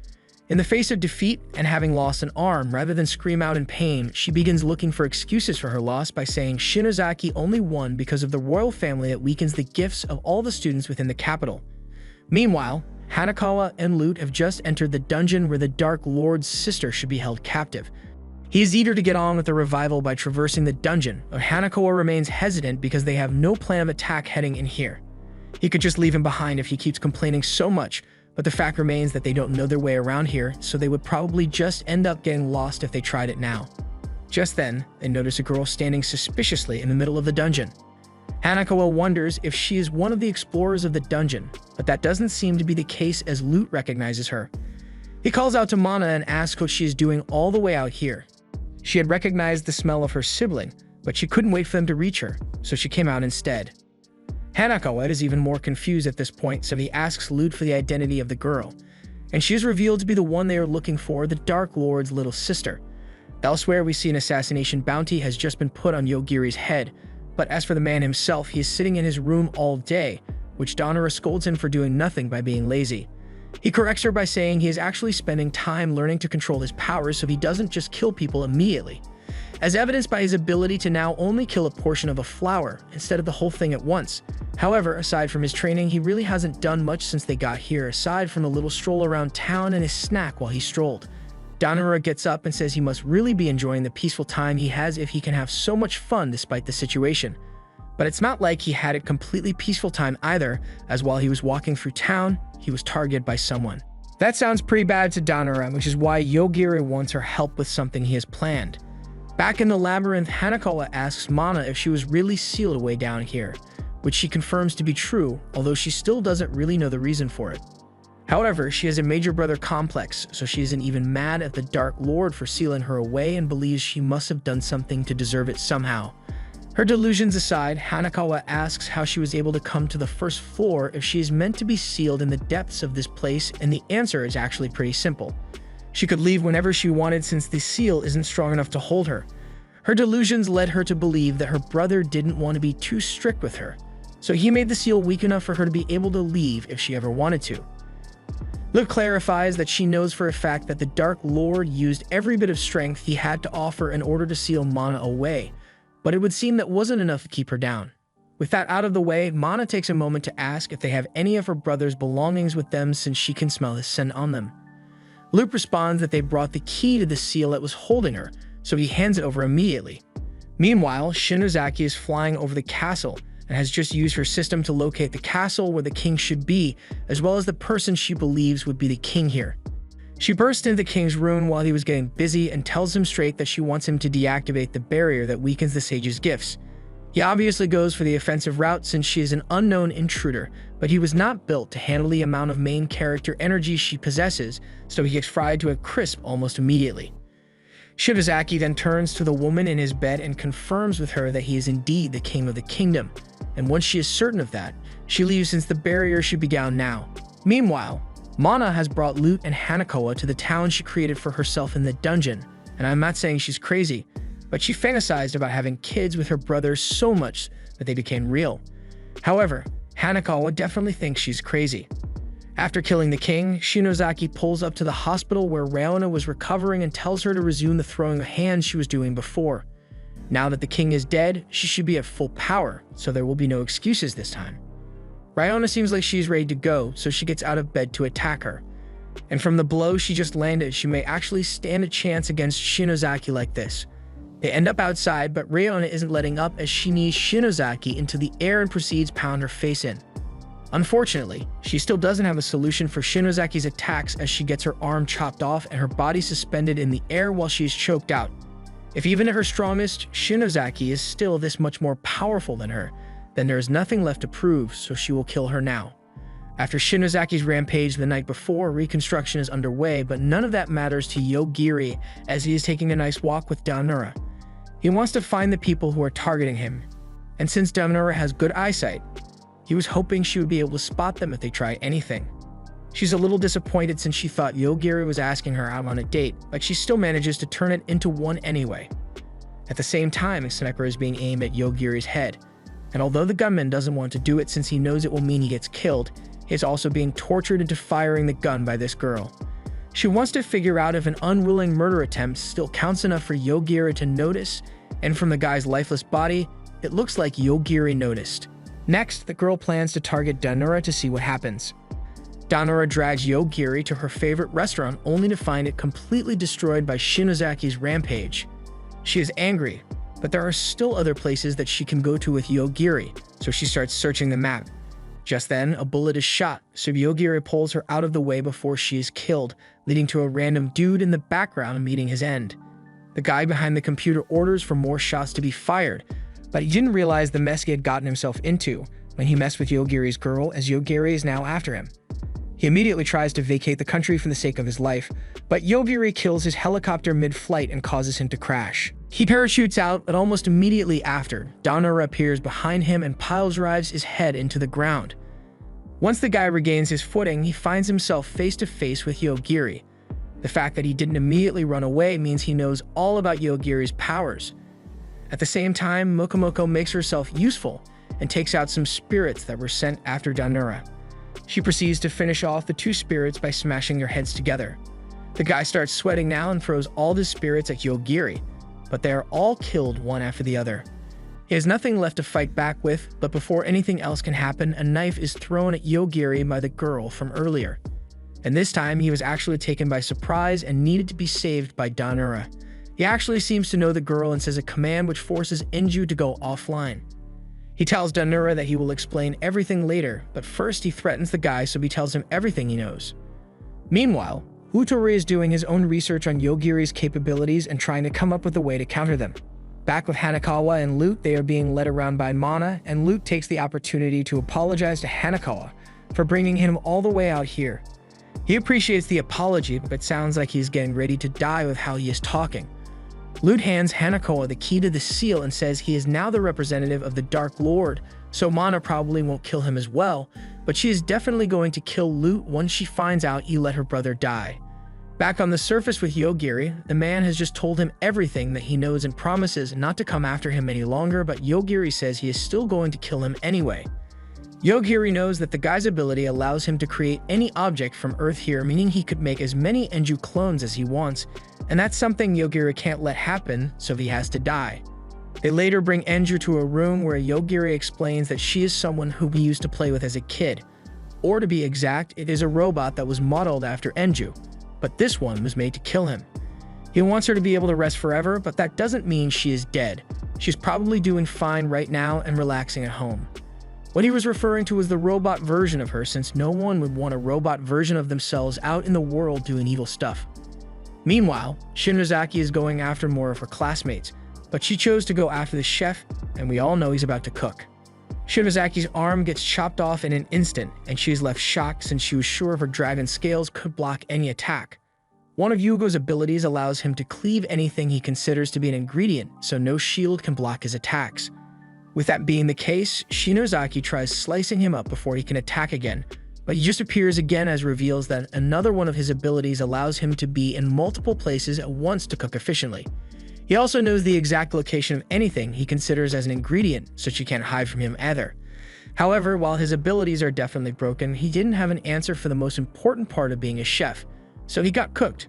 In the face of defeat and having lost an arm, rather than scream out in pain, she begins looking for excuses for her loss by saying Shinozaki only won because of the royal family that weakens the gifts of all the students within the capital. Meanwhile, Hanakawa and Lute have just entered the dungeon where the Dark Lord's sister should be held captive. He is eager to get on with the revival by traversing the dungeon, but Hanakawa remains hesitant because they have no plan of attack heading in here. He could just leave him behind if he keeps complaining so much, but the fact remains that they don't know their way around here, so they would probably just end up getting lost if they tried it now. Just then, they notice a girl standing suspiciously in the middle of the dungeon. Hanako wonders if she is one of the explorers of the dungeon, but that doesn't seem to be the case as Lute recognizes her. He calls out to Mana and asks what she is doing all the way out here. She had recognized the smell of her sibling, but she couldn't wait for them to reach her, so she came out instead. Hanako is even more confused at this point, so he asks Lute for the identity of the girl, and she is revealed to be the one they are looking for, the Dark Lord's little sister. Elsewhere, we see an assassination bounty has just been put on Yogiri's head, but as for the man himself, he is sitting in his room all day, which Donora scolds him for doing nothing by being lazy. He corrects her by saying he is actually spending time learning to control his powers so he doesn't just kill people immediately, as evidenced by his ability to now only kill a portion of a flower instead of the whole thing at once. However, aside from his training, he really hasn't done much since they got here, aside from a little stroll around town and his snack while he strolled. Danura gets up and says he must really be enjoying the peaceful time he has if he can have so much fun despite the situation. But it's not like he had a completely peaceful time either, as while he was walking through town, he was targeted by someone. That sounds pretty bad to Danura, which is why Yogiri wants her help with something he has planned. Back in the labyrinth, Hanakawa asks Mana if she was really sealed away down here, which she confirms to be true, although she still doesn't really know the reason for it. However, she has a major brother complex, so she isn't even mad at the Dark Lord for sealing her away and believes she must have done something to deserve it somehow. Her delusions aside, Hanakawa asks how she was able to come to the first floor if she is meant to be sealed in the depths of this place, and the answer is actually pretty simple. She could leave whenever she wanted since the seal isn't strong enough to hold her. Her delusions led her to believe that her brother didn't want to be too strict with her, so he made the seal weak enough for her to be able to leave if she ever wanted to. Luke clarifies that she knows for a fact that the Dark Lord used every bit of strength he had to offer in order to seal Mana away, but it would seem that wasn't enough to keep her down. With that out of the way, Mana takes a moment to ask if they have any of her brother's belongings with them since she can smell his scent on them. Luke responds that they brought the key to the seal that was holding her, so he hands it over immediately. Meanwhile, Shinozaki is flying over the castle and has just used her system to locate the castle where the king should be, as well as the person she believes would be the king here. She bursts into the king's room while he was getting busy and tells him straight that she wants him to deactivate the barrier that weakens the sage's gifts. He obviously goes for the offensive route since she is an unknown intruder, but he was not built to handle the amount of main character energy she possesses, so he gets fried to a crisp almost immediately. Shinozaki then turns to the woman in his bed and confirms with her that he is indeed the king of the kingdom, and once she is certain of that, she leaves since the barrier should be down now. Meanwhile, Mana has brought Lute and Hanakawa to the town she created for herself in the dungeon, and I'm not saying she's crazy, but she fantasized about having kids with her brother so much that they became real. However, Hanakawa definitely thinks she's crazy. After killing the king, Shinozaki pulls up to the hospital where Ryona was recovering and tells her to resume the throwing of hands she was doing before. Now that the king is dead, she should be at full power, so there will be no excuses this time. Ryona seems like she's ready to go, so she gets out of bed to attack her. And from the blow she just landed, she may actually stand a chance against Shinozaki like this. They end up outside, but Ryona isn't letting up as she knees Shinozaki into the air and proceeds to pound her face in. Unfortunately, she still doesn't have a solution for Shinozaki's attacks as she gets her arm chopped off and her body suspended in the air while she is choked out. If even at her strongest, Shinozaki is still this much more powerful than her, then there is nothing left to prove, so she will kill her now. After Shinozaki's rampage the night before, reconstruction is underway, but none of that matters to Yogiri as he is taking a nice walk with Danura. He wants to find the people who are targeting him, and since Danura has good eyesight, he was hoping she would be able to spot them if they try anything. She's a little disappointed since she thought Yogiri was asking her out on a date, but she still manages to turn it into one anyway. At the same time, a sniper is being aimed at Yogiri's head, and although the gunman doesn't want to do it since he knows it will mean he gets killed, he is also being tortured into firing the gun by this girl. She wants to figure out if an unwilling murder attempt still counts enough for Yogiri to notice, and from the guy's lifeless body, it looks like Yogiri noticed. Next, the girl plans to target Danura to see what happens. Danura drags Yogiri to her favorite restaurant only to find it completely destroyed by Shinozaki's rampage. She is angry, but there are still other places that she can go to with Yogiri, so she starts searching the map. Just then, a bullet is shot, so Yogiri pulls her out of the way before she is killed, leading to a random dude in the background meeting his end. The guy behind the computer orders for more shots to be fired, but he didn't realize the mess he had gotten himself into when he messed with Yogiri's girl, as Yogiri is now after him. He immediately tries to vacate the country for the sake of his life, but Yogiri kills his helicopter mid-flight and causes him to crash. He parachutes out, but almost immediately after, Danura appears behind him and pile-drives his head into the ground. Once the guy regains his footing, he finds himself face-to-face with Yogiri. The fact that he didn't immediately run away means he knows all about Yogiri's powers. At the same time, Mokomoko makes herself useful and takes out some spirits that were sent after Danura. She proceeds to finish off the two spirits by smashing their heads together. The guy starts sweating now and throws all his spirits at Yogiri, but they are all killed one after the other. He has nothing left to fight back with, but before anything else can happen, a knife is thrown at Yogiri by the girl from earlier. And this time, he was actually taken by surprise and needed to be saved by Danura. He actually seems to know the girl and says a command which forces Enju to go offline. He tells Danura that he will explain everything later, but first he threatens the guy, so he tells him everything he knows. Meanwhile, Utori is doing his own research on Yogiri's capabilities and trying to come up with a way to counter them. Back with Hanakawa and Lute, they are being led around by Mana, and Lute takes the opportunity to apologize to Hanakawa for bringing him all the way out here. He appreciates the apology, but sounds like he's getting ready to die with how he is talking. Lute hands Hanakawa the key to the seal and says he is now the representative of the Dark Lord, so Mana probably won't kill him as well, but she is definitely going to kill Lute once she finds out he let her brother die. Back on the surface with Yogiri, the man has just told him everything that he knows and promises not to come after him any longer, but Yogiri says he is still going to kill him anyway. Yogiri knows that the guy's ability allows him to create any object from Earth here, meaning he could make as many Enju clones as he wants, and that's something Yogiri can't let happen, so he has to die. They later bring Enju to a room where Yogiri explains that she is someone whom he used to play with as a kid. Or to be exact, it is a robot that was modeled after Enju, but this one was made to kill him. He wants her to be able to rest forever, but that doesn't mean she is dead. She's probably doing fine right now and relaxing at home. What he was referring to was the robot version of her, since no one would want a robot version of themselves out in the world doing evil stuff. Meanwhile, Shinozaki is going after more of her classmates, but she chose to go after the chef, and we all know he's about to cook. Shinozaki's arm gets chopped off in an instant, and she is left shocked since she was sure her dragon scales could block any attack. One of Yugo's abilities allows him to cleave anything he considers to be an ingredient, so no shield can block his attacks. With that being the case, Shinozaki tries slicing him up before he can attack again, but he just appears again as reveals that another one of his abilities allows him to be in multiple places at once to cook efficiently. He also knows the exact location of anything he considers as an ingredient, so she can't hide from him either. However, while his abilities are definitely broken, he didn't have an answer for the most important part of being a chef, so he got cooked.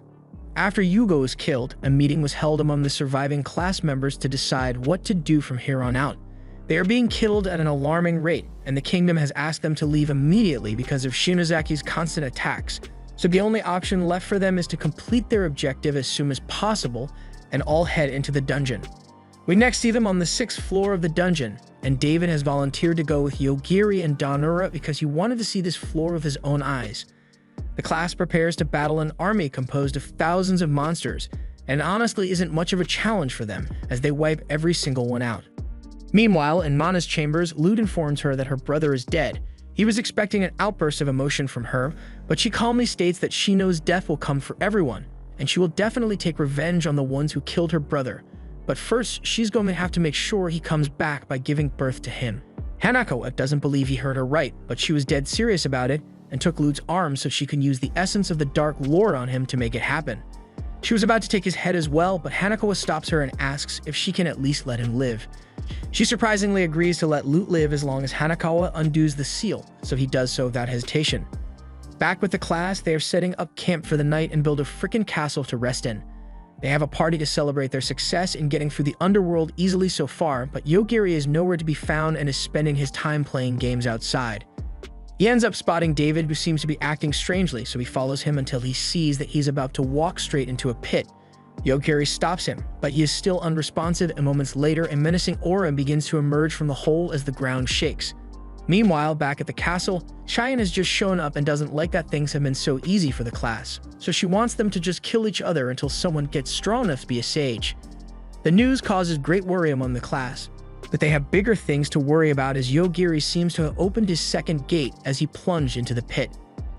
After Yugo was killed, a meeting was held among the surviving class members to decide what to do from here on out. They are being killed at an alarming rate, and the kingdom has asked them to leave immediately because of Shinozaki's constant attacks, so the only option left for them is to complete their objective as soon as possible and all head into the dungeon. We next see them on the 6th floor of the dungeon, and David has volunteered to go with Yogiri and Danura because he wanted to see this floor with his own eyes. The class prepares to battle an army composed of thousands of monsters, and honestly isn't much of a challenge for them, as they wipe every single one out. Meanwhile, in Mana's chambers, Lute informs her that her brother is dead. He was expecting an outburst of emotion from her, but she calmly states that she knows death will come for everyone, and she will definitely take revenge on the ones who killed her brother. But first, she's going to have to make sure he comes back by giving birth to him. Hanakawa doesn't believe he heard her right, but she was dead serious about it and took Lute's arm so she can use the essence of the Dark Lord on him to make it happen. She was about to take his head as well, but Hanakawa stops her and asks if she can at least let him live. She surprisingly agrees to let Lute live as long as Hanakawa undoes the seal, so he does so without hesitation. Back with the class, they are setting up camp for the night and build a frickin' castle to rest in. They have a party to celebrate their success in getting through the underworld easily so far, but Yogiri is nowhere to be found and is spending his time playing games outside. He ends up spotting David, who seems to be acting strangely, so he follows him until he sees that he's about to walk straight into a pit. Yogiri stops him, but he is still unresponsive, and moments later, a menacing aura begins to emerge from the hole as the ground shakes. Meanwhile, back at the castle, Cheyenne has just shown up and doesn't like that things have been so easy for the class, so she wants them to just kill each other until someone gets strong enough to be a sage. The news causes great worry among the class, but they have bigger things to worry about as Yogiri seems to have opened his second gate as he plunged into the pit.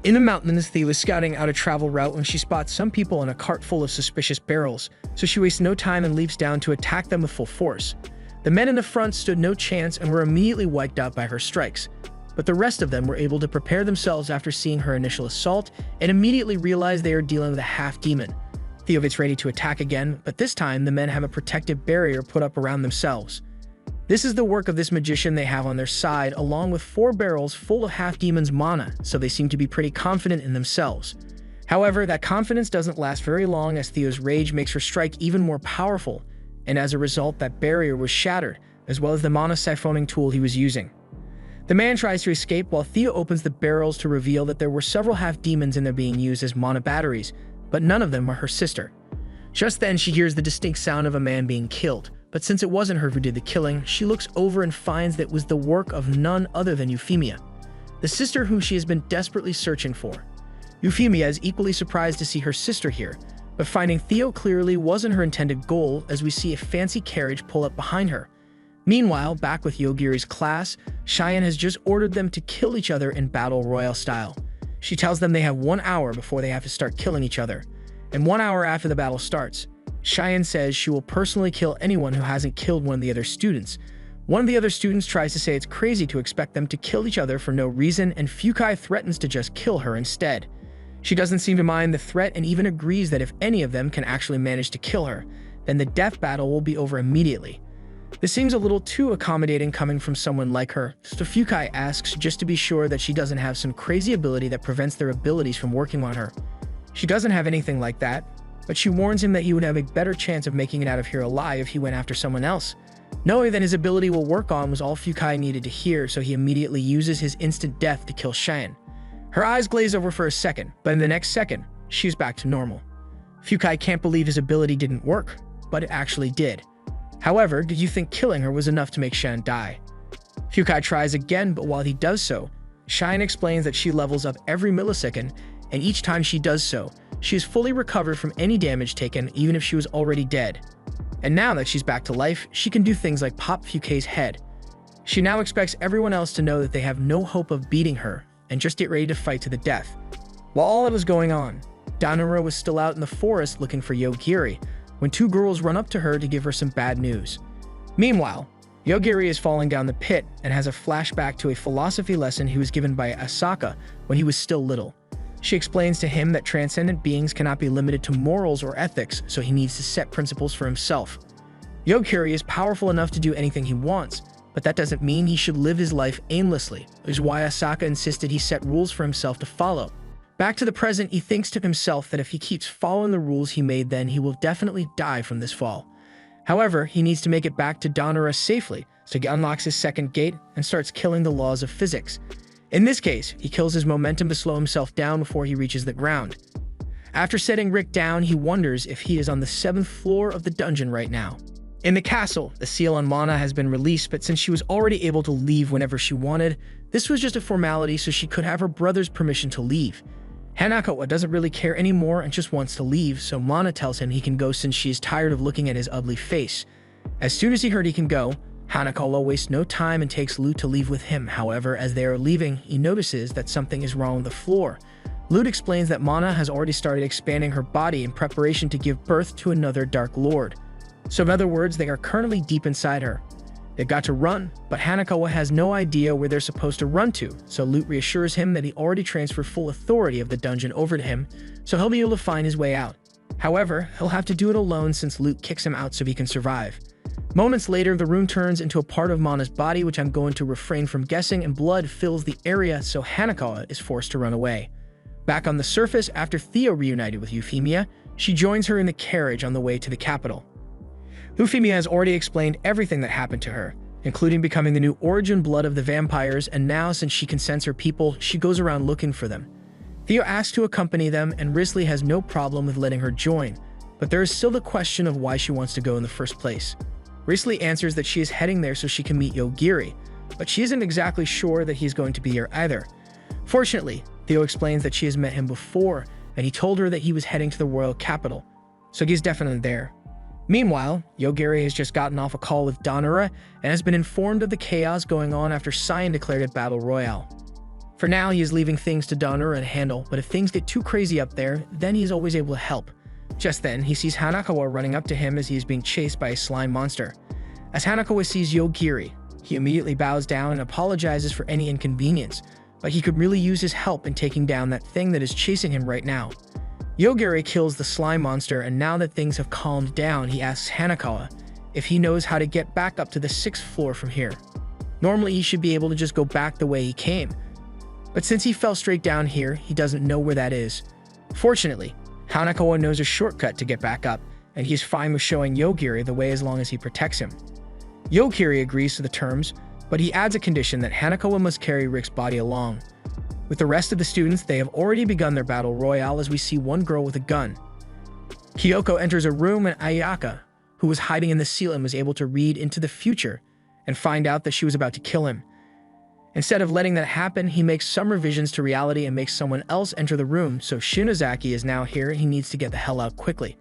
In the mountains, Thea was scouting out a travel route when she spots some people in a cart full of suspicious barrels, so she wastes no time and leaps down to attack them with full force. The men in the front stood no chance and were immediately wiped out by her strikes, but the rest of them were able to prepare themselves after seeing her initial assault and immediately realize they are dealing with a half-demon. Theo gets ready to attack again, but this time the men have a protective barrier put up around themselves. This is the work of this magician they have on their side, along with 4 barrels full of half-demon's mana, so they seem to be pretty confident in themselves. However, that confidence doesn't last very long as Theo's rage makes her strike even more powerful, and as a result, that barrier was shattered, as well as the mana siphoning tool he was using. The man tries to escape while Theo opens the barrels to reveal that there were several half-demons in there being used as mana batteries, but none of them are her sister. Just then, she hears the distinct sound of a man being killed, but since it wasn't her who did the killing, she looks over and finds that it was the work of none other than Euphemia, the sister whom she has been desperately searching for. Euphemia is equally surprised to see her sister here, but finding Theo clearly wasn't her intended goal as we see a fancy carriage pull up behind her. Meanwhile, back with Yogiri's class, Cheyenne has just ordered them to kill each other in battle royale style. She tells them they have 1 hour before they have to start killing each other, and 1 hour after the battle starts. Cheyenne says she will personally kill anyone who hasn't killed one of the other students. One of the other students tries to say it's crazy to expect them to kill each other for no reason, and Fukai threatens to just kill her instead. She doesn't seem to mind the threat and even agrees that if any of them can actually manage to kill her, then the death battle will be over immediately. This seems a little too accommodating coming from someone like her, so Fukai asks just to be sure that she doesn't have some crazy ability that prevents their abilities from working on her. She doesn't have anything like that, but she warns him that he would have a better chance of making it out of here alive if he went after someone else. Knowing that his ability will work on was all Fukai needed to hear, so he immediately uses his instant death to kill Cheyenne. Her eyes glaze over for a second, but in the next second, she's back to normal. Fukai can't believe his ability didn't work, but it actually did. However, did you think killing her was enough to make Cheyenne die? Fukai tries again, but while he does so, Cheyenne explains that she levels up every millisecond, and each time she does so, she is fully recovered from any damage taken, even if she was already dead. And now that she's back to life, she can do things like pop Fukai's head. She now expects everyone else to know that they have no hope of beating her, and just get ready to fight to the death. While all that was going on, Danura was still out in the forest looking for Yogiri, when 2 girls run up to her to give her some bad news. Meanwhile, Yogiri is falling down the pit and has a flashback to a philosophy lesson he was given by Asaka when he was still little. She explains to him that transcendent beings cannot be limited to morals or ethics, so he needs to set principles for himself. Yogiri is powerful enough to do anything he wants, but that doesn't mean he should live his life aimlessly, which is why Asaka insisted he set rules for himself to follow. Back to the present, he thinks to himself that if he keeps following the rules he made, then he will definitely die from this fall. However, he needs to make it back to Danura safely, so he unlocks his second gate and starts killing the laws of physics. In this case, he kills his momentum to slow himself down before he reaches the ground. After setting Rick down, he wonders if he is on the 7th floor of the dungeon right now. In the castle, the seal on Mana has been released, but since she was already able to leave whenever she wanted, this was just a formality so she could have her brother's permission to leave. Hanakawa doesn't really care anymore and just wants to leave, so Mana tells him he can go since she is tired of looking at his ugly face. As soon as he heard he can go, Hanakawa wastes no time and takes Lute to leave with him. However, as they are leaving, he notices that something is wrong with the floor. Lute explains that Mana has already started expanding her body in preparation to give birth to another Dark Lord. So in other words, they are currently deep inside her. They've got to run, but Hanakawa has no idea where they're supposed to run to, so Lute reassures him that he already transferred full authority of the dungeon over to him, so he'll be able to find his way out. However, he'll have to do it alone since Lute kicks him out so he can survive. Moments later, the room turns into a part of Mana's body, which I'm going to refrain from guessing, and blood fills the area, so Hanakawa is forced to run away. Back on the surface, after Theo reunited with Euphemia, she joins her in the carriage on the way to the capital. Euphemia has already explained everything that happened to her, including becoming the new origin blood of the vampires, and now since she can sense her people, she goes around looking for them. Theo asks to accompany them, and Risley has no problem with letting her join, but there is still the question of why she wants to go in the first place. Risley answers that she is heading there so she can meet Yogiri, but she isn't exactly sure that he's going to be here either. Fortunately, Theo explains that she has met him before, and he told her that he was heading to the royal capital, so he's definitely there. Meanwhile, Yogiri has just gotten off a call with Danura and has been informed of the chaos going on after Cyan declared it Battle Royale. For now, he is leaving things to Danura to handle, but if things get too crazy up there, then he is always able to help. Just then, he sees Hanakawa running up to him as he is being chased by a slime monster. As Hanakawa sees Yogiri, he immediately bows down and apologizes for any inconvenience, but he could really use his help in taking down that thing that is chasing him right now. Yogiri kills the slime monster, and now that things have calmed down, he asks Hanakawa if he knows how to get back up to the 6th floor from here. Normally, he should be able to just go back the way he came. But since he fell straight down here, he doesn't know where that is. Fortunately, Hanakawa knows a shortcut to get back up, and he's fine with showing Yogiri the way as long as he protects him. Yogiri agrees to the terms, but he adds a condition that Hanakawa must carry Rick's body along. With the rest of the students, they have already begun their battle royale as we see one girl with a gun. Kyoko enters a room and Ayaka, who was hiding in the ceiling, was able to read into the future and find out that she was about to kill him. Instead of letting that happen, he makes some revisions to reality and makes someone else enter the room, so Shinozaki is now here and he needs to get the hell out quickly.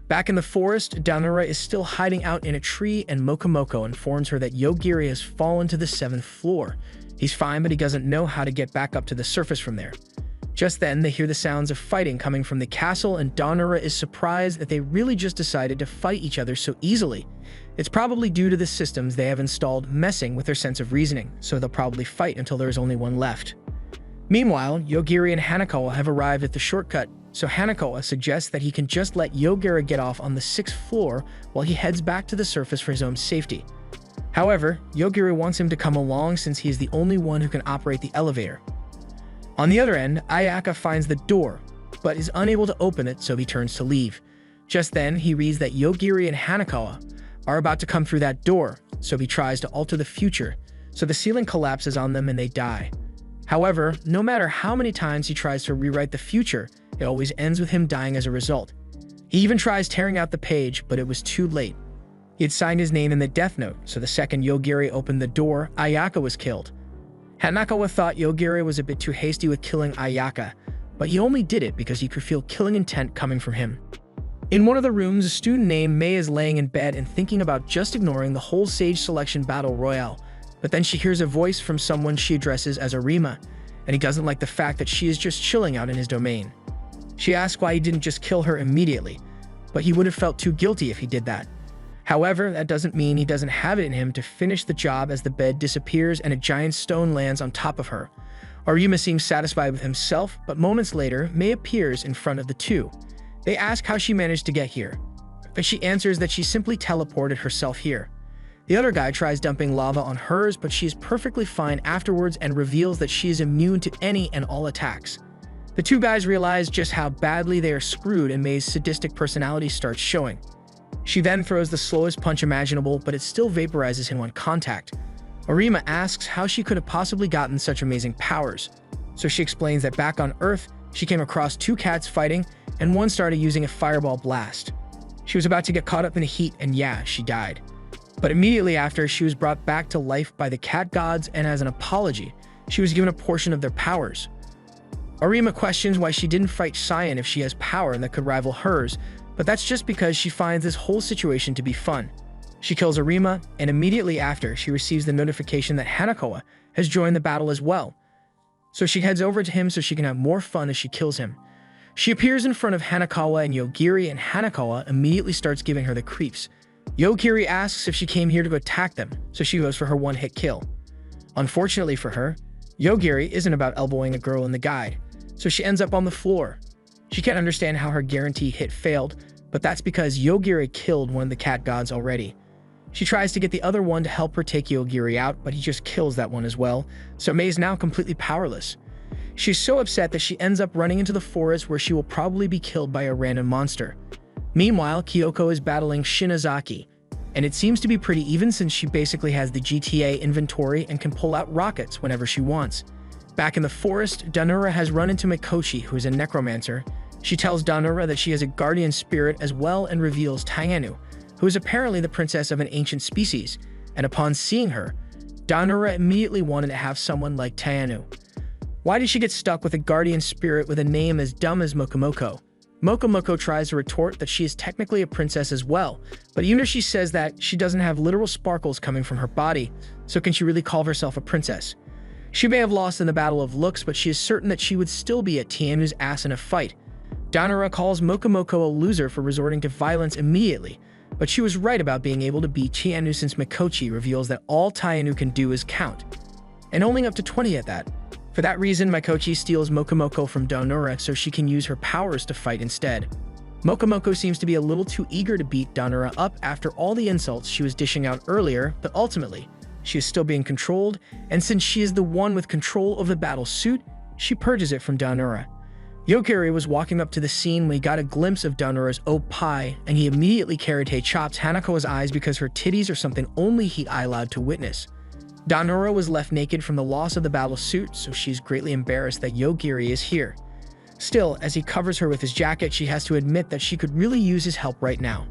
Back in the forest, Danura is still hiding out in a tree and Mokomoko informs her that Yogiri has fallen to the 7th floor. He's fine, but he doesn't know how to get back up to the surface from there. Just then, they hear the sounds of fighting coming from the castle and Danura is surprised that they really just decided to fight each other so easily. It's probably due to the systems they have installed messing with their sense of reasoning, so they'll probably fight until there is only one left. Meanwhile, Yogiri and Hanakawa have arrived at the shortcut, so Hanakawa suggests that he can just let Yogiri get off on the 6th floor while he heads back to the surface for his own safety. However, Yogiri wants him to come along since he is the only one who can operate the elevator. On the other end, Ayaka finds the door, but is unable to open it, so he turns to leave. Just then, he reads that Yogiri and Hanakawa are about to come through that door, so he tries to alter the future, so the ceiling collapses on them and they die. However, no matter how many times he tries to rewrite the future, it always ends with him dying as a result. He even tries tearing out the page, but it was too late. He had signed his name in the death note, so the second Yogiri opened the door, Ayaka was killed. Hanakawa thought Yogiri was a bit too hasty with killing Ayaka, but he only did it because he could feel killing intent coming from him. In one of the rooms, a student named Mei is laying in bed and thinking about just ignoring the whole Sage Selection Battle Royale, but then she hears a voice from someone she addresses as Arima, and he doesn't like the fact that she is just chilling out in his domain. She asks why he didn't just kill her immediately, but he would have felt too guilty if he did that. However, that doesn't mean he doesn't have it in him to finish the job as the bed disappears and a giant stone lands on top of her. Arima seems satisfied with himself, but moments later, Mei appears in front of the two. They ask how she managed to get here, but she answers that she simply teleported herself here. The other guy tries dumping lava on hers, but she is perfectly fine afterwards and reveals that she is immune to any and all attacks. The two guys realize just how badly they are screwed and Mei's sadistic personality starts showing. She then throws the slowest punch imaginable, but it still vaporizes him on contact. Arima asks how she could have possibly gotten such amazing powers, so she explains that back on Earth, she came across two cats fighting, and one started using a fireball blast. She was about to get caught up in the heat, and yeah, she died. But immediately after, she was brought back to life by the cat gods, and as an apology, she was given a portion of their powers. Arima questions why she didn't fight Cyan if she has power that could rival hers, but that's just because she finds this whole situation to be fun. She kills Arima, and immediately after, she receives the notification that Hanakawa has joined the battle as well. So she heads over to him so she can have more fun as she kills him. She appears in front of Hanakawa and Yogiri, and Hanakawa immediately starts giving her the creeps. Yogiri asks if she came here to attack them, so she goes for her one-hit kill. Unfortunately for her, Yogiri isn't about elbowing a girl in the guide, so she ends up on the floor. She can't understand how her guarantee hit failed, but that's because Yogiri killed one of the cat gods already. She tries to get the other one to help her take Yogiri out, but he just kills that one as well, so Mei is now completely powerless. She's so upset that she ends up running into the forest where she will probably be killed by a random monster. Meanwhile, Kyoko is battling Shinozaki, and it seems to be pretty even since she basically has the GTA inventory and can pull out rockets whenever she wants. Back in the forest, Danura has run into Mikoshi, who is a necromancer. She tells Danura that she has a guardian spirit as well and reveals Tayanu, who is apparently the princess of an ancient species, and upon seeing her, Danura immediately wanted to have someone like Tayanu. Why did she get stuck with a guardian spirit with a name as dumb as Mokomoko? Mokomoko tries to retort that she is technically a princess as well, but even if she says that, she doesn't have literal sparkles coming from her body, so can she really call herself a princess? She may have lost in the battle of looks, but she is certain that she would still be at Tayanu's ass in a fight. Danura calls Mokomoko a loser for resorting to violence immediately, but she was right about being able to beat Tayanu since Mikoshi reveals that all Tayanu can do is count, and only up to 20 at that. For that reason, Mikoshi steals Mokomoko from Danura so she can use her powers to fight instead. Mokomoko seems to be a little too eager to beat Danura up after all the insults she was dishing out earlier, but ultimately, she is still being controlled, and since she is the one with control of the battle suit, she purges it from Danura. Yogiri was walking up to the scene when he got a glimpse of Danura's oppai, and he immediately karate chopped Hanako's eyes because her titties are something only he allowed to witness. Danura was left naked from the loss of the battle suit, so she's greatly embarrassed that Yogiri is here. Still, as he covers her with his jacket, she has to admit that she could really use his help right now.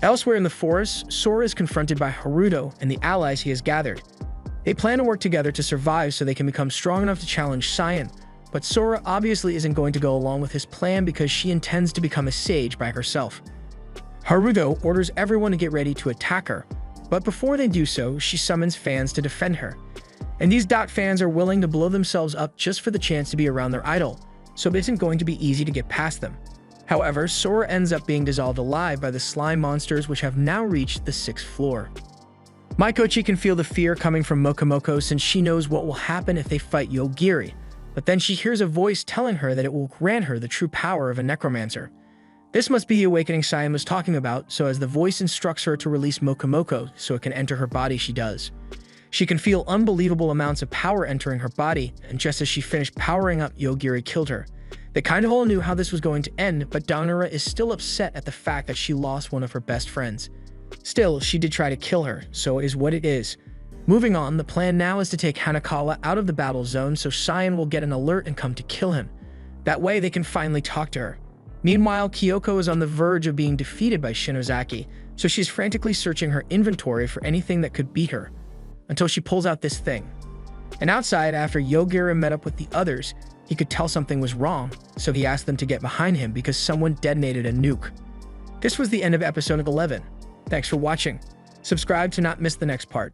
Elsewhere in the forest, Sora is confronted by Haruto and the allies he has gathered. They plan to work together to survive so they can become strong enough to challenge Saiyan, but Sora obviously isn't going to go along with his plan because she intends to become a sage by herself. Haruto orders everyone to get ready to attack her, but before they do so, she summons fans to defend her. And these fans are willing to blow themselves up just for the chance to be around their idol, so it isn't going to be easy to get past them. However, Sora ends up being dissolved alive by the slime monsters which have now reached the 6th floor. Mikochi can feel the fear coming from Mokomoko since she knows what will happen if they fight Yogiri, but then she hears a voice telling her that it will grant her the true power of a necromancer. This must be the awakening Saiyan was talking about, so as the voice instructs her to release Mokomoko so it can enter her body, she does. She can feel unbelievable amounts of power entering her body, and just as she finished powering up, Yogiri killed her. They kind of all knew how this was going to end, but Danura is still upset at the fact that she lost one of her best friends. Still, she did try to kill her, so it is what it is. Moving on, the plan now is to take Hanakawa out of the battle zone so Saiyan will get an alert and come to kill him. That way they can finally talk to her. Meanwhile, Kyoko is on the verge of being defeated by Shinozaki, so she's frantically searching her inventory for anything that could beat her, until she pulls out this thing. And outside, after Yogiri met up with the others, he could tell something was wrong, so he asked them to get behind him because someone detonated a nuke. This was the end of episode 11. Thanks for watching. Subscribe to not miss the next part.